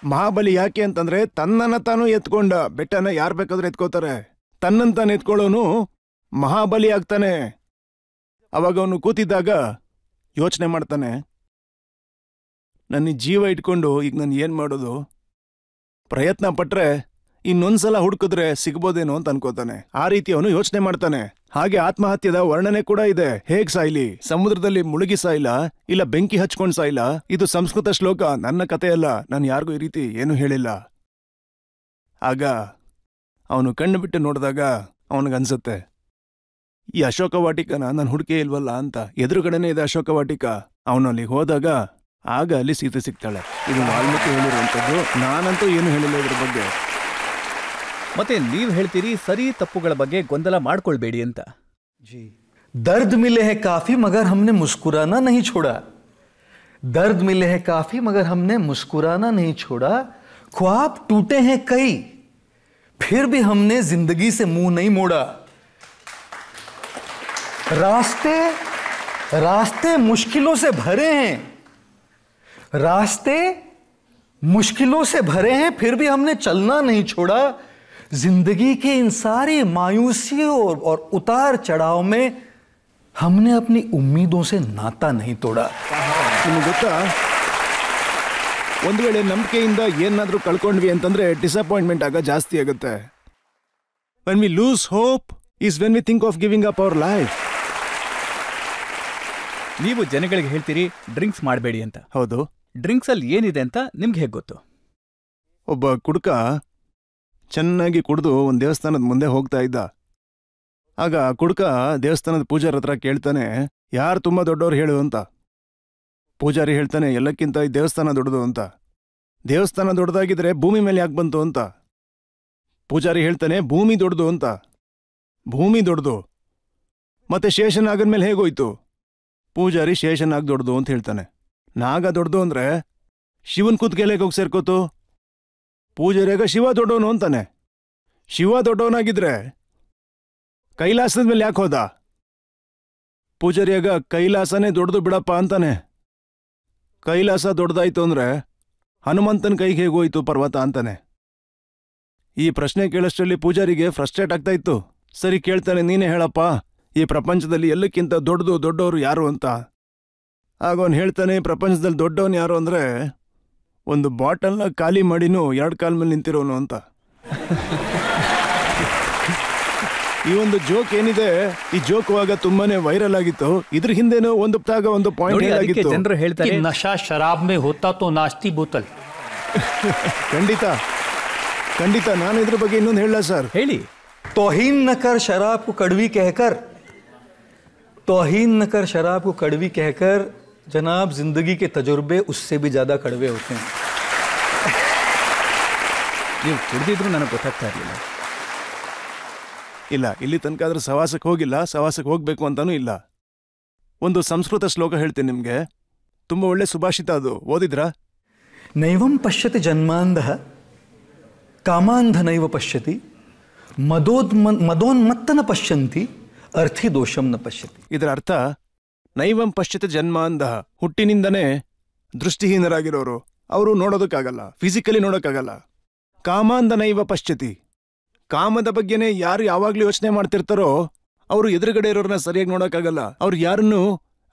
ಮಹಾಬಲಿ ಯಾಕೆ ಅಂತಂದ್ರೆ ತನ್ನನ್ನ ತಾನು ಎತ್ಕೊಂಡ. ಬೆಟ್ಟನ ಯಾರು ಬೇಕಾದ್ರೂ ಎತ್ಕೋತಾರೆ. ತನ್ನಂತಾನು ಎತ್ಕೊಳ್ಳೋನು ಮಹಾಬಲಿ ಆಗ್ತಾನೆ. ಅವಾಗ ಅವನು ಕೂತಿದ್ದಾಗ ಯೋಚನೆ ಮಾಡ್ತಾನೆ, ನನ್ನ ಜೀವ ಇಟ್ಕೊಂಡು ಈಗ ನಾನು ಏನ್ ಮಾಡೋದು? ಪ್ರಯತ್ನ ಪಟ್ರೆ ಇನ್ನೊಂದ್ಸಲ ಹುಡುಕಿದ್ರೆ ಸಿಗ್ಬೋದೇನೋ ಅಂತ ಅನ್ಕೋತಾನೆ. ಆ ರೀತಿ ಅವನು ಯೋಚನೆ ಮಾಡ್ತಾನೆ. ಹಾಗೆ ಆತ್ಮಹತ್ಯದ ವರ್ಣನೆ ಕೂಡ ಇದೆ. ಹೇಗ್ ಸಾಯ್ಲಿ? ಸಮುದ್ರದಲ್ಲಿ ಮುಳುಗಿ ಸಾಯ್ಲ, ಇಲ್ಲ ಬೆಂಕಿ ಹಚ್ಕೊಂಡ್ ಸಾಯ್ಲ? ಇದು ಸಂಸ್ಕೃತ ಶ್ಲೋಕ, ನನ್ನ ಕಥೆಯಲ್ಲ. ನಾನು ಯಾರಿಗೂ ಈ ರೀತಿ ಏನು ಹೇಳಿಲ್ಲ. ಆಗ ಅವನು ಕಣ್ಣು ಬಿಟ್ಟು ನೋಡಿದಾಗ ಅವನಿಗನ್ಸುತ್ತೆ, ಈ ಅಶೋಕ ವಾಟಿಕನ ನಾನು ಹುಡುಕೇ ಇಲ್ವಲ್ಲ ಅಂತ. ಎದುರುಗಡೆನೇ ಇದೆ ಅಶೋಕ ವಾಟಿಕ. ಅವನು ಅಲ್ಲಿಗೆ ಹೋದಾಗ ಆಗ ಅಲ್ಲಿ ಸೀತೆ ಸಿಗ್ತಾಳೆ. ಇದು ವಾಲ್ಮೀಕಿ ಹೇಳಿರುವಂಥದ್ದು, ನಾನಂತೂ ಏನು ಹೇಳಿಲ್ಲ ಇದ್ರ ಬಗ್ಗೆ. ಮತ್ತೆ ನೀವ್ ಹೇಳ್ತೀರಿ ಸರಿ ತಪ್ಪುಗಳ ಬಗ್ಗೆ ಗೊಂದಲ ಮಾಡ್ಕೊಳ್ಬೇಡಿ ಅಂತ. जी, दर्द मिले हैं काफी मगर हमने मुस्कुराना नहीं छोड़ा. दर्द मिले हैं काफी मगर हमने मुस्कुराना नहीं छोड़ा. ख्वाब टूटे हैं कई फिर भी हमने जिंदगी से मुंह नहीं मोड़ा. रास्ते रास्ते मुश्किलों से भरे हैं. रास्ते मुश्किलों से भरे हैं फिर भी हमने चलना नहीं छोड़ा. जिंदगी के इन सारी मायूसियों और उतार चढ़ाव में हमने अपनी उम्मीदों से नाता नहीं तोड़ा. ನಿಮ್ಗೆ ಗೊತ್ತಾ, ಒಂದು ವೇಳೆ ನಂಬಿಕೆಯಿಂದ ಏನಾದ್ರೂ ಕಳ್ಕೊಂಡ್ವಿ ಅಂತಂದ್ರೆ ಡಿಸಪಾಯಿಂಟ್ಮೆಂಟ್ ಆಗ ಜಾಸ್ತಿ ಆಗುತ್ತೆ. when we lose hope is when we think of giving up our life. ನೀವು ಜನಗಳಿಗೆ ಹೇಳ್ತೀರಿ ಡ್ರಿಂಕ್ಸ್ ಮಾಡಬೇಡಿ ಅಂತ. ಹೌದು. ಡ್ರಿಂಕ್ಸ್ ಅಲ್ಲಿ ಏನಿದೆ ಅಂತ ನಿಮ್ಗೆ ಹೇಗೆ ಗೊತ್ತು? ಒಬ್ಬ ಕುಡುಕ ಚೆನ್ನಾಗಿ ಕುಡಿದು ಒಂದು ದೇವಸ್ಥಾನದ ಮುಂದೆ ಹೋಗ್ತಾ ಇದ್ದ. ಆಗ ಕುಡುಕ ದೇವಸ್ಥಾನದ ಪೂಜಾರ ಹತ್ರ ಕೇಳ್ತಾನೆ, ಯಾರು ತುಂಬಾ ದೊಡ್ಡವ್ರು ಹೇಳು ಅಂತ. ಪೂಜಾರಿ ಹೇಳ್ತಾನೆ, ಎಲ್ಲಕ್ಕಿಂತ ಈ ದೇವಸ್ಥಾನ ದೊಡ್ಡದು ಅಂತ. ದೇವಸ್ಥಾನ ದೊಡ್ಡದಾಗಿದ್ರೆ ಭೂಮಿ ಮೇಲೆ ಯಾಕೆ ಬಂತು ಅಂತ. ಪೂಜಾರಿ ಹೇಳ್ತಾನೆ, ಭೂಮಿ ದೊಡ್ಡದು ಅಂತ. ಭೂಮಿ ದೊಡ್ಡದು ಮತ್ತೆ ಶೇಷನಾಗದ ಮೇಲೆ ಹೇಗೋಯ್ತು? ಪೂಜಾರಿ ಶೇಷನಾಗ್ ದೊಡ್ಡದು ಅಂತ ಹೇಳ್ತಾನೆ. ನಾಗ ದೊಡ್ಡದು ಅಂದ್ರೆ ಶಿವನ್ ಕುತ್ಗೆಲೆಗೆ ಹೋಗಿ ಸೇರ್ಕೋತು. ಪೂಜಾರಿಯಾಗ ಶಿವ ದೊಡ್ಡವನು ಅಂತಾನೆ. ಶಿವ ದೊಡ್ಡವನಾಗಿದ್ರೆ ಕೈಲಾಸದ ಮೇಲೆ ಯಾಕೆ ಹೋದ? ಪೂಜಾರಿಯಾಗ ಕೈಲಾಸನೇ ದೊಡ್ಡದು ಬಿಡಪ್ಪ ಅಂತಾನೆ. ಕೈಲಾಸ ದೊಡ್ಡದಾಯ್ತು ಅಂದ್ರೆ ಹನುಮಂತನ ಕೈಗೆ ಹೇಗೋಯ್ತು ಪರ್ವತ ಅಂತಾನೆ. ಈ ಪ್ರಶ್ನೆ ಕೇಳಷ್ಟರಲ್ಲಿ ಪೂಜಾರಿಗೆ ಫ್ರಸ್ಟ್ರೇಟ್ ಆಗ್ತಾ ಇತ್ತು. ಸರಿ ಕೇಳ್ತಾನೆ, ನೀನೇ ಹೇಳಪ್ಪ, ಈ ಪ್ರಪಂಚದಲ್ಲಿ ಎಲ್ಲಕ್ಕಿಂತ ದೊಡ್ಡವರು ಯಾರು ಅಂತ. ಆಗ ಅವನು ಹೇಳ್ತಾನೆ, ಪ್ರಪಂಚದಲ್ಲಿ ದೊಡ್ಡವನು ಯಾರು ಅಂದ್ರೆ ಒಂದು ಬಾಟಲ್ನ ಖಾಲಿ ಮಾಡಿನೂ 2 ಕಾಲ ಮೇಲೆ ನಿಂತಿರೋನು ಅಂತ. ಈ ಒಂದು ಜೋಕ್ ಏನಿದೆ, ಈ ಜೋಕ್ವಾಗ ತುಂಬಾನೇ ವೈರಲ್ ಆಗಿತ್ತು. ಇದ್ರ ಹಿಂದೆನೂ ಒಂದು ಪಾಯಿಂಟ್ ಆಗಿತ್ತು. ಜನರು ಹೇಳ್ತಾರೆ कि नशा शराब में होता तो नाचती बोतल. ಖಂಡಿತ ನಾನು ಇದ್ರ ಬಗ್ಗೆ ಇನ್ನೊಂದು ಹೇಳ ಸರ್. ಹೇಳಿ. तौहीन न कर शराब को कड़वी कहकर, तौहीन न कर शराब को कड़वी कहकर, जनाब जिंदगी के तजुर्बे उससे भी ज्यादा कड़वे होते हैं. ನೀವು ಕುಡಿದಿದ್ರು ನನಗೆ ಗೊತ್ತಾಗ್ತಾ ಇರಲಿಲ್ಲ. ಇಲ್ಲ, ಇಲ್ಲಿ ತನಕ ಆದ್ರೆ ಸವಾಸಕ್ಕೆ ಹೋಗಿಲ್ಲ, ಸವಾಸಕ್ಕೆ ಹೋಗ್ಬೇಕು ಅಂತಾನೂ ಇಲ್ಲ. ಒಂದು ಸಂಸ್ಕೃತ ಶ್ಲೋಕ ಹೇಳ್ತೀನಿ ನಿಮ್ಗೆ, ತುಂಬಾ ಒಳ್ಳೆ ಸುಭಾಷಿತ ಅದು. ಓದಿದ್ರಾ? नैवं पश्यति जन्मांधः कामांधनैव पश्यति, मदोन्मत्तन पश्यन्ति, अर्थी दोषं न पश्यति. ಇದರ ಅರ್ಥ, ನೈವಂ ಪಶ್ಯತಿ ಜನ್ಮಾಂಧ, ಹುಟ್ಟಿನಿಂದನೇ ದೃಷ್ಟಿಹೀನರಾಗಿರೋರು, ಅವರು ನೋಡೋದಕ್ಕಾಗಲ್ಲ, ಫಿಸಿಕಲಿ ನೋಡೋಕ್ಕಾಗಲ್ಲ. ಕಾಮಾಂಧ ನೈವ ಪಶ್ಯತಿ, ಕಾಮದ ಬಗ್ಗೆನೇ ಯಾರು ಯಾವಾಗ್ಲೂ ಯೋಚನೆ ಮಾಡ್ತಿರ್ತಾರೋ ಅವರು ಎದುರುಗಡೆ ಇರೋರನ್ನ ಸರಿಯಾಗಿ ನೋಡೋಕ್ಕಾಗಲ್ಲ. ಅವ್ರು ಯಾರನ್ನು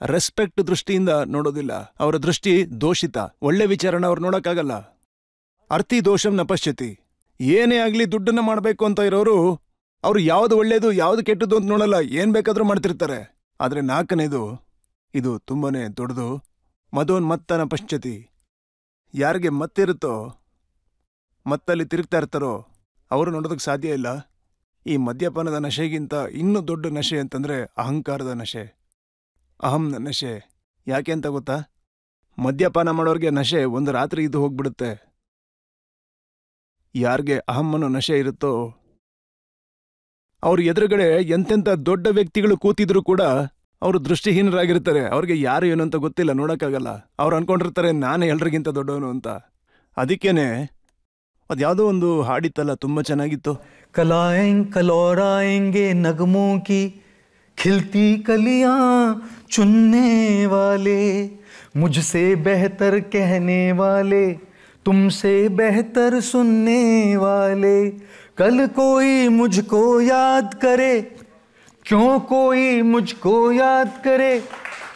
ರೆಸ್ಪೆಕ್ಟ್ ದೃಷ್ಟಿಯಿಂದ ನೋಡೋದಿಲ್ಲ. ಅವರ ದೃಷ್ಟಿ ದೋಷಿತ. ಒಳ್ಳೆ ವಿಚಾರನ ಅವ್ರು ನೋಡಕ್ಕಾಗಲ್ಲ. ಅರ್ಥಿ ದೋಷಂ ನ ಪಶ್ಯತಿ. ಏನೇ ಆಗ್ಲಿ ದುಡ್ಡನ್ನ ಮಾಡ್ಬೇಕು ಅಂತ ಇರೋರು ಅವ್ರು ಯಾವ್ದು ಒಳ್ಳೇದು ಯಾವ್ದು ಕೆಟ್ಟದ್ದು ಅಂತ ನೋಡಲ್ಲ, ಏನ್ ಬೇಕಾದ್ರೂ ಮಾಡ್ತಿರ್ತಾರೆ. ಆದ್ರೆ 4ನೇದು ಇದು ತುಂಬಾನೇ ದೊಡ್ಡದು. ಮದೋನ್ಮತ್ತನ ಪಶ್ಯತಿ. ಯಾರಿಗೆ ಮತ್ತಿರುತ್ತೋ, ಮತ್ತಲ್ಲಿ ತಿರುಗ್ತಾ ಇರ್ತಾರೋ ಅವರು ನೋಡೋದಕ್ಕೆ ಸಾಧ್ಯ ಇಲ್ಲ. ಈ ಮದ್ಯಪಾನದ ನಶೆಗಿಂತ ಇನ್ನೂ ದೊಡ್ಡ ನಶೆ ಅಂತಂದ್ರೆ ಅಹಂಕಾರದ ನಶೆ, ಅಹಂನ ನಶೆ. ಯಾಕೆ ಅಂತ ಗೊತ್ತಾ? ಮದ್ಯಪಾನ ಮಾಡೋರ್ಗೆ ನಶೆ ಒಂದು ರಾತ್ರಿ ಇದು ಹೋಗ್ಬಿಡುತ್ತೆ. ಯಾರಿಗೆ ಅಹಮ್ಮನೋ ನಶೆ ಇರುತ್ತೋ ಅವ್ರ ಎದುರುಗಡೆ ಎಂತೆಂಥ ದೊಡ್ಡ ವ್ಯಕ್ತಿಗಳು ಕೂತಿದ್ರು ಕೂಡ ಅವರು ದೃಷ್ಟಿಹೀನರಾಗಿರ್ತಾರೆ. ಅವ್ರಿಗೆ ಯಾರು ಏನು ಅಂತ ಗೊತ್ತಿಲ್ಲ, ನೋಡಕ್ಕಾಗಲ್ಲ. ಅವ್ರು ಅನ್ಕೊಂಡಿರ್ತಾರೆ ನಾನೇ ಎಲ್ರಿಗಿಂತ ದೊಡ್ಡವನು ಅಂತ. ಅದಕ್ಕೇನೆ ಅದ್ಯಾವುದೋ ಒಂದು ಹಾಡಿತ್ತಲ್ಲ, ತುಂಬಾ ಚೆನ್ನಾಗಿತ್ತು. कलौराएंगे नगमों की खिलती कलियां चुनने वाले, मुझसे बेहतर कहने वाले, तुमसे बेहतर सुनने वाले. कल कोई मुझको याद करे, क्यों कोई मुझको याद करे,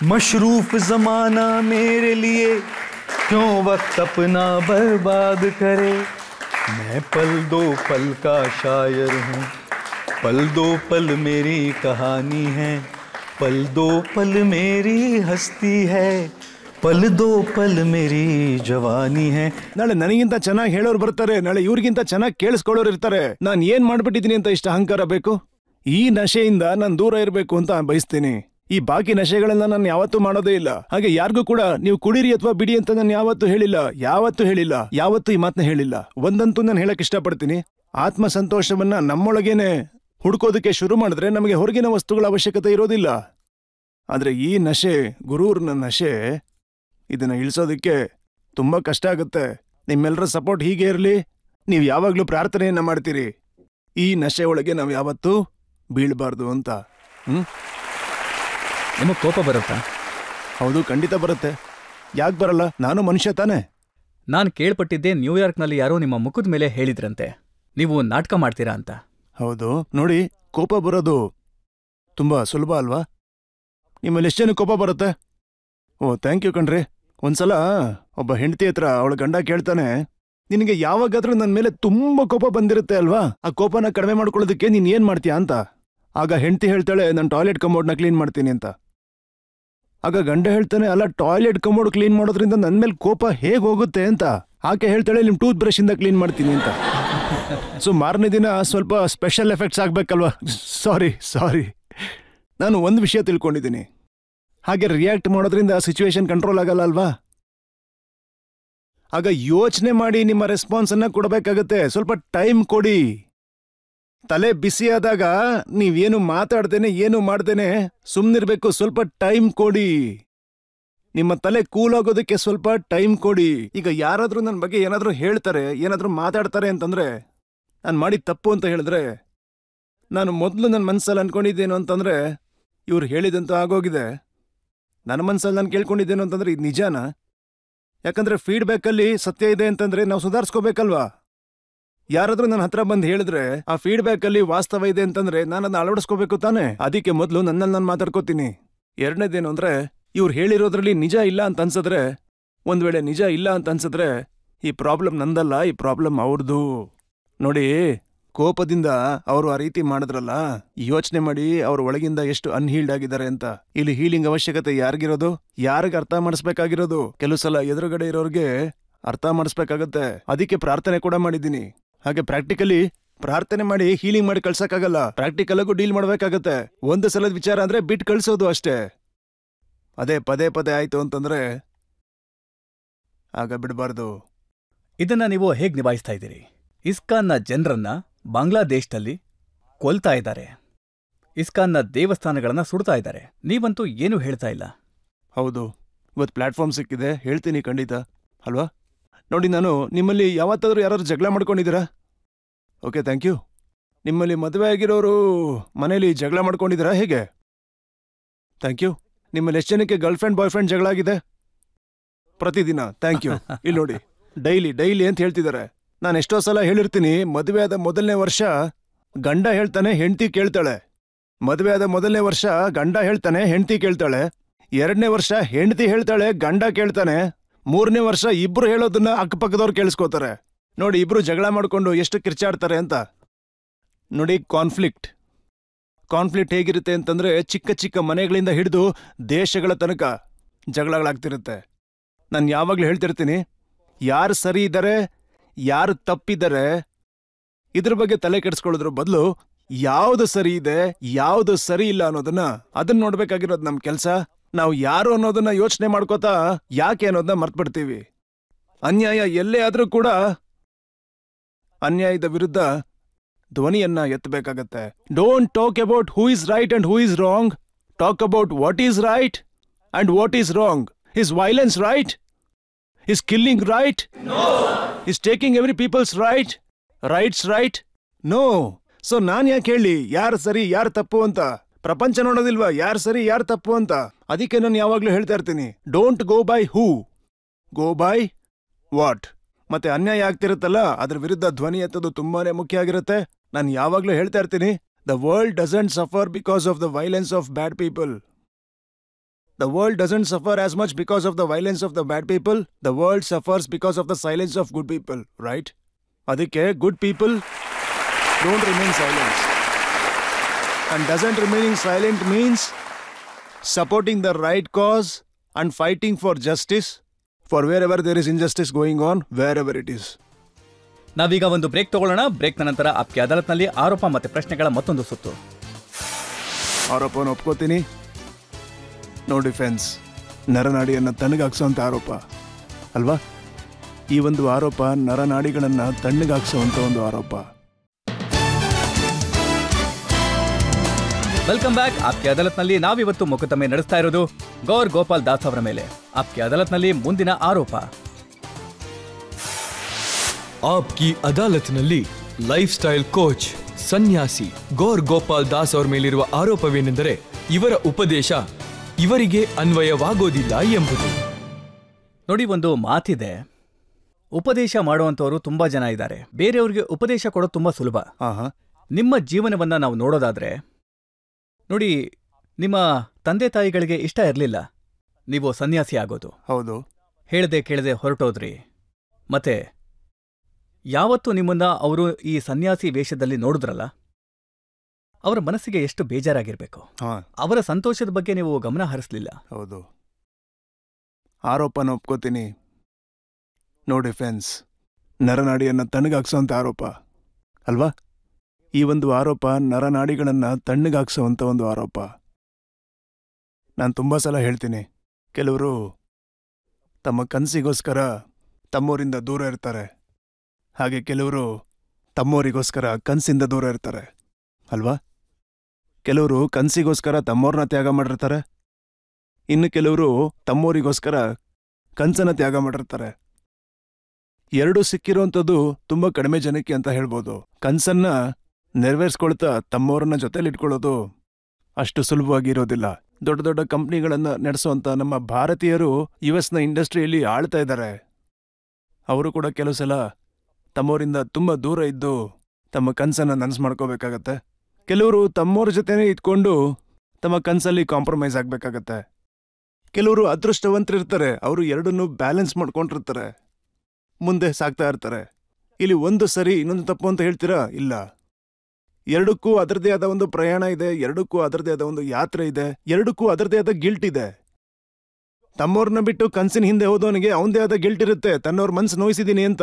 मशरूफ जमाना मेरे लिए क्यों वक्त अपना बर्बाद करे. मैं पल दो पल का शायर हूँ, पल दो पल मेरी कहानी है, पल दो पल मेरी हस्ती है, पल दो पल मेरी जवानी है. ನಾಳೆ ನನಗಿಂತ ಚೆನ್ನಾಗಿ ಹೇಳೋರು ಬರ್ತಾರೆ, ನಾಳೆ ಇವ್ರಿಗಿಂತ ಚೆನ್ನಾಗಿ ಕೇಳಿಸ್ಕೊಳ್ಳೋರು ಇರ್ತಾರೆ. ನಾನು ಏನ್ ಮಾಡ್ಬಿಟ್ಟಿದ್ದೀನಿ ಅಂತ ಇಷ್ಟ ಅಹಂಕಾರ ಬೇಕು? ಈ ನಶೆಯಿಂದ ನಾನು ದೂರ ಇರಬೇಕು ಅಂತ ಬಯಸ್ತೀನಿ. ಈ ಬಾಕಿ ನಶೆಗಳನ್ನ ನಾನು ಯಾವತ್ತೂ ಮಾಡೋದೇ ಇಲ್ಲ. ಹಾಗೆ ಯಾರಿಗೂ ಕೂಡ ನೀವು ಕುಡೀರಿ ಅಥವಾ ಬಿಡಿ ಅಂತ ನಾನು ಯಾವತ್ತೂ ಹೇಳಿಲ್ಲ, ಯಾವತ್ತೂ ಈ ಮಾತನ್ನ ಹೇಳಿಲ್ಲ. ಒಂದಂತೂ ನಾನು ಹೇಳಕ್ ಇಷ್ಟಪಡ್ತೀನಿ, ಆತ್ಮ ಸಂತೋಷವನ್ನ ನಮ್ಮೊಳಗೇನೆ ಹುಡ್ಕೋದಕ್ಕೆ ಶುರು ಮಾಡಿದ್ರೆ ನಮಗೆ ಹೊರಗಿನ ವಸ್ತುಗಳ ಅವಶ್ಯಕತೆ ಇರೋದಿಲ್ಲ. ಆದ್ರೆ ಈ ನಶೆ, ಗುರೂರ್ನ ನಶೆ, ಇದನ್ನ ಇಳಿಸೋದಕ್ಕೆ ತುಂಬಾ ಕಷ್ಟ ಆಗುತ್ತೆ. ನಿಮ್ಮೆಲ್ಲರ ಸಪೋರ್ಟ್ ಹೀಗೆ ಇರಲಿ. ನೀವು ಯಾವಾಗ್ಲೂ ಪ್ರಾರ್ಥನೆಯನ್ನ ಮಾಡ್ತೀರಿ, ಈ ನಶೆ ಒಳಗೆ ನಾವು ಯಾವತ್ತೂ ಬೀಳ್ಬಾರ್ದು ಅಂತ. ನಿಮಗೆ ಕೋಪ ಬರುತ್ತಾ? ಹೌದು, ಖಂಡಿತ ಬರುತ್ತೆ. ಯಾಕೆ ಬರಲ್ಲ? ನಾನು ಮನುಷ್ಯ ತಾನೆ. ನಾನು ಕೇಳ್ಪಟ್ಟಿದ್ದೆ ನ್ಯೂಯಾರ್ಕ್ನಲ್ಲಿ ಯಾರೋ ನಿಮ್ಮ ಮುಖದ ಮೇಲೆ ಹೇಳಿದ್ರಂತೆ ನೀವು ನಾಟಕ ಮಾಡ್ತೀರಾ ಅಂತ. ಹೌದು, ನೋಡಿ, ಕೋಪ ಬರೋದು ತುಂಬಾ ಸುಲಭ ಅಲ್ವಾ? ನಿಮ್ಮಲ್ಲಿ ಎಷ್ಟು ಜನ ಕೋಪ ಬರುತ್ತೆ? ಓ, ಥ್ಯಾಂಕ್ ಯು ಕಣ್ರಿ. ಒಂದ್ಸಲ ಒಬ್ಬ ಹೆಂಡತಿ ಹತ್ರ ಅವಳ ಗಂಡ ಕೇಳ್ತಾನೆ, ನಿನಗೆ ಯಾವಾಗಾದ್ರೂ ನನ್ನ ಮೇಲೆ ತುಂಬಾ ಕೋಪ ಬಂದಿರುತ್ತೆ ಅಲ್ವಾ? ಆ ಕೋಪನ ಕಡಿಮೆ ಮಾಡ್ಕೊಳ್ಳೋದಕ್ಕೆ ನೀನ್ ಏನ್ ಮಾಡ್ತೀಯಾ ಅಂತ. ಆಗ ಹೆಂಡತಿ ಹೇಳ್ತಾಳೆ, ನಾನು ಟಾಯ್ಲೆಟ್ ಕಮೋಡ್ನ ಕ್ಲೀನ್ ಮಾಡ್ತೀನಿ ಅಂತ. ಆಗ ಗಂಡ ಹೇಳ್ತಾನೆ, ಅಲ್ಲ, ಟಾಯ್ಲೆಟ್ ಕಮೋಡ್ ಕ್ಲೀನ್ ಮಾಡೋದ್ರಿಂದ ನನ್ನ ಮೇಲೆ ಕೋಪ ಹೇಗೆ ಹೋಗುತ್ತೆ ಅಂತ. ಆಕೆ ಹೇಳ್ತಾಳೆ, ನಿಮ್ ಟೂತ್ ಬ್ರಷ್ ಇಂದ ಕ್ಲೀನ್ ಮಾಡ್ತೀನಿ ಅಂತ. ಸೊ ಮಾರನೇ ದಿನ ಸ್ವಲ್ಪ ಸ್ಪೆಷಲ್ ಎಫೆಕ್ಟ್ಸ್ ಆಗ್ಬೇಕಲ್ವಾ? ಸಾರಿ, ನಾನು ಒಂದು ವಿಷಯ ತಿಳ್ಕೊಂಡಿದ್ದೀನಿ, ಹಾಗೆ ರಿಯಾಕ್ಟ್ ಮಾಡೋದ್ರಿಂದ ಸಿಚುವೇಶನ್ ಕಂಟ್ರೋಲ್ ಆಗಲ್ಲ ಅಲ್ವಾ? ಆಗ ಯೋಚನೆ ಮಾಡಿ ನಿಮ್ಮ ರೆಸ್ಪಾನ್ಸ್ ಅನ್ನ ಕೊಡಬೇಕಾಗತ್ತೆ. ಸ್ವಲ್ಪ ಟೈಮ್ ಕೊಡಿ. ತಲೆ ಬಿಸಿಯಾದಾಗ ನೀವೇನು ಮಾತಾಡ್ದೇನೆ ಏನು ಮಾಡ್ದೇನೆ ಸುಮ್ನಿರ್ಬೇಕು. ಸ್ವಲ್ಪ ಟೈಮ್ ಕೊಡಿ. ನಿಮ್ಮ ತಲೆ ಕೂಲ್ ಆಗೋದಕ್ಕೆ ಸ್ವಲ್ಪ ಟೈಮ್ ಕೊಡಿ. ಈಗ ಯಾರಾದ್ರೂ ನನ್ನ ಬಗ್ಗೆ ಏನಾದ್ರೂ ಹೇಳ್ತಾರೆ, ಏನಾದ್ರೂ ಮಾತಾಡ್ತಾರೆ ಅಂತಂದ್ರೆ ನಾನು ಮಾಡಿದ ತಪ್ಪು ಅಂತ ಹೇಳಿದ್ರೆ, ನಾನು ಮೊದಲು ನನ್ನ ಮನಸ್ಸಲ್ಲಿ ಅನ್ಕೊಂಡಿದ್ದೇನು ಅಂತಂದ್ರೆ ಇವ್ರು ಹೇಳಿದಂತೂ ಆಗೋಗಿದೆ. ನನ್ನ ಮನಸ್ಸಲ್ಲಿ ನಾನು ಕೇಳ್ಕೊಂಡಿದ್ದೇನು ಅಂತಂದ್ರೆ ಇದು ನಿಜಾನ? ಯಾಕಂದ್ರೆ ಫೀಡ್ಬ್ಯಾಕಲ್ಲಿ ಸತ್ಯ ಇದೆ ಅಂತಂದ್ರೆ ನಾವು ಸುಧಾರಿಸ್ಕೋಬೇಕಲ್ವಾ? ಯಾರಾದ್ರೂ ನನ್ನ ಹತ್ರ ಬಂದು ಹೇಳಿದ್ರೆ ಆ ಫೀಡ್ಬ್ಯಾಕಲ್ಲಿ ವಾಸ್ತವ ಇದೆ ಅಂತಂದ್ರೆ ನಾನು ಅದನ್ನ ಅಳವಡಿಸ್ಕೋಬೇಕು ತಾನೆ. ಅದಕ್ಕೆ ಮೊದಲು ನನ್ನಲ್ಲಿ ನಾನು ಮಾತಾಡ್ಕೋತೀನಿ. ಎರಡನೇದೇನು ಅಂದ್ರೆ, ಇವ್ರು ಹೇಳಿರೋದ್ರಲ್ಲಿ ನಿಜ ಇಲ್ಲ ಅಂತ ಅನ್ಸಿದ್ರೆ, ಒಂದ್ ವೇಳೆ ನಿಜ ಇಲ್ಲ ಅಂತ ಅನ್ಸಿದ್ರೆ ಈ ಪ್ರಾಬ್ಲಮ್ ನಂದಲ್ಲ, ಈ ಪ್ರಾಬ್ಲಮ್ ಅವ್ರದ್ದು. ನೋಡಿ, ಕೋಪದಿಂದ ಅವರು ಆ ರೀತಿ ಮಾಡಿದ್ರಲ್ಲ, ಯೋಚನೆ ಮಾಡಿ ಅವ್ರ ಒಳಗಿಂದ ಎಷ್ಟು ಅನ್ಹೀಲ್ಡ್ ಆಗಿದ್ದಾರೆ ಅಂತ. ಇಲ್ಲಿ ಹೀಲಿಂಗ್ ಅವಶ್ಯಕತೆ ಯಾರಿಗಿರೋದು? ಯಾರಿಗೆ ಅರ್ಥ ಮಾಡಿಸ್ಬೇಕಾಗಿರೋದು? ಕೆಲವು ಸಲ ಎದುರುಗಡೆ ಇರೋರ್ಗೆ ಅರ್ಥ ಮಾಡಿಸ್ಬೇಕಾಗತ್ತೆ. ಅದಕ್ಕೆ ಪ್ರಾರ್ಥನೆ ಕೂಡ ಮಾಡಿದ್ದೀನಿ. ಹಾಗೆ ಪ್ರಾಕ್ಟಿಕಲಿ ಪ್ರಾರ್ಥನೆ ಮಾಡಿ ಹೀಲಿಂಗ್ ಮಾಡಿ ಕಳ್ಸಕ್ಕಾಗಲ್ಲ, ಪ್ರಾಕ್ಟಿಕಲ್ ಆಗು ಡೀಲ್ ಮಾಡ್ಬೇಕಾಗತ್ತೆ. ಒಂದು ಸಲದ ವಿಚಾರ ಅಂದ್ರೆ ಬಿಟ್ಟು ಕಳ್ಸೋದು ಅಷ್ಟೇ. ಅದೇ ಪದೇ ಆಯ್ತು ಅಂತಂದ್ರೆ ಆಗ ಬಿಡಬಾರ್ದು. ಇದನ್ನ ನೀವು ಹೇಗ್ ನಿಭಾಯಿಸ್ತಾ ಇದ್ದೀರಿ? ಇಸ್ಕಾನ್ನ ಜನರನ್ನ ಬಾಂಗ್ಲಾದೇಶದಲ್ಲಿ ಕೊಲ್ತಾ ಇದ್ದಾರೆ, ಇಸ್ಕಾನ್ನ ದೇವಸ್ಥಾನಗಳನ್ನ ಸುಡ್ತಾ ಇದ್ದಾರೆ. ನೀವಂತೂ ಏನೂ ಹೇಳ್ತಾ ಇಲ್ಲ. ಹೌದು, ಇವತ್ತು ಪ್ಲಾಟ್ಫಾರ್ಮ್ ಸಿಕ್ಕಿದೆ, ಹೇಳ್ತೀನಿ ಖಂಡಿತ ಅಲ್ವಾ? ನೋಡಿ, ನಾನು ನಿಮ್ಮಲ್ಲಿ ಯಾವತ್ತಾದ್ರೂ ಯಾರಾದ್ರೂ ಜಗಳ ಮಾಡ್ಕೊಂಡಿದ್ದೀರಾ? Okay, thank you. ನಿಮ್ಮಲ್ಲಿ ಮದುವೆ ಆಗಿರೋರು ಮನೇಲಿ ಜಗಳ ಮಾಡ್ಕೊಂಡಿದ್ದೀರಾ ಹೇಗೆ? Thank you. ನಿಮ್ಮಲ್ಲಿ ಎಷ್ಟು ಜನಕ್ಕೆ ಗರ್ಲ್ ಫ್ರೆಂಡ್ ಬಾಯ್ ಫ್ರೆಂಡ್ ಜಗಳ ಆಗಿದೆ? ಪ್ರತಿದಿನ. Thank you. ಇಲ್ಲಿ ನೋಡಿ, ಡೈಲಿ ಅಂತ ಹೇಳ್ತಿದ್ದಾರೆ. ನಾನು ಎಷ್ಟೋ ಸಲ ಹೇಳಿರ್ತೀನಿ, ಮದುವೆ ಆದ ಮೊದಲನೇ ವರ್ಷ ಗಂಡ ಹೇಳ್ತಾನೆ, ಹೆಂಡತಿ ಕೇಳ್ತಾಳೆ. ಮದುವೆ ಆದ ಮೊದಲನೇ ವರ್ಷ ಗಂಡ ಹೇಳ್ತಾನೆ, ಹೆಂಡತಿ ಕೇಳ್ತಾಳೆ. 2ನೇ ವರ್ಷ ಹೆಂಡತಿ ಹೇಳ್ತಾಳೆ, ಗಂಡ ಕೇಳ್ತಾನೆ. 3ನೇ ವರ್ಷ ಇಬ್ರು ಹೇಳೋದನ್ನ ಅಕ್ಕಪಕ್ಕದವ್ರು ಕೇಳಿಸ್ಕೋತಾರೆ. ನೋಡಿ ಇಬ್ರು ಜಗಳ ಮಾಡ್ಕೊಂಡು ಎಷ್ಟು ಕಿರ್ಚಾಡ್ತಾರೆ ಅಂತ. ನೋಡಿ ಕಾನ್ಫ್ಲಿಕ್ಟ್ ಹೇಗಿರುತ್ತೆ ಅಂತಂದ್ರೆ ಚಿಕ್ಕ ಚಿಕ್ಕ ಮನೆಗಳಿಂದ ಹಿಡಿದು ದೇಶಗಳ ತನಕ ಜಗಳಗಳಾಗ್ತಿರುತ್ತೆ. ನಾನು ಯಾವಾಗಲೂ ಹೇಳ್ತಿರ್ತೀನಿ, ಯಾರು ಸರಿ ಇದ್ದಾರೆ ಯಾರು ತಪ್ಪಿದ್ದಾರೆ ಇದ್ರ ಬಗ್ಗೆ ತಲೆ ಕೆಡಿಸ್ಕೊಳ್ಳೋದ್ರ ಬದಲು ಯಾವುದು ಸರಿ ಇದೆ ಯಾವುದು ಸರಿ ಇಲ್ಲ ಅದನ್ನ ನೋಡ್ಬೇಕಾಗಿರೋದು ನಮ್ಮ ಕೆಲಸ. ನಾವು ಯಾರು ಅನ್ನೋದನ್ನ ಯೋಚನೆ ಮಾಡ್ಕೋತಾ ಯಾಕೆ ಅನ್ನೋದನ್ನ ಮರ್ತ್ಬಿಡ್ತೀವಿ. ಅನ್ಯಾಯ ಎಲ್ಲೇ ಆದ್ರೂ ಕೂಡ ಅನ್ಯಾಯದ ವಿರುದ್ಧ ಧ್ವನಿಯನ್ನ ಎತ್ತಬೇಕಾಗತ್ತೆ. Don't talk about who is right and who is wrong. Talk about what is right and what is wrong. Is violence right? Is killing right? Is taking every people's rights right? No. So ನಾನ್ ಯಾಕೆ ಹೇಳಿ ಯಾರು ಸರಿ ಯಾರು ತಪ್ಪು ಅಂತ? ಪ್ರಪಂಚ ನೋಡೋದಿಲ್ವಾ ಯಾರು ಸರಿ ಯಾರು ತಪ್ಪು ಅಂತ? ಅದಕ್ಕೆ ನಾನು ಯಾವಾಗ್ಲೂ ಹೇಳ್ತಾ ಇರ್ತೀನಿ, don't go by who, go by what. ಮತ್ತೆ ಅನ್ಯಾಯ ಆಗ್ತಿರುತ್ತಲ್ಲ ಅದ್ರ ವಿರುದ್ಧ ಧ್ವನಿ ಎತ್ತೋದು ತುಂಬಾನೇ ಮುಖ್ಯ ಆಗಿರುತ್ತೆ. ನಾನು ಯಾವಾಗ್ಲೂ ಹೇಳ್ತಾ ಇರ್ತೀನಿ, the world doesn't suffer because of the violence of bad people. The world doesn't suffer as much because of the violence of the bad people. The world suffers because of the silence of good people, right? Adike good people don't remain silent. And doesn't remaining silent means supporting the right cause and fighting for justice for wherever there is injustice going on, wherever it is. ನಾವೀಗ ಒಂದು break ತಗೊಳ್ಳೋಣ. ಬ್ರೇಕ್ನ ನಂತರ ಆಪ್ಕೆ ಅದಾಲತ್ನಲ್ಲಿ ಆರೋಪ ಮತ್ತೆ ಪ್ರಶ್ನೆಗಳ ಮತ್ತೊಂದು ಸುತ್ತು. ಆರೋಪವನ್ನು ಒಪ್ಕೋತೀನಿ. ನೋ ಡಿಫೆನ್ಸ್, ನರನಾಡಿಯನ್ನು ತಣ್ಣಗಾಕ್ಸೋಂಥ ಆರೋಪ ಅಲ್ವಾ? ಈ ಒಂದು ಆರೋಪ ನರನಾಡಿಗಳನ್ನು ತಣ್ಣಗಾಕ್ಸೋಂಥ ಒಂದು ಆರೋಪ. Welcome back. ಆಪ್ಕೆ ಅದಾಲತ್ನಲ್ಲಿ ನಾವಿವತ್ತು ಮೊಕದ್ದಮೆ ನಡೆಸ್ತಾ ಇರೋದು ಗೌರ್ ಗೋಪಾಲ್ ದಾಸ್ ಅವರ ಮೇಲೆ. ಆಪ್ಕೆ ಅದಾಲತ್ನಲ್ಲಿ ಮುಂದಿನ ಆರೋಪ. ಆಪ್ಕಿ ಅದಾಲತ್ನಲ್ಲಿ ಲೈಫ್ ಸ್ಟೈಲ್ ಕೋಚ್ ಸನ್ಯಾಸಿ ಗೌರ್ ಗೋಪಾಲ್ ದಾಸ್ ಅವರ ಮೇಲಿರುವ ಆರೋಪವೇನೆಂದರೆ ಇವರ ಉಪದೇಶ ಇವರಿಗೆ ಅನ್ವಯವಾಗೋದಿಲ್ಲ ಎಂಬುದು. ನೋಡಿ, ಒಂದು ಮಾತಿದೆ, ಉಪದೇಶ ಮಾಡುವಂಥವರು ತುಂಬಾ ಜನ ಇದ್ದಾರೆ, ಬೇರೆಯವ್ರಿಗೆ ಉಪದೇಶ ಕೊಡೋದು ತುಂಬಾ ಸುಲಭ. ನಿಮ್ಮ ಜೀವನವನ್ನ ನಾವು ನೋಡೋದಾದ್ರೆ ನೋಡಿ, ನಿಮ್ಮ ತಂದೆ ತಾಯಿಗಳಿಗೆ ಇಷ್ಟ ಇರಲಿಲ್ಲ ನೀವು ಸನ್ಯಾಸಿ ಆಗೋದು. ಹೌದು. ಹೇಳ್ದೆ ಕೇಳದೆ ಹೊರಟೋದ್ರಿ. ಮತ್ತೆ ಯಾವತ್ತೂ ನಿಮ್ಮನ್ನ ಅವರು ಈ ಸನ್ಯಾಸಿ ವೇಷದಲ್ಲಿ ನೋಡಿದ್ರಲ್ಲ, ಅವರ ಮನಸ್ಸಿಗೆ ಎಷ್ಟು ಬೇಜಾರಾಗಿರ್ಬೇಕು. ಅವರ ಸಂತೋಷದ ಬಗ್ಗೆ ನೀವು ಗಮನ ಹರಿಸಲಿಲ್ಲ. ಹೌದು. ಆರೋಪನ ಒಪ್ಕೋತೀನಿ. ನೋ ಡಿಫೆನ್ಸ್, ನರನಾಡಿಯನ್ನು ತಣ್ಣಗಾಕ್ಸೋಂಥ ಆರೋಪ ಅಲ್ವಾ? ಈ ಒಂದು ಆರೋಪ ನರನಾಡಿಗಳನ್ನು ತಣ್ಣಗಾಕ್ಸೋವಂಥ ಒಂದು ಆರೋಪ. ನಾನು ತುಂಬ ಸಲ ಹೇಳ್ತೀನಿ, ಕೆಲವರು ತಮ್ಮ ಕನಸಿಗೋಸ್ಕರ ತಮ್ಮೂರಿಂದ ದೂರ ಇರ್ತಾರೆ, ಹಾಗೆ ಕೆಲವರು ತಮ್ಮೋರಿಗೋಸ್ಕರ ಕನಸಿಂದ ದೂರ ಇರ್ತಾರೆ ಅಲ್ವಾ? ಕೆಲವರು ಕನಸಿಗೋಸ್ಕರ ತಮ್ಮೋರ್ನ ತ್ಯಾಗ ಮಾಡಿರ್ತಾರೆ, ಇನ್ನು ಕೆಲವರು ತಮ್ಮೋರಿಗೋಸ್ಕರ ಕನಸನ್ನ ತ್ಯಾಗ ಮಾಡಿರ್ತಾರೆ. ಎರಡೂ ಸಿಕ್ಕಿರೋಂಥದ್ದು ತುಂಬ ಕಡಿಮೆ ಜನಕ್ಕೆ ಅಂತ ಹೇಳ್ಬೋದು. ಕನಸನ್ನ ನೆರವೇರಿಸ್ಕೊಳ್ತಾ ತಮ್ಮೋರನ್ನ ಜೊತೆಲಿಟ್ಕೊಳ್ಳೋದು ಅಷ್ಟು ಸುಲಭವಾಗಿ ಇರೋದಿಲ್ಲ. ದೊಡ್ಡ ದೊಡ್ಡ ಕಂಪ್ನಿಗಳನ್ನು ನಡೆಸೋಂಥ ನಮ್ಮ ಭಾರತೀಯರು US ಇಂಡಸ್ಟ್ರಿಯಲ್ಲಿ ಆಳ್ತಾ ಇದ್ದಾರೆ. ಅವರು ಕೂಡ ಕೆಲವು ಸಲ ತಮ್ಮೋರಿಂದ ತುಂಬ ದೂರ ಇದ್ದು ತಮ್ಮ ಕನಸನ್ನ ನನಸು ಮಾಡ್ಕೋಬೇಕಾಗತ್ತೆ. ಕೆಲವರು ತಮ್ಮೋರ ಜೊತೆನೇ ಇದ್ಕೊಂಡು ತಮ್ಮ ಕನಸಲ್ಲಿ ಕಾಂಪ್ರಮೈಸ್ ಆಗಬೇಕಾಗತ್ತೆ. ಕೆಲವರು ಅದೃಷ್ಟವಂತರಿರ್ತಾರೆ, ಅವರು ಎರಡನ್ನೂ ಬ್ಯಾಲೆನ್ಸ್ ಮಾಡ್ಕೊಂಡಿರ್ತಾರೆ, ಮುಂದೆ ಸಾಗ್ತಾ ಇರ್ತಾರೆ. ಇಲ್ಲಿ ಒಂದು ಸರಿ ಇನ್ನೊಂದು ತಪ್ಪು ಅಂತ ಹೇಳ್ತೀರಾ? ಇಲ್ಲ. ಎರಡಕ್ಕೂ ಅದರದೇ ಆದ ಒಂದು ಪ್ರಯಾಣ ಇದೆ, ಎರಡಕ್ಕೂ ಅದರದೇ ಆದ ಒಂದು ಯಾತ್ರೆ ಇದೆ, ಎರಡಕ್ಕೂ ಅದರದೇ ಆದ ಗಿಲ್ಟ್ ಇದೆ. ತಮ್ಮವ್ರನ್ನ ಬಿಟ್ಟು ಕನಸಿನ ಹಿಂದೆ ಹೋದವನಿಗೆ ಅವನದೇ ಆದ ಗಿಲ್ಟ್ ಇರುತ್ತೆ, ತನ್ನವ್ರ ಮನ್ಸು ನೋಯಿಸಿದೀನಿ ಅಂತ.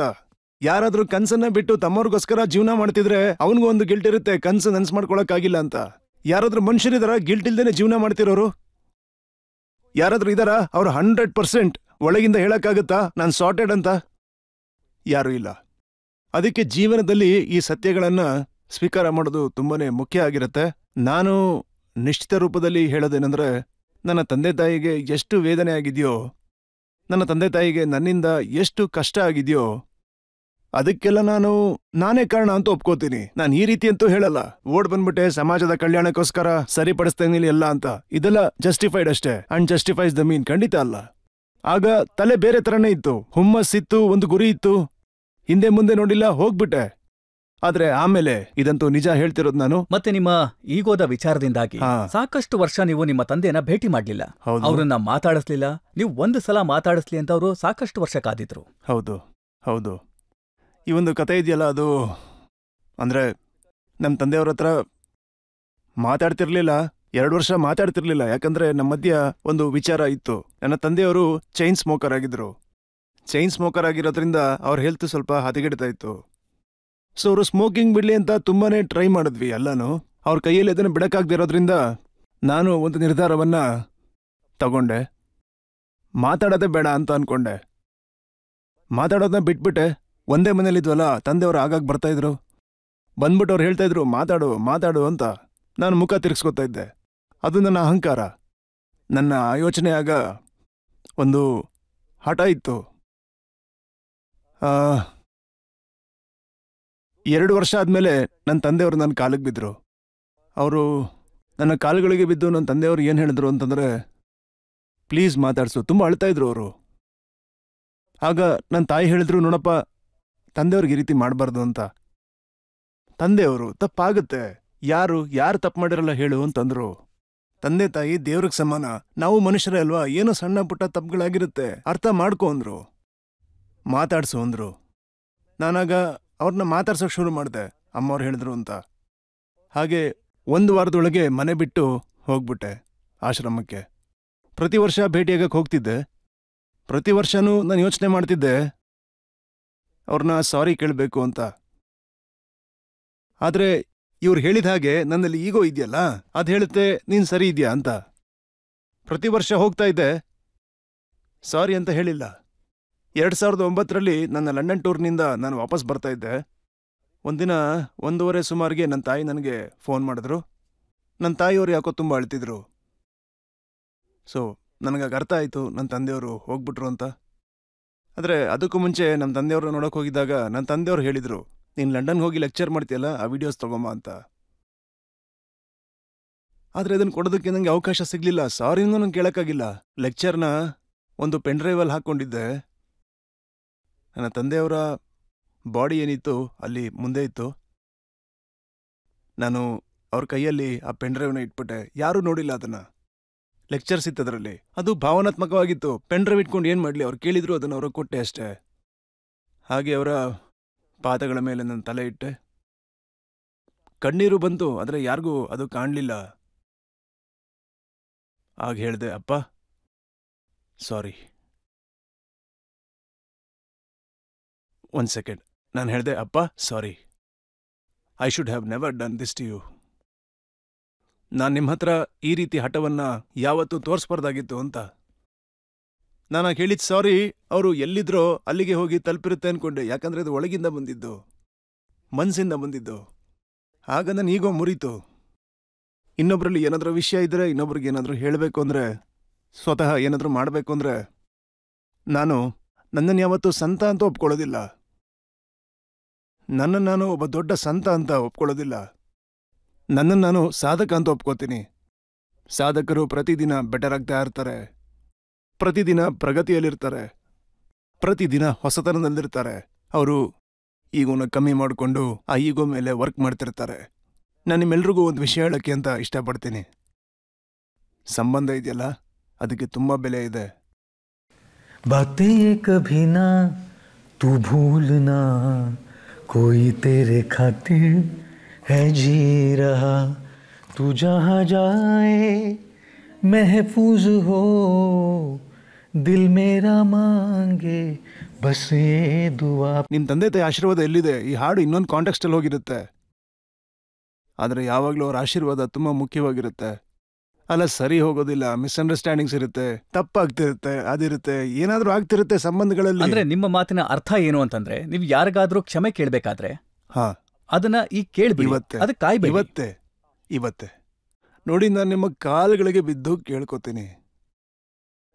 ಯಾರಾದ್ರೂ ಕನ್ಸನ್ನ ಬಿಟ್ಟು ತಮ್ಮವ್ರಿಗೋಸ್ಕರ ಜೀವನ ಮಾಡ್ತಿದ್ರೆ ಅವನಿಗೂ ಒಂದು ಗಿಲ್ಟ್ ಇರುತ್ತೆ, ಕನ್ಸು ನನಸು ಮಾಡ್ಕೊಳಕ್ಕಾಗಿಲ್ಲ ಅಂತ. ಯಾರಾದ್ರೂ ಮನುಷ್ಯರಿದಾರ ಗಿಲ್ಟ್ ಇಲ್ದೇನೆ ಜೀವನ ಮಾಡ್ತಿರೋರು? ಯಾರಾದ್ರೂ ಇದಾರ? ಅವ್ರು 100% ಒಳಗಿಂದ ಹೇಳಕ್ಕಾಗತ್ತಾ ನಾನು ಸಾರ್ಟೆಡ್ ಅಂತ? ಯಾರೂ ಇಲ್ಲ. ಅದಕ್ಕೆ ಜೀವನದಲ್ಲಿ ಈ ಸತ್ಯಗಳನ್ನ ಸ್ವೀಕಾರ ಮಾಡೋದು ತುಂಬಾನೇ ಮುಖ್ಯ ಆಗಿರುತ್ತೆ. ನಾನು ನಿಶ್ಚಿತ ರೂಪದಲ್ಲಿ ಹೇಳೋದೇನೆಂದ್ರೆ, ನನ್ನ ತಂದೆ ತಾಯಿಗೆ ಎಷ್ಟು ವೇದನೆ ಆಗಿದೆಯೋ, ನನ್ನ ತಂದೆ ತಾಯಿಗೆ ನನ್ನಿಂದ ಎಷ್ಟು ಕಷ್ಟ ಆಗಿದೆಯೋ, ಅದಕ್ಕೆಲ್ಲ ನಾನೇ ಕಾರಣ ಅಂತ ಒಪ್ಕೋತೀನಿ. ನಾನು ಈ ರೀತಿ ಅಂತೂ ಹೇಳಲ್ಲ, ಓಡ್ ಬಂದ್ಬಿಟ್ಟೆ ಸಮಾಜದ ಕಲ್ಯಾಣಕ್ಕೋಸ್ಕರ ಸರಿಪಡಿಸ್ತೇನೆ ಎಲ್ಲ ಅಂತ. ಇದೆಲ್ಲ ಜಸ್ಟಿಫೈಡ್ ಅಷ್ಟೇ. ಅಂಡ್ ಜಸ್ಟಿಫೈಸ್ ದ ಮೀನ್ ಖಂಡಿತ ಅಲ್ಲ. ಆಗ ತಲೆ ಬೇರೆ ತರನೇ ಇತ್ತು, ಹುಮ್ಮಸ್ಸಿತ್ತು, ಒಂದು ಗುರಿ ಇತ್ತು, ಹಿಂದೆ ಮುಂದೆ ನೋಡಿಲ್ಲ, ಹೋಗ್ಬಿಟ್ಟೆ. ಆದ್ರೆ ಆಮೇಲೆ ಇದಂತೂ ನಿಜ ಹೇಳ್ತಿರೋದು ನಾನು. ಮತ್ತೆ ನಿಮ್ಮ ಈಗೋದ ವಿಚಾರದಿಂದಾಗಿ ಹಾ. ಸಾಕಷ್ಟು ವರ್ಷ ನೀವು ನಿಮ್ಮ ತಂದೆಯನ್ನ ಭೇಟಿ ಮಾಡ್ಲಿಲ್ಲ, ಹೌದು. ಅವ್ರನ್ನ ಮಾತಾಡಿಸ್ಲಿಲ್ಲ. ನೀವು ಒಂದು ಸಲ ಮಾತಾಡಿಸ್ಲಿ ಅಂತ ಅವರು ಸಾಕಷ್ಟು ವರ್ಷ ಕಾದಿದ್ರು. ಹೌದು ಹೌದು. ಈ ಒಂದು ಕತೆ ಇದೆಯಲ್ಲ, ಅದು ಅಂದ್ರೆ ನಮ್ಮ ತಂದೆಯವ್ರ ಹತ್ರ ಮಾತಾಡ್ತಿರ್ಲಿಲ್ಲ, 2 ವರ್ಷ ಮಾತಾಡ್ತಿರ್ಲಿಲ್ಲ. ಯಾಕಂದ್ರೆ ನಮ್ಮ ಮಧ್ಯ ಒಂದು ವಿಚಾರ ಇತ್ತು. ನನ್ನ ತಂದೆಯವರು ಚೈನ್ ಸ್ಮೋಕರ್ ಆಗಿದ್ರು. ಚೈನ್ ಸ್ಮೋಕರ್ ಆಗಿರೋದ್ರಿಂದ ಅವ್ರ ಹೆಲ್ತ್ ಸ್ವಲ್ಪ ಹದಗೆಡ್ತಾ ಇತ್ತು. ಸೊ ಅವರು ಸ್ಮೋಕಿಂಗ್ ಬಿಡ್ಲಿ ಅಂತ ತುಂಬಾನೇ ಟ್ರೈ ಮಾಡಿದ್ವಿ ಎಲ್ಲಾನು. ಅವ್ರ ಕೈಯಲ್ಲಿ ಅದನ್ನು ಬಿಡಕ್ಕಾಗ್ದಿರೋದ್ರಿಂದ ನಾನು ಒಂದು ನಿರ್ಧಾರವನ್ನ ತಗೊಂಡೆ. ಮಾತಾಡೋದೇ ಬೇಡ ಅಂತ ಅನ್ಕೊಂಡೆ. ಮಾತಾಡೋದನ್ನ ಬಿಟ್ಬಿಟ್ಟೆ. ಒಂದೇ ಮನೇಲಿದ್ವಲ್ಲ, ತಂದೆಯವರು ಆಗಾಗ ಬರ್ತಾ ಇದ್ರು. ಬಂದ್ಬಿಟ್ಟು ಅವ್ರು ಹೇಳ್ತಾ ಇದ್ರು ಮಾತಾಡು ಮಾತಾಡು ಅಂತ. ನಾನು ಮುಖ ತಿರ್ಗಿಸ್ಕೊತಾ ಇದ್ದೆ. ಅದು ನನ್ನ ಅಹಂಕಾರ, ನನ್ನ ಯೋಚನೆ. ಆಗ ಒಂದು ಹಠ ಇತ್ತು. 2 ವರ್ಷ ಆದಮೇಲೆ ನನ್ನ ತಂದೆಯವರು ನನ್ನ ಕಾಲಿಗೆ ಬಿದ್ದರು. ಅವರು ನನ್ನ ಕಾಲುಗಳಿಗೆ ಬಿದ್ದು ನನ್ನ ತಂದೆಯವರು ಏನು ಹೇಳಿದ್ರು ಅಂತಂದರೆ, ಪ್ಲೀಸ್ ಮಾತಾಡಿಸು. ತುಂಬ ಅಳ್ತಾ ಇದ್ರು ಅವರು. ಆಗ ನನ್ನ ತಾಯಿ ಹೇಳಿದ್ರು, ನೋಡಪ್ಪ, ತಂದೆಯವ್ರಿಗೆ ಈ ರೀತಿ ಮಾಡಬಾರ್ದು ಅಂತ. ತಂದೆಯವರು ತಪ್ಪಾಗುತ್ತೆ, ಯಾರು ತಪ್ಪು ಮಾಡಿರಲ್ಲ ಹೇಳು ಅಂತಂದ್ರು. ತಂದೆ ತಾಯಿ ದೇವ್ರಿಗೆ ಸಮಾನ, ನಾವು ಮನುಷ್ಯರೇ ಅಲ್ವಾ, ಏನೋ ಸಣ್ಣ ಪುಟ್ಟ ತಪ್ಪುಗಳಾಗಿರುತ್ತೆ, ಅರ್ಥ ಮಾಡ್ಕೊ ಅಂದ್ರು. ಮಾತಾಡ್ಸು ಅಂದ್ರು. ನಾನಾಗ ಅವ್ರನ್ನ ಮಾತಾಡ್ಸೋಕೆ ಶುರು ಮಾಡಿದೆ, ಅಮ್ಮವ್ರು ಹೇಳಿದ್ರು ಅಂತ. ಹಾಗೆ 1 ವಾರದೊಳಗೆ ಮನೆ ಬಿಟ್ಟು ಹೋಗ್ಬಿಟ್ಟೆ ಆಶ್ರಮಕ್ಕೆ. ಪ್ರತಿ ವರ್ಷ ಭೇಟಿಯಾಗಕ್ಕೆ ಹೋಗ್ತಿದ್ದೆ. ಪ್ರತಿ ವರ್ಷನೂ ನಾನು ಯೋಚನೆ ಮಾಡ್ತಿದ್ದೆ ಅವ್ರನ್ನ ಸಾರಿ ಕೇಳಬೇಕು ಅಂತ. ಆದರೆ ಇವ್ರು ಹೇಳಿದ ಹಾಗೆ ನನ್ನಲ್ಲಿ ಈಗೋ ಇದೆಯಲ್ಲ, ಅದು ಹೇಳುತ್ತೆ ನೀನು ಸರಿ ಇದೆಯಾ ಅಂತ. ಪ್ರತಿ ವರ್ಷ ಹೋಗ್ತಾ ಇದ್ದೆ, ಸಾರಿ ಅಂತ ಹೇಳಿಲ್ಲ. 2009ರಲ್ಲಿ ನನ್ನ ಲಂಡನ್ ಟೂರ್ನಿಂದ ನಾನು ವಾಪಸ್ ಬರ್ತಾ ಇದ್ದೆ. ಒಂದಿನ 1:30 ಸುಮಾರಿಗೆ ನನ್ನ ತಾಯಿ ನನಗೆ ಫೋನ್ ಮಾಡಿದ್ರು. ನನ್ನ ತಾಯಿಯವರು ಯಾಕೋ ತುಂಬ ಅಳ್ತಿದ್ರು. ಸೊ ನನಗಾಗ ಅರ್ಥ ಆಯಿತು ನನ್ನ ತಂದೆಯವರು ಹೋಗ್ಬಿಟ್ರು ಅಂತ. ಆದರೆ ಅದಕ್ಕೂ ಮುಂಚೆ ನಮ್ಮ ತಂದೆಯವರು ನೋಡೋಕೆ ಹೋಗಿದ್ದಾಗ ನನ್ನ ತಂದೆಯವರು ಹೇಳಿದರು, ನೀನು ಲಂಡನ್ಗೆ ಹೋಗಿ ಲೆಕ್ಚರ್ ಮಾಡ್ತೀಯಲ್ಲ, ಆ ವಿಡಿಯೋಸ್ ತಗೊಂಬ ಅಂತ. ಆದರೆ ಅದನ್ನು ಕೊಡೋದಕ್ಕೆ ನನಗೆ ಅವಕಾಶ ಸಿಗಲಿಲ್ಲ. ಸಾರಿನೂ ನಂಗೆ ಕೇಳೋಕ್ಕಾಗಿಲ್ಲ. ಲೆಕ್ಚರ್ನ ಒಂದು ಪೆನ್ ಡ್ರೈವಲ್ಲಿ ಹಾಕ್ಕೊಂಡಿದ್ದೆ. ನನ್ನ ತಂದೆಯವರ ಬಾಡಿ ಏನಿತ್ತು ಅಲ್ಲಿ ಮುಂದೆ ಇತ್ತು. ನಾನು ಅವ್ರ ಕೈಯಲ್ಲಿ ಆ ಪೆನ್ ಡ್ರೈವ್ನ ಇಟ್ಬಿಟ್ಟೆ. ಯಾರೂ ನೋಡಿಲ್ಲ ಅದನ್ನು. ಲೆಕ್ಚರ್ಸ್ ಇತ್ತು ಅದರಲ್ಲಿ. ಅದು ಭಾವನಾತ್ಮಕವಾಗಿತ್ತು. ಪೆನ್ ಡ್ರೈವ್ ಇಟ್ಕೊಂಡು ಏನು ಮಾಡಲಿ, ಅವ್ರು ಕೇಳಿದ್ರು, ಅದನ್ನು ಅವ್ರಿಗೆ ಕೊಟ್ಟೆ ಅಷ್ಟೇ. ಹಾಗೆ ಅವರ ಪಾದಗಳ ಮೇಲೆ ನನ್ನ ತಲೆ ಇಟ್ಟೆ. ಕಣ್ಣೀರು ಬಂತು, ಆದರೆ ಯಾರಿಗೂ ಅದು ಕಾಣಲಿಲ್ಲ. ಆಗ ಹೇಳಿದೆ, ಅಪ್ಪ ಸಾರಿ. 1 ಸೆಕೆಂಡ್. ನಾನು ಹೇಳಿದೆ, ಅಪ್ಪ sorry, I should have never done this to you. ನಾನು ನಿಮ್ಮ ಹತ್ರ ಈ ರೀತಿ ಹಠವನ್ನು ಯಾವತ್ತೂ ತೋರಿಸ್ಬಾರ್ದಾಗಿತ್ತು ಅಂತ. ನಾನು ಹೇಳಿದ ಸಾರಿ ಅವರು ಎಲ್ಲಿದ್ರೋ ಅಲ್ಲಿಗೆ ಹೋಗಿ ತಲುಪಿರುತ್ತೆ ಅಂದ್ಕೊಂಡೆ. ಯಾಕಂದರೆ ಅದು ಒಳಗಿಂದ ಬಂದಿದ್ದು, ಮನಸ್ಸಿಂದ ಬಂದಿದ್ದು. ಆಗ ನಾನು ಈಗೋ ಮುರಿತು. ಇನ್ನೊಬ್ಬರಲ್ಲಿ ಏನಾದರೂ ವಿಷಯ ಇದ್ದರೆ, ಇನ್ನೊಬ್ರಿಗೆ ಏನಾದರೂ ಹೇಳಬೇಕು ಅಂದರೆ, ಸ್ವತಃ ಏನಾದರೂ ಮಾಡಬೇಕು ಅಂದರೆ, ನನ್ನನ್ನು ಯಾವತ್ತೂ ಸಂತ ಅಂತ ಒಪ್ಕೊಳ್ಳೋದಿಲ್ಲ. ನನ್ನನ್ನು ನಾನು ಒಬ್ಬ ದೊಡ್ಡ ಸಂತ ಅಂತ ಒಪ್ಕೊಳ್ಳೋದಿಲ್ಲ. ನನ್ನನ್ನು ನಾನು ಸಾಧಕ ಅಂತ ಒಪ್ಕೋತೀನಿ. ಸಾಧಕರು ಪ್ರತಿದಿನ ಬೆಟರ್ ಆಗ್ತಾ ಇರ್ತಾರೆ, ಪ್ರತಿದಿನ ಪ್ರಗತಿಯಲ್ಲಿರ್ತಾರೆ, ಪ್ರತಿದಿನ ಹೊಸತನದಲ್ಲಿರ್ತಾರೆ. ಅವರು ಈಗೋನ ಕಮ್ಮಿ ಮಾಡಿಕೊಂಡು ಆ ಈಗೋ ಮೇಲೆ ವರ್ಕ್ ಮಾಡ್ತಿರ್ತಾರೆ. ನಾನು ನಿಮ್ಮೆಲ್ರಿಗೂ ಒಂದು ವಿಷಯ ಹೇಳೋಕ್ಕೆ ಅಂತ ಇಷ್ಟಪಡ್ತೀನಿ. ಸಂಬಂಧ ಇದೆಯಲ್ಲ, ಅದಕ್ಕೆ ತುಂಬ ಬೆಲೆ ಇದೆ. बातें कभी ना तू भूलना, कोई तेरे खातिर है जी रहा, तू जहाँ जाए महफूज हो, दिल मेरा मांगे बस ये दुआ. ನಿಮ್ಮ ತಂದೆ ತಾಯಿ ಆಶೀರ್ವಾದ ಎಲ್ಲಿದೆ? ಈ ಹಾಡು ಇನ್ನೊಂದು ಕಾಂಟೆಕ್ಸ್ಟಲ್ಲಿ ಹೋಗಿರುತ್ತೆ. ಆದರೆ ಯಾವಾಗಲೂ ಅವ್ರ ಆಶೀರ್ವಾದ ತುಂಬ ಮುಖ್ಯವಾಗಿರುತ್ತೆ. ಅಲ್ಲ, ಸರಿ ಹೋಗೋದಿಲ್ಲ, ಮಿಸ್ಅಂಡರ್ಸ್ಟ್ಯಾಂಡಿಂಗ್ಸ್ ಇರುತ್ತೆ, ತಪ್ಪಾಗ್ತಿರುತ್ತೆ, ಅದಿರುತ್ತೆ, ಏನಾದ್ರೂ ಆಗ್ತಿರುತ್ತೆ ಸಂಬಂಧಗಳಲ್ಲಿ. ಅಂದ್ರೆ ನಿಮ್ಮ ಮಾತಿನ ಅರ್ಥ ಏನು ಅಂತಂದ್ರೆ, ನೀವು ಯಾರಿಗಾದ್ರೂ ಕ್ಷಮೆ ಕೇಳ್ಬೇಕಾದ್ರೆ ಅದನ್ನ ಈಗ ಕೇಳ್ಬಿಡಿ, ಇವತ್ತೇ, ಅದಕ್ಕೆ ಕಾಯ್ಬೇಡಿ. ಇವತ್ತೇ ನೋಡಿ, ನಾನು ನಿಮ್ಮ ಕಾಲುಗಳಿಗೆ ಬಿದ್ದು ಕೇಳ್ಕೊತೀನಿ.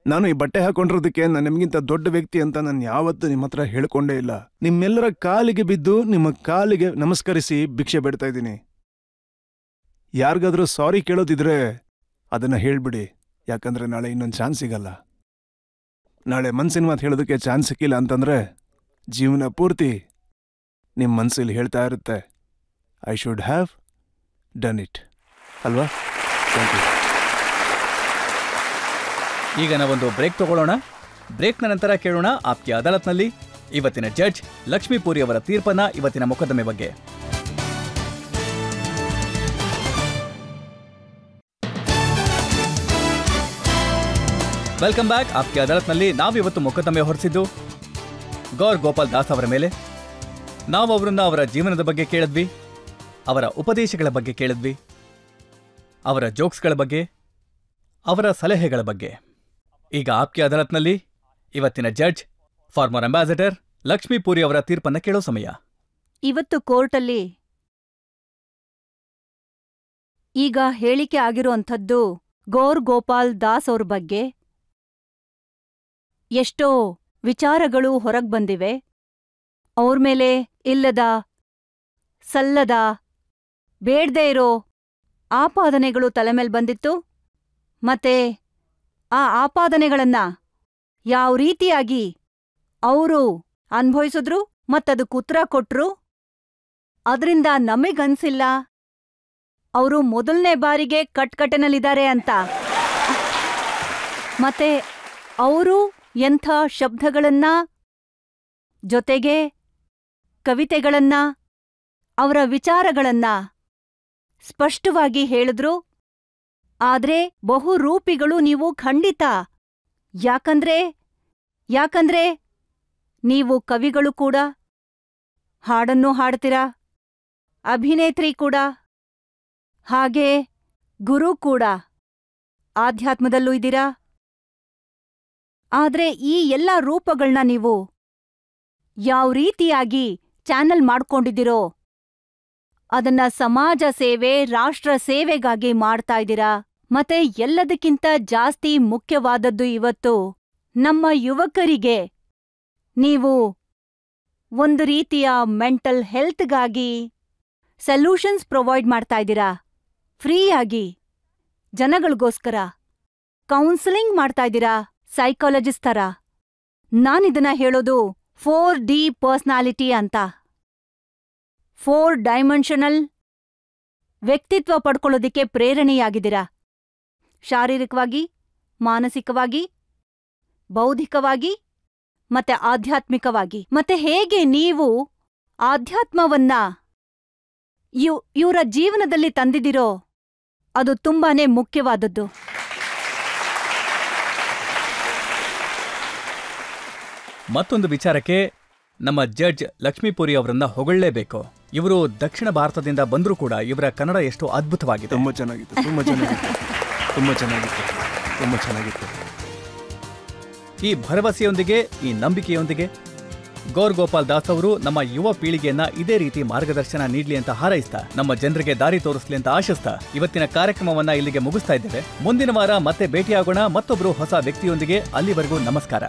ನಾನು ಈ ಬಟ್ಟೆ ಹಾಕೊಂಡಿರೋದಕ್ಕೆ ನಾನು ನಿಮಗಿಂತ ದೊಡ್ಡ ವ್ಯಕ್ತಿ ಅಂತ ನಾನು ಯಾವತ್ತೂ ನಿಮ್ಮ ಹತ್ರ ಹೇಳ್ಕೊಂಡೇ ಇಲ್ಲ. ನಿಮ್ಮೆಲ್ಲರ ಕಾಲಿಗೆ ಬಿದ್ದು ನಿಮ್ಮ ಕಾಲಿಗೆ ನಮಸ್ಕರಿಸಿ ಭಿಕ್ಷೆ ಬೇಡ್ತಾ ಇದ್ದೀನಿ. ಯಾರಿಗಾದ್ರೂ ಸಾರಿ ಕೇಳೋದಿದ್ರೆ ಅದನ್ನ ಹೇಳ್ಬಿಡಿ. ಯಾಕಂದ್ರೆ ನಾಳೆ ಇನ್ನೊಂದು ಚಾನ್ಸ್ ಸಿಗಲ್ಲ. ನಾಳೆ ಮನ್ಸಿನ ಮಾತು ಹೇಳೋದಕ್ಕೆ ಚಾನ್ಸ್ ಸಿಕ್ಕಿಲ್ಲ ಅಂತಂದ್ರೆ ಜೀವನ ಪೂರ್ತಿ ನಿಮ್ಮ ಮನಸ್ಸಲ್ಲಿ ಹೇಳ್ತಾ ಇರುತ್ತೆ, I should have done it ಅಲ್ವಾ? Thank you. ಈಗ ನಾವೊಂದು ಬ್ರೇಕ್ ತಗೊಳ್ಳೋಣ. ಬ್ರೇಕ್ನ ನಂತರ ಕೇಳೋಣ ಆಪ್ಕೆ ಅದಾಲತ್ನಲ್ಲಿ ಇವತ್ತಿನ ಜಡ್ಜ್ ಲಕ್ಷ್ಮೀಪುರಿ ಅವರ ತೀರ್ಪನ್ನ ಇವತ್ತಿನ ಮೊಕದ್ದಮೆ ಬಗ್ಗೆ. Welcome back. ಆಪ್ಕೆ ಅದಾಲತ್ನಲ್ಲಿ ನಾವಿವತ್ತು ಮೊಕದ್ದಮೆ ಹೊರಸಿದ್ದು ಗೌರ್ ಗೋಪಾಲ್ ದಾಸ್ ಅವರ ಮೇಲೆ. ನಾವು ಅವರನ್ನ ಅವರ ಜೀವನದ ಬಗ್ಗೆ ಕೇಳಿದ್ವಿ, ಅವರ ಉಪದೇಶಗಳ ಬಗ್ಗೆ ಕೇಳಿದ್ವಿ, ಅವರ ಜೋಕ್ಸ್ಗಳ ಬಗ್ಗೆ, ಅವರ ಸಲಹೆಗಳ ಬಗ್ಗೆ. ಈಗ ಆಪ್ಕೆ ಅದಾಲತ್ನಲ್ಲಿ ಇವತ್ತಿನ ಜಡ್ಜ್ ಫಾರ್ಮರ್ ಅಂಬಾಸಿಡರ್ ಲಕ್ಷ್ಮೀಪುರಿ ಅವರ ತೀರ್ಪನ್ನ ಕೇಳೋ ಸಮಯ. ಇವತ್ತು ಕೋರ್ಟಲ್ಲಿ ಈಗ ಹೇಳಿಕೆ ಆಗಿರುವಂಥದ್ದು ಗೌರ್ ಗೋಪಾಲ್ ದಾಸ್ ಅವ್ರ ಬಗ್ಗೆ ಎಷ್ಟೋ ವಿಚಾರಗಳು ಹೊರಗ್ ಬಂದಿವೆ. ಅವ್ರ ಮೇಲೆ ಇಲ್ಲದ, ಸಲ್ಲದ, ಬೇಡ್ದೇ ಇರೋ ಆಪಾದನೆಗಳು ತಲೆ ಮೇಲೆ ಬಂದಿತ್ತು. ಮತ್ತೆ ಆ ಆಪಾದನೆಗಳನ್ನ ಯಾವ ರೀತಿಯಾಗಿ ಅವರು ಅನ್ಭವಿಸಿದ್ರು ಮತ್ತದಕ್ಕೆ ಉತ್ತರ ಕೊಟ್ರು, ಅದರಿಂದ ನಮಗನ್ಸಿಲ್ಲ ಅವರು ಮೊದಲನೇ ಬಾರಿಗೆ ಕಟ್ಕಟ್ಟೆನಲ್ಲಿದ್ದಾರೆ ಅಂತ. ಮತ್ತೆ ಅವರು ಎಂಥ ಶಬ್ದಗಳನ್ನ, ಜೊತೆಗೆ ಕವಿತೆಗಳನ್ನ, ಅವರ ವಿಚಾರಗಳನ್ನ ಸ್ಪಷ್ಟವಾಗಿ ಹೇಳಿದ್ರು. ಆದ್ರೆ ಬಹುರೂಪಿಗಳು ನೀವು ಖಂಡಿತ. ಯಾಕಂದ್ರೆ ನೀವು ಕವಿಗಳು ಕೂಡ, ಹಾಡನ್ನೂ ಹಾಡ್ತೀರಾ, ಅಭಿನೇತ್ರಿ ಕೂಡ, ಹಾಗೆ ಗುರು ಕೂಡ, ಆಧ್ಯಾತ್ಮದಲ್ಲೂ ಇದ್ದೀರಾ. ಆದ್ರೆ ಈ ಎಲ್ಲ ರೂಪಗಳನ್ನ ನೀವು ಯಾವ ರೀತಿಯಾಗಿ ಚಾನಲ್ ಮಾಡ್ಕೊಂಡಿದ್ದೀರೋ ಅದನ್ನ ಸಮಾಜ ಸೇವೆ, ರಾಷ್ಟ್ರ ಸೇವೆಗಾಗಿ ಮಾಡ್ತಾ ಇದ್ದೀರಾ. ಮತ್ತೆ ಎಲ್ಲದಕ್ಕಿಂತ ಜಾಸ್ತಿ ಮುಖ್ಯವಾದದ್ದು ಇವತ್ತು ನಮ್ಮ ಯುವಕರಿಗೆ ನೀವು ಒಂದು ರೀತಿಯ ಮೆಂಟಲ್ ಹೆಲ್ತ್ಗಾಗಿ ಸೊಲ್ಯೂಷನ್ಸ್ ಪ್ರೊವೈಡ್ ಮಾಡ್ತಾ ಇದ್ದೀರಾ. ಫ್ರೀಯಾಗಿ ಜನಗಳಿಗೋಸ್ಕರ ಕೌನ್ಸಿಲಿಂಗ್ ಮಾಡ್ತಾ ಇದ್ದೀರಾ, ಸೈಕಾಲಜಿಸ್ಟ್ ಥರ. ನಾನಿದನ್ನ ಹೇಳೋದು 4D ಪರ್ಸನಾಲಿಟಿ ಅಂತ. 4 ಡೈಮೆನ್ಷನಲ್ ವ್ಯಕ್ತಿತ್ವ ಪಡ್ಕೊಳ್ಳೋದಿಕ್ಕೆ ಪ್ರೇರಣೆಯಾಗಿದ್ದೀರಾ. ಶಾರೀರಿಕವಾಗಿ, ಮಾನಸಿಕವಾಗಿ, ಬೌದ್ಧಿಕವಾಗಿ ಮತ್ತೆ ಆಧ್ಯಾತ್ಮಿಕವಾಗಿ. ಮತ್ತೆ ಹೇಗೆ ನೀವು ಆಧ್ಯಾತ್ಮವನ್ನ ಇವರ ಜೀವನದಲ್ಲಿ ತಂದಿದಿರೋ ಅದು ತುಂಬಾನೇ ಮುಖ್ಯವಾದದ್ದು. ಮತ್ತೊಂದು ವಿಚಾರಕ್ಕೆ ನಮ್ಮ ಜಡ್ಜ್ ಲಕ್ಷ್ಮೀಪುರಿ ಅವರನ್ನ ಹೊಗಳಲೇಬೇಕು. ಇವರು ದಕ್ಷಿಣ ಭಾರತದಿಂದ ಬಂದರೂ ಕೂಡ ಇವರ ಕನ್ನಡ ಎಷ್ಟು ಅದ್ಭುತವಾಗಿದೆ. ತುಂಬ ಚೆನ್ನಾಗಿತ್ತು, ತುಂಬ ಚೆನ್ನಾಗಿತ್ತು, ತುಂಬ ಚೆನ್ನಾಗಿತ್ತು, ತುಂಬ ಚೆನ್ನಾಗಿತ್ತು. ಈ ಭರವಸೆಯೊಂದಿಗೆ, ಈ ನಂಬಿಕೆಯೊಂದಿಗೆ ಗೌರ್ ಗೋಪಾಲ್ ದಾಸ್ ಅವರು ನಮ್ಮ ಯುವ ಪೀಳಿಗೆಯನ್ನ ಇದೇ ರೀತಿ ಮಾರ್ಗದರ್ಶನ ನೀಡ್ಲಿ ಅಂತ ಹಾರೈಸ್ತಾ, ನಮ್ಮ ಜನರಿಗೆ ದಾರಿ ತೋರಿಸ್ಲಿ ಅಂತ ಆಶಿಸ್ತಾ ಇವತ್ತಿನ ಕಾರ್ಯಕ್ರಮವನ್ನ ಇಲ್ಲಿಗೆ ಮುಗಿಸ್ತಾ ಇದ್ದೇವೆ. ಮುಂದಿನ ವಾರ ಮತ್ತೆ ಭೇಟಿಯಾಗೋಣ ಮತ್ತೊಬ್ರು ಹೊಸ ವ್ಯಕ್ತಿಯೊಂದಿಗೆ. ಅಲ್ಲಿವರೆಗೂ ನಮಸ್ಕಾರ.